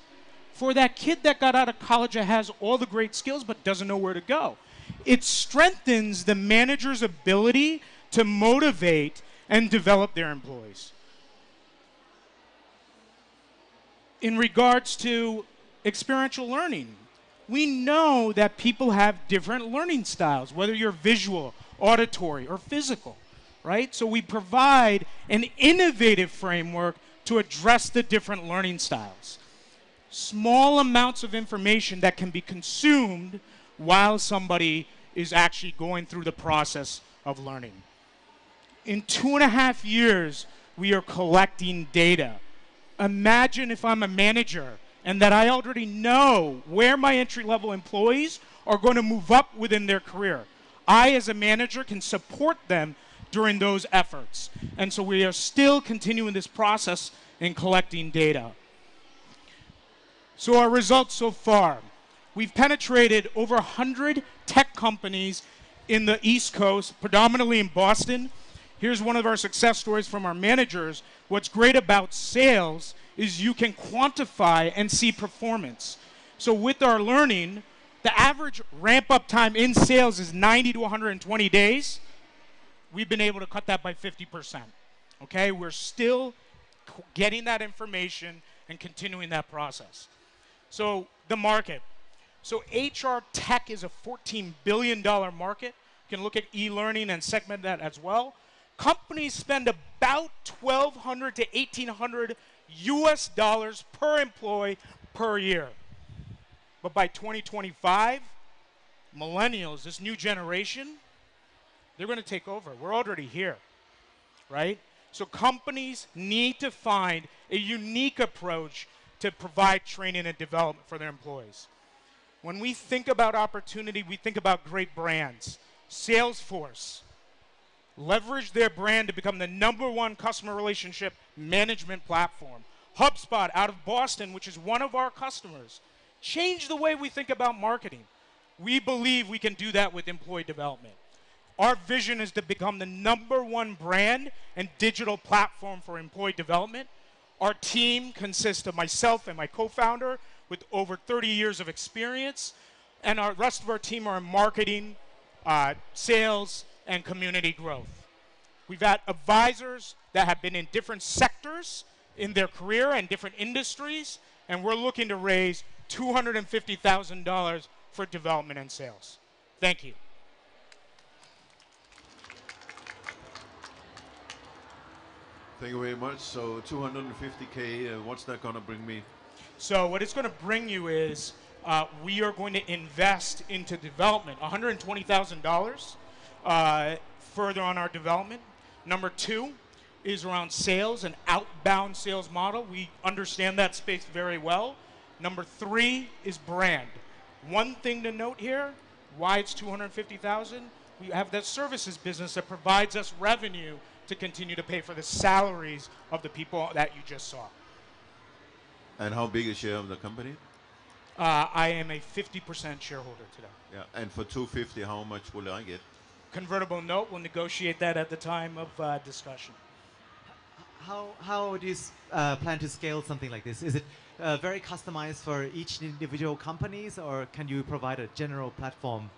for that kid that got out of college that has all the great skills but doesn't know where to go. It strengthens the manager's ability to motivate and develop their employees. In regards to experiential learning, we know that people have different learning styles, whether you're visual, auditory, or physical, right? So we provide an innovative framework to address the different learning styles. small amounts of information that can be consumed while somebody is actually going through the process of learning. In 2.5 years, we are collecting data. Imagine if I'm a manager and that I already know where my entry-level employees are going to move up within their career. I, as a manager, can support them during those efforts. And so we are still continuing this process in collecting data. So our results so far. We've penetrated over 100 tech companies in the East Coast, predominantly in Boston. Here's one of our success stories from our managers. What's great about sales is you can quantify and see performance. So with our learning, the average ramp-up time in sales is 90 to 120 days. We've been able to cut that by 50%. Okay, we're still getting that information and continuing that process. So the market. So HR tech is a $14 billion market. You can look at e-learning and segment that as well. Companies spend about $1,200 to $1,800 US dollars per employee per year. But by 2025, millennials, this new generation, they're going to take over. We're already here, right? So companies need to find a unique approach to provide training and development for their employees. When we think about opportunity, we think about great brands. Salesforce leveraged their brand to become the #1 customer relationship management platform. HubSpot out of Boston, which is one of our customers, changed the way we think about marketing. We believe we can do that with employee development. Our vision is to become the #1 brand and digital platform for employee development. Our team consists of myself and my co-founder with over 30 years of experience, and the rest of our team are in marketing, sales, and community growth. We've got advisors that have been in different sectors in their career and different industries, and we're looking to raise $250,000 for development and sales. Thank you. Thank you very much. So 250K, what's that going to bring me? So what it's going to bring you is we are going to invest into development, $120,000 further on our development. Number 2 is around sales and outbound sales model. We understand that space very well. Number 3 is brand. One thing to note here, why it's $250,000, we have that services business that provides us revenue to continue to pay for the salaries of the people that you just saw. And how big a share of the company? I am a 50% shareholder today. Yeah, and for 250, how much will I get? Convertible note, we'll negotiate that at the time of discussion. How do you plan to scale something like this? Is it very customized for each individual companies, or can you provide a general platform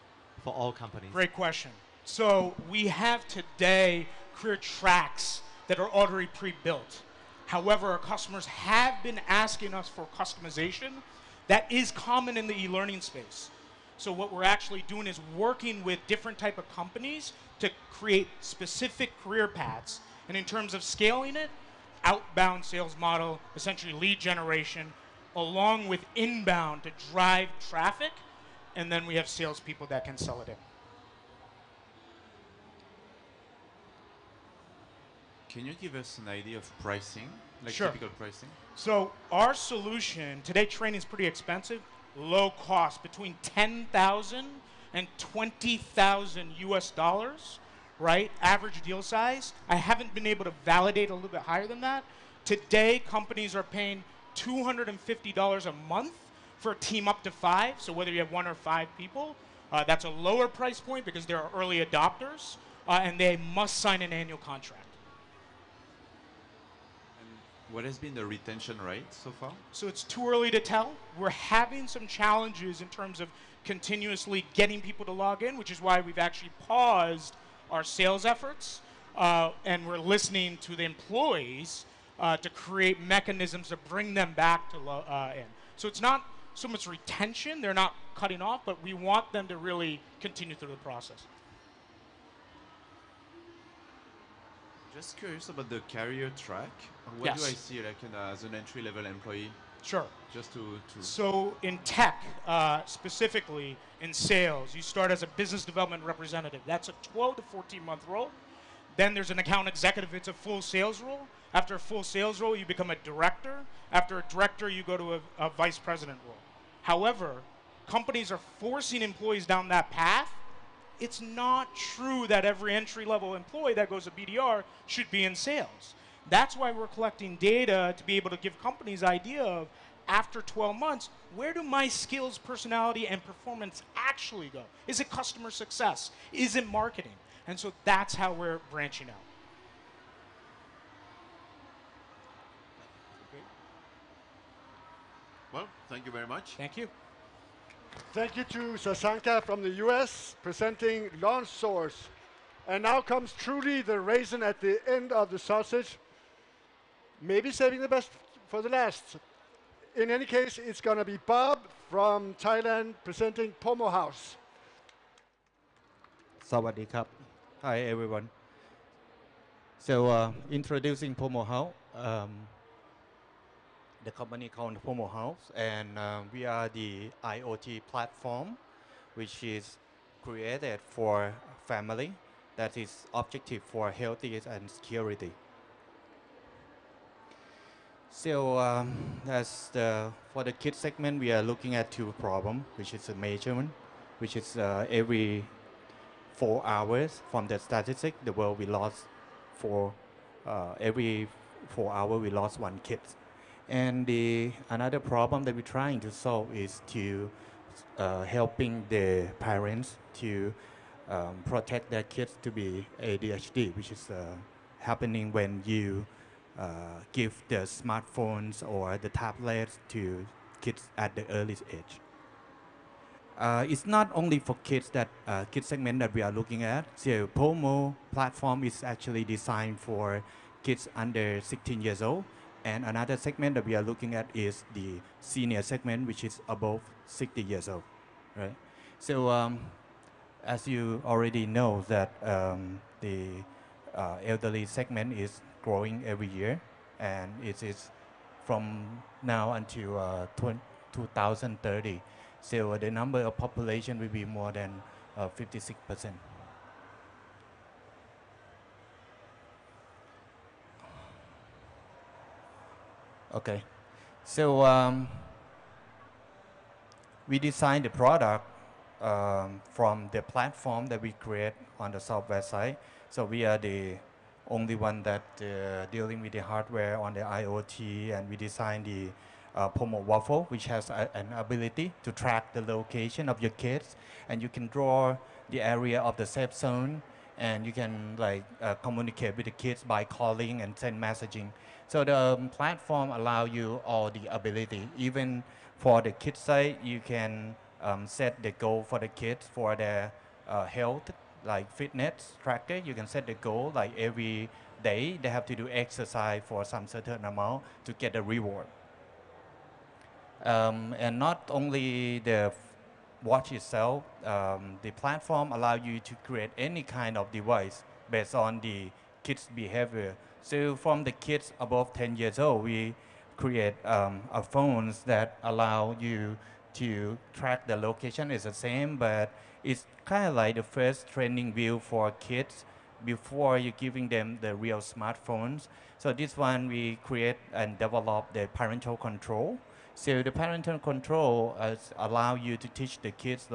for all companies? Great question. So we have today career tracks that are already pre-built. However, our customers have been asking us for customization. That is common in the e-learning space. So what we're actually doing is working with different type of companies to create specific career paths. And in terms of scaling it, outbound sales model, essentially lead generation, along with inbound to drive traffic, and then we have salespeople that can sell it in. Can you give us an idea of pricing, like Sure. typical pricing? So our solution, today training is pretty expensive, low cost, between 10,000 and 20,000 US dollars, right? Average deal size. I haven't been able to validate a little bit higher than that. Today, companies are paying $250 a month for a team up to 5. So whether you have 1 or 5 people, that's a lower price point because there are early adopters, and they must sign an annual contract. What has been the retention rate so far? So it's too early to tell. We're having some challenges in terms of continuously getting people to log in, which is why we've actually paused our sales efforts, and we're listening to the employees to create mechanisms to bring them back to in. So it's not so much retention, they're not cutting off, but we want them to really continue through the process. Just curious about the career track. What Yes. do I see like as an entry-level employee? Sure. Just to So in tech, specifically in sales, you start as a business development representative. That's a 12 to 14-month role. Then there's an account executive. It's a full sales role. After a full sales role, you become a director. After a director, you go to a vice president role. However, companies are forcing employees down that path. It's not true that every entry-level employee that goes to BDR should be in sales. That's why we're collecting data to be able to give companies idea of, after 12 months, where do my skills, personality, and performance actually go? Is it customer success? Is it marketing? And so that's how we're branching out. Okay. Well, thank you very much. Thank you. Thank you to Sasanka from the US presenting Launch Source. And now comes truly the raisin at the end of the sausage. Maybe saving the best for the last. In any case, it's going to be Bob from Thailand presenting Pomo House. สวัสดีครับ Hi everyone. So introducing Pomo House, the company called Pomo House, and we are the IoT platform which is created for family that is objective for healthy and security. So for the kids segment, we are looking at two problems, which is a major one, which is every 4 hours from the statistic, the world we lost every 4 hours we lost one kid. And another problem that we're trying to solve is to helping the parents to protect their kids to be ADHD, which is happening when you give the smartphones or the tablets to kids at the earliest age. It's not only for kids that kids segment that we are looking at. So Pomo platform is actually designed for kids under 16 years old. And another segment that we are looking at is the senior segment, which is above 60 years old, right? So as you already know that the elderly segment is growing every year, and it is from now until 2030. So the number of population will be more than 56%. Okay, so we designed the product from the platform that we create on the software side. So we are the only one that dealing with the hardware on the IoT, and we designed the Pomo Waffle, which has an ability to track the location of your kids, and you can draw the area of the safe zone, and you can communicate with the kids by calling and send messaging. So the platform allow you all the ability. Even for the kids side, you can set the goal for the kids for their health, like fitness tracker. You can set the goal like every day they have to do exercise for some certain amount to get a reward. And not only the watch itself, the platform allow you to create any kind of device based on the kids' behavior. So from the kids above 10 years old, we create phones that allow you to track the location. Is the same, but it's kind of like the first training view for kids before you're giving them the real smartphones. So this one we create and develop the parental control. So the parental control allow you to teach the kids,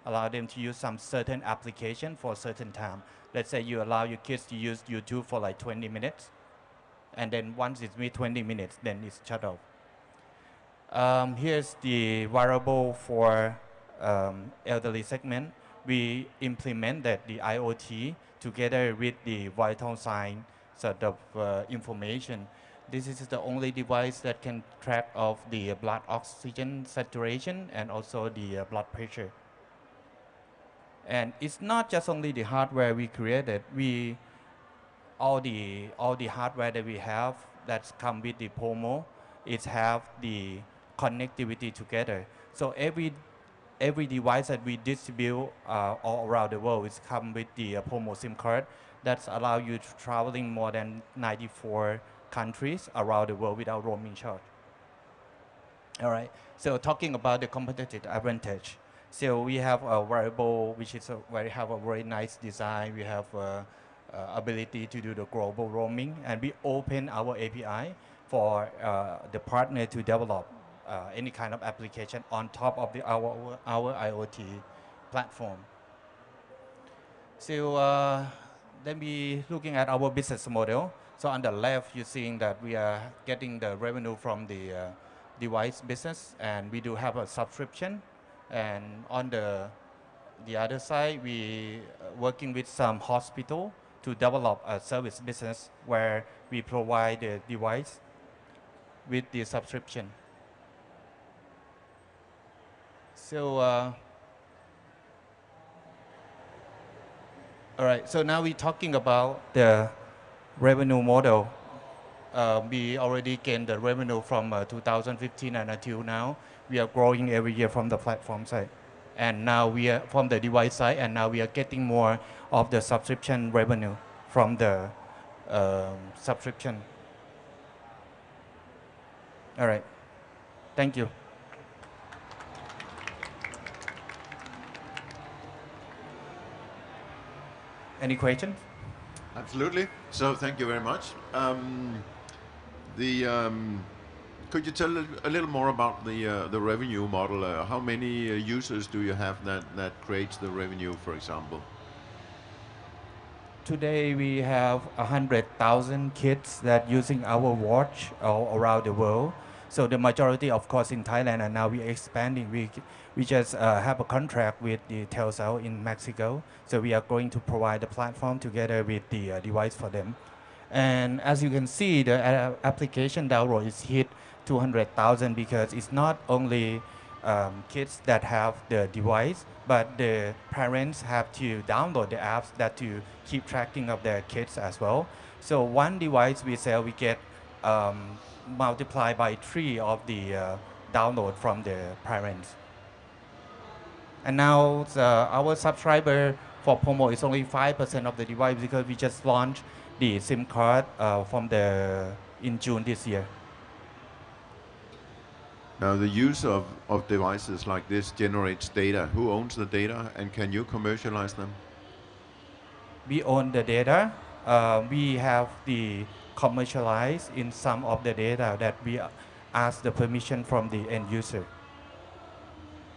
allow them to use some certain application for a certain time. Let's say you allow your kids to use YouTube for 20 minutes, and then once it's been 20 minutes, then it's shut off. Here's the variable for elderly segment. We implemented the IoT together with the vital sign sort of information. This is the only device that can track of the blood oxygen saturation and also the blood pressure. And it's not just only the hardware we created. All the hardware that we have that's come with the Pomo, it have the connectivity together. So every device that we distribute all around the world is come with the Pomo SIM card that's allow you to traveling more than 94 countries around the world without roaming charge. All right. So talking about the competitive advantage. So we have a variable which is have a very nice design. We have ability to do the global roaming, and we open our API for the partner to develop any kind of application on top of our IoT platform. So then we looking at our business model. So on the left, you're seeing that we are getting the revenue from the device business, and we do have a subscription. And on the other side, we working with some hospital to develop a service business where we provide the device with the subscription. So, all right, so now we're talking about the revenue model. We already gained the revenue from 2015 and until now. We are growing every year from the platform side. And now we are from the device side, and now we are getting more of the subscription revenue from the subscription. All right, thank you. Any questions? Absolutely. So thank you very much. Could you tell a little more about the revenue model? How many users do you have that creates the revenue, for example? Today we have 100,000 kids that using our watch all around the world. So the majority, of course, in Thailand, and now we are expanding. We just have a contract with the Telcel in Mexico. So we are going to provide the platform together with the device for them. And as you can see, the application download is hit 200,000 because it's not only kids that have the device, but the parents have to download the apps that to keep tracking of their kids as well. So one device we sell, we get multiplied by 3 of the download from the parents. And now our subscriber for promo is only 5% of the device because we just launched the SIM card in June this year. Now the use of devices like this generates data. Who owns the data, and can you commercialize them? We own the data. We have the commercialize in some of the data that we ask the permission from the end user.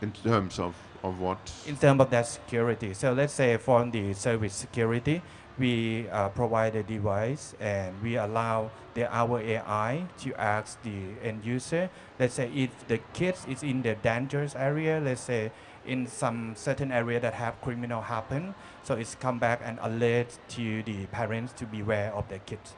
In terms of what? In terms of that security. So let's say from the service security, we provide a device and we allow our AI to ask the end user. Let's say if the kids is in the dangerous area, let's say in some certain area that have criminal happen, so it's come back and alert to the parents to beware of their kids.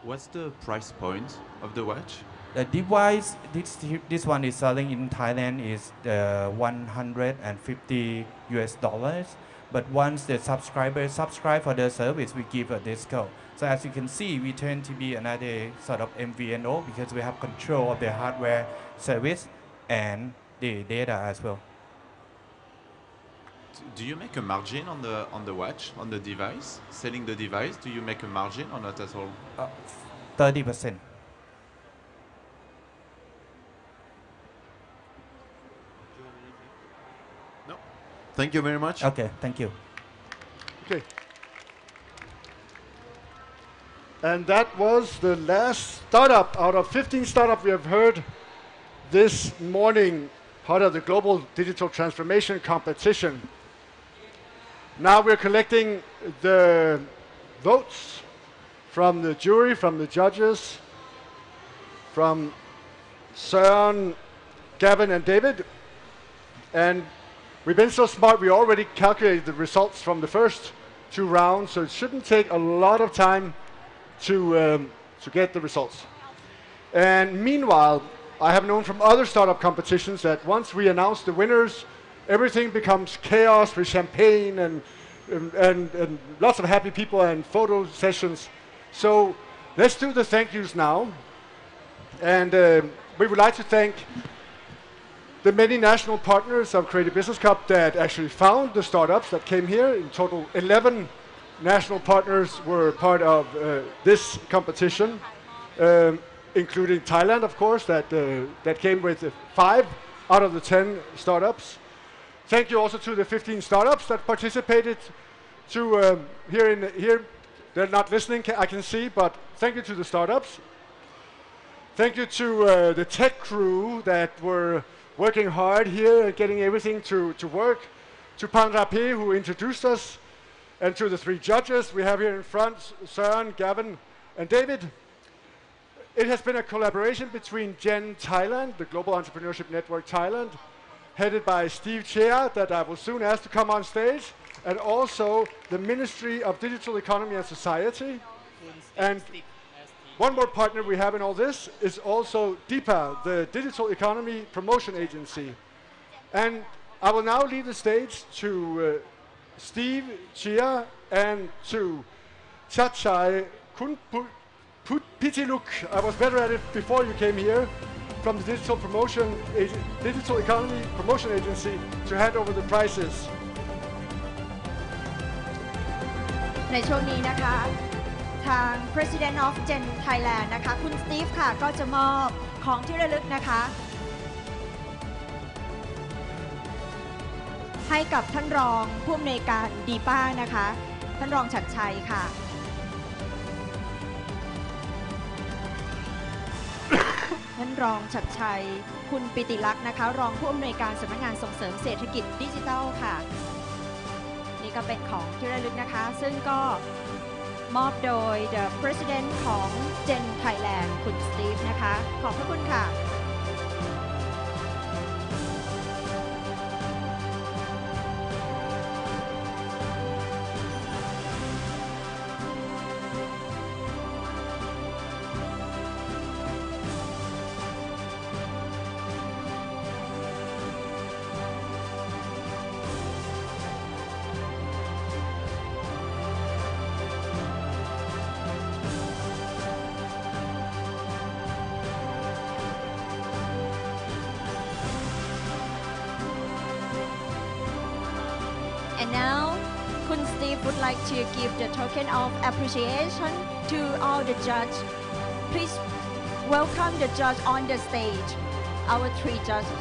What's the price point of the watch? The device, this one is selling in Thailand is $150. But once the subscribers subscribe for the service, we give a discount. So as you can see, we tend to be another sort of MVNO because we have control of the hardware service and the data as well. Do you make a margin on the watch, on the device? Selling the device, do you make a margin or not at all? 30%. Thank you very much. Okay, thank you. Okay. And that was the last startup out of 15 startups we have heard this morning, part of the Global Digital Transformation Competition. Now we're collecting the votes from the jury, from the judges, from Søren, Gavin, and David. And we've been so smart, we already calculated the results from the first 2 rounds, so it shouldn't take a lot of time to get the results. And meanwhile, I have known from other startup competitions that once we announce the winners, everything becomes chaos with champagne and lots of happy people and photo sessions. So let's do the thank yous now. And we would like to thank the many national partners of Creative Business Cup that actually found the startups that came here. In total, 11 national partners were part of this competition. including Thailand, of course, that came with 5 out of the 10 startups. Thank you also to the 15 startups that participated. Here, they're not listening, I can see, but thank you to the startups. Thank you to the tech crew that were working hard here and getting everything to work. To Panrapi, who introduced us, and to the 3 judges we have here in front, Søren, Gavin, and David. It has been a collaboration between Gen Thailand, the Global Entrepreneurship Network Thailand, headed by Steve Chia, that I will soon ask to come on stage, and also the Ministry of Digital Economy and Society. And one more partner we have in all this is also DEPA, the Digital Economy Promotion Agency. And I will now leave the stage to Steve Chia and to Chatchai Khunpitiluck. I was better at it before you came here, from the Digital Economy Promotion Agency, to hand over the prizes. ในช่วงนี้นะคะทาง President of Gen Thailand นะคะคุณสตีฟค่ะก็จะมอบของที่ระลึกนะคะให้กับท่านรองผู้อำนวยการดีป้านะคะท่านรองฉัตรชัยค่ะ ท่านรองฉัตรชัยคุณปิติลักษณ์นะคะรองผู้อำนวยการสำนักงานส่งเสริมเศรษฐกิจดิจิทัลค่ะนี่ก็เป็นของที่ระลึกนะคะซึ่งก็มอบโดย The President ของ Gen Thailand คุณสตีฟนะคะขอบพระคุณค่ะ And now, Kun Steve would like to give the token of appreciation to all the judges. Please welcome the judge on the stage, our 3 judges.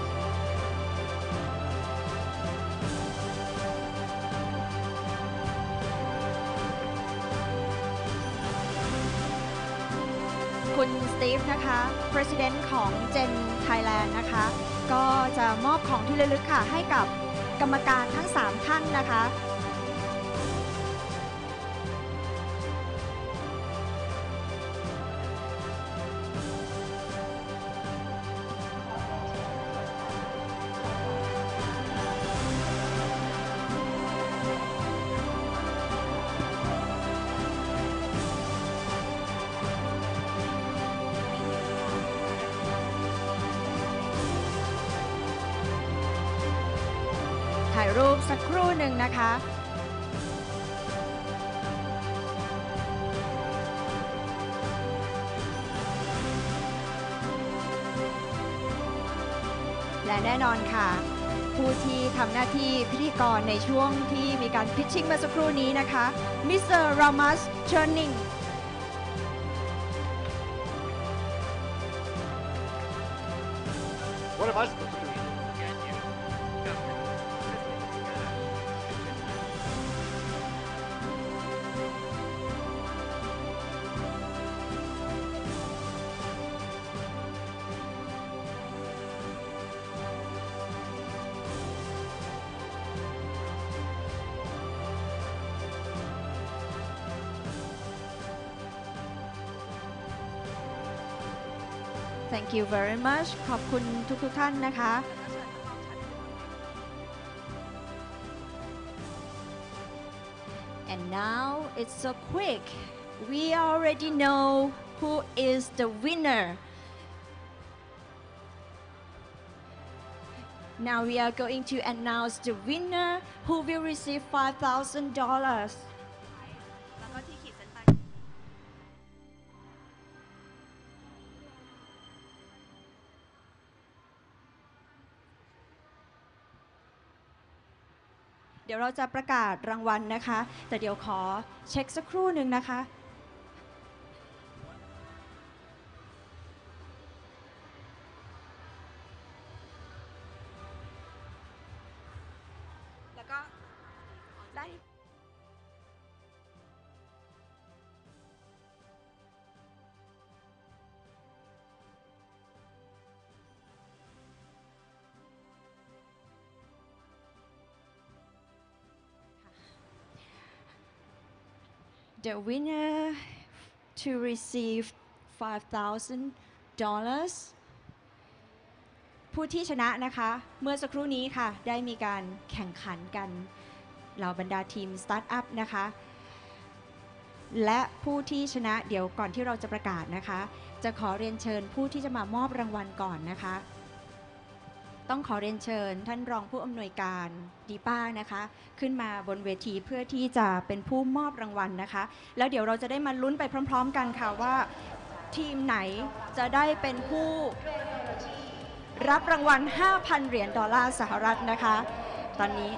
Kun Steve นะคะ President ของ Gen Thailand นะคะก็จะมอบของที่ระลึกค่ะให้กับกรรมการทั้ง3ท่านนะคะถ่ายรูปสักครู่หนึ่งนะคะและแน่นอนค่ะผู้ที่ทำหน้าที่พิธีกรในช่วงที่มีการพิชชิ่งเมื่อสักครู่นี้นะคะมิสเตอร์รามัสเชอร์นิงWhat am I supposed to do? Thank you very much ขอบคุณทุกท่านนะคะ And now it's so quick. We already know who is the winner. Now we are going to announce the winner who will receive $5,000.เดี๋ยวเราจะประกาศรางวัลนะคะแต่เดี๋ยวขอเช็คสักครู่หนึ่งนะคะ The winner to receive $5,000 ผู้ที่ชนะนะคะเมื่อสักครู่นี้ค่ะได้มีการแข่งขันกันเหล่าบรรดาทีมสตาร์ทอัพนะคะและผู้ที่ชนะเดี๋ยวก่อนที่เราจะประกาศนะคะจะขอเรียนเชิญผู้ที่จะมามอบรางวัลก่อนนะคะต้องขอเรียนเชิญท่านรองผู้อำนวยการDEPAนะคะขึ้นมาบนเวทีเพื่อที่จะเป็นผู้มอบรางวัลนะคะแล้วเดี๋ยวเราจะได้มาลุ้นไปพร้อมๆกันค่ะว่าทีมไหนจะได้เป็นผู้รับรางวัล 5,000 เหรียญดอลลาร์สหรัฐนะคะตอนนี้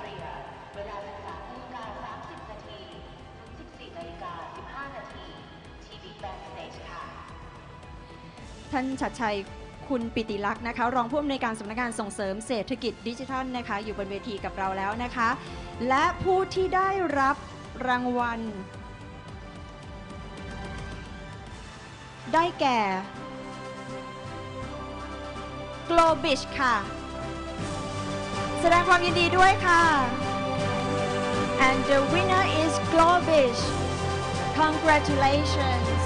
ท่านชัดชัยคุณปิติลักษณ์นะคะรองผู้อำนวยการสำนักงานส่งเสริมเศรษฐกิจดิจิทัลนะคะอยู่บนเวทีกับเราแล้วนะคะและผู้ที่ได้รับรางวัลได้แก่ Glowfish ค่ะแสดงความยินดีด้วยค่ะ and the winner is Glowfish congratulations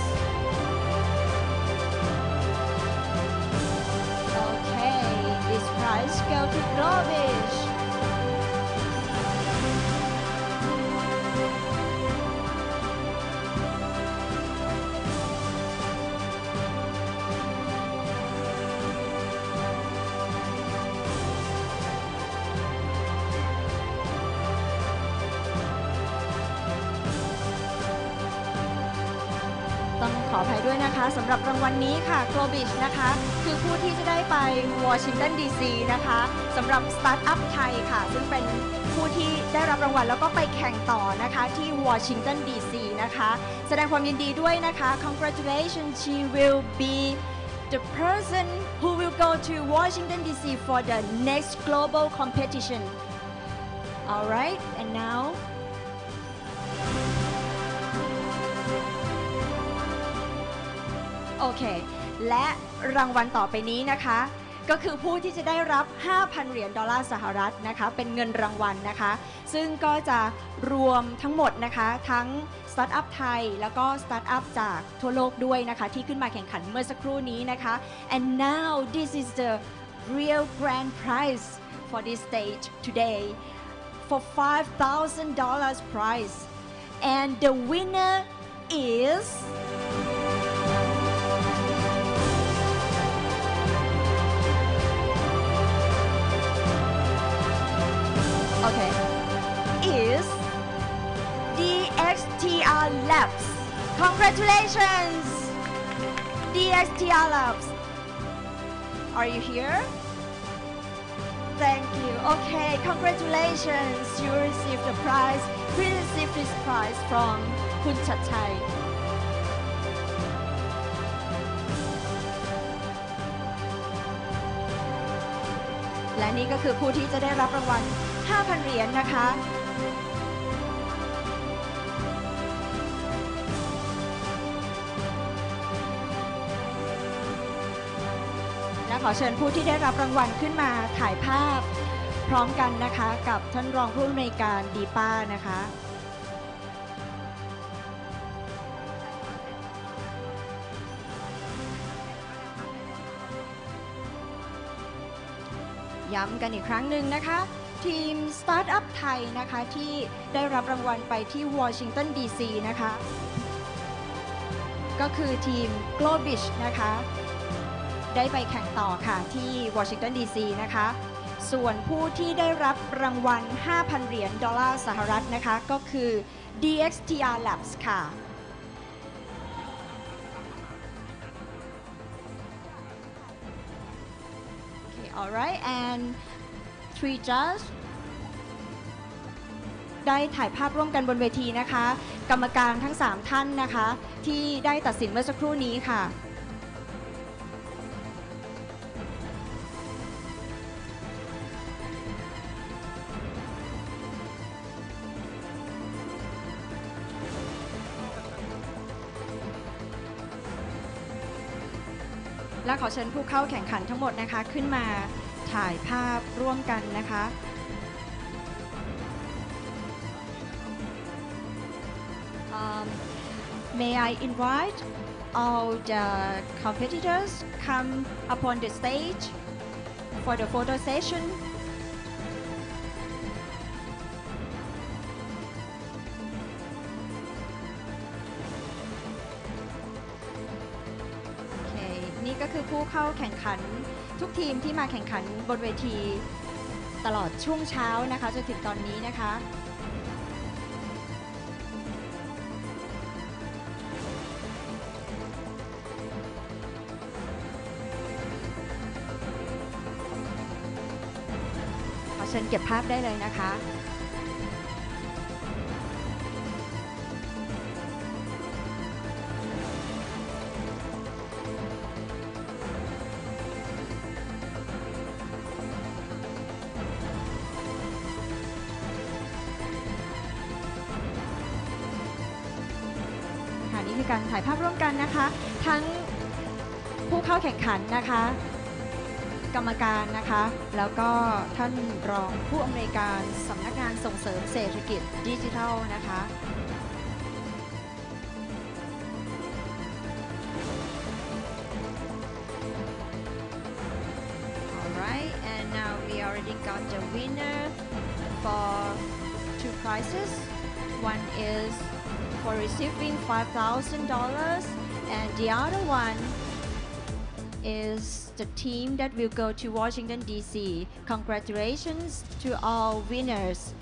This prize goes to Glowfish.ต้องขออภัยด้วยนะคะสำหรับรางวัลนี้ค่ะ Glowfish นะคะคือผู้ที่จะได้ไปวอชิงตันดีซีนะคะสำหรับสตาร์ทอัพไทยค่ะซึ่งเป็นผู้ที่ได้รับรางวัลแล้วก็ไปแข่งต่อนะคะที่วอชิงตันดีซีนะคะแสดงความยินดีด้วยนะคะ Congratulations she will be the person who will go to Washington DC for the next global competition alright and nowโอเคและรางวัลต่อไปนี้นะคะก็คือผู้ที่จะได้รับ 5,000 เหรียญดอลลาร์สหรัฐนะคะเป็นเงินรางวัลนะคะซึ่งก็จะรวมทั้งหมดนะคะทั้งสตาร์ทอัพไทยแล้วก็สตาร์ทอัพจากทั่วโลกด้วยนะคะที่ขึ้นมาแข่งขันเมื่อสักครู่นี้นะคะ and now this is the real grand prize for this stage today for $5,000 prize and the winner is Okay, is DXTR Labs. Congratulations, DXTR Labs. Are you here? Thank you. Okay, congratulations. You received the prize. We received this prize from Kun Chatchai. และนี่ก็คือผู้ที่จะได้รับรางวัล 5,000 เหรียญนะคะและขอเชิญผู้ที่ได้รับรางวัลขึ้นมาถ่ายภาพพร้อมกันนะคะกับท่านรองผู้อำนวยการ DEPA นะคะย้ำกันอีกครั้งหนึ่งนะคะทีมสตาร์ทอัพไทยนะคะที่ได้รับรางวัลไปที่วอชิงตันดีซีนะคะก็คือทีม Glowfish นะคะได้ไปแข่งต่อค่ะที่วอชิงตันดีซีนะคะส่วนผู้ที่ได้รับรางวัล 5,000 เหรียญดอลลาร์สหรัฐนะคะก็คือ DXTR Labs ค่ะ Alright and 3 judges ได้ถ่ายภาพร่วมกันบนเวทีนะคะกรรมการทั้ง3ท่านนะคะที่ได้ตัดสินเมื่อสักครู่นี้ค่ะและขอเชิญผู้เข้าแข่งขันทั้งหมดนะคะขึ้นมาถ่ายภาพร่วมกันนะคะ May I invite all the competitors come upon the stage for the photo session. Okay นี่ก็คือผู้เข้าแข่งขันทุกทีมที่มาแข่งขันบนเวทีตลอดช่วงเช้านะคะจนถึงตอนนี้นะคะเชิญเก็บภาพได้เลยนะคะนี่คือการถ่ายภาพร่วมกันนะคะทั้งผู้เข้าแข่งขันนะคะกรรมการนะคะแล้วก็ท่านรองผู้อำนวยการสำนักงานส่งเสริมเศรษฐกิจดิจิทัลนะคะ Alright and now we already got the winner for 2 prizes. One is for receiving $5,000 and the other one is the team that will go to Washington, D.C. Congratulations to all winners.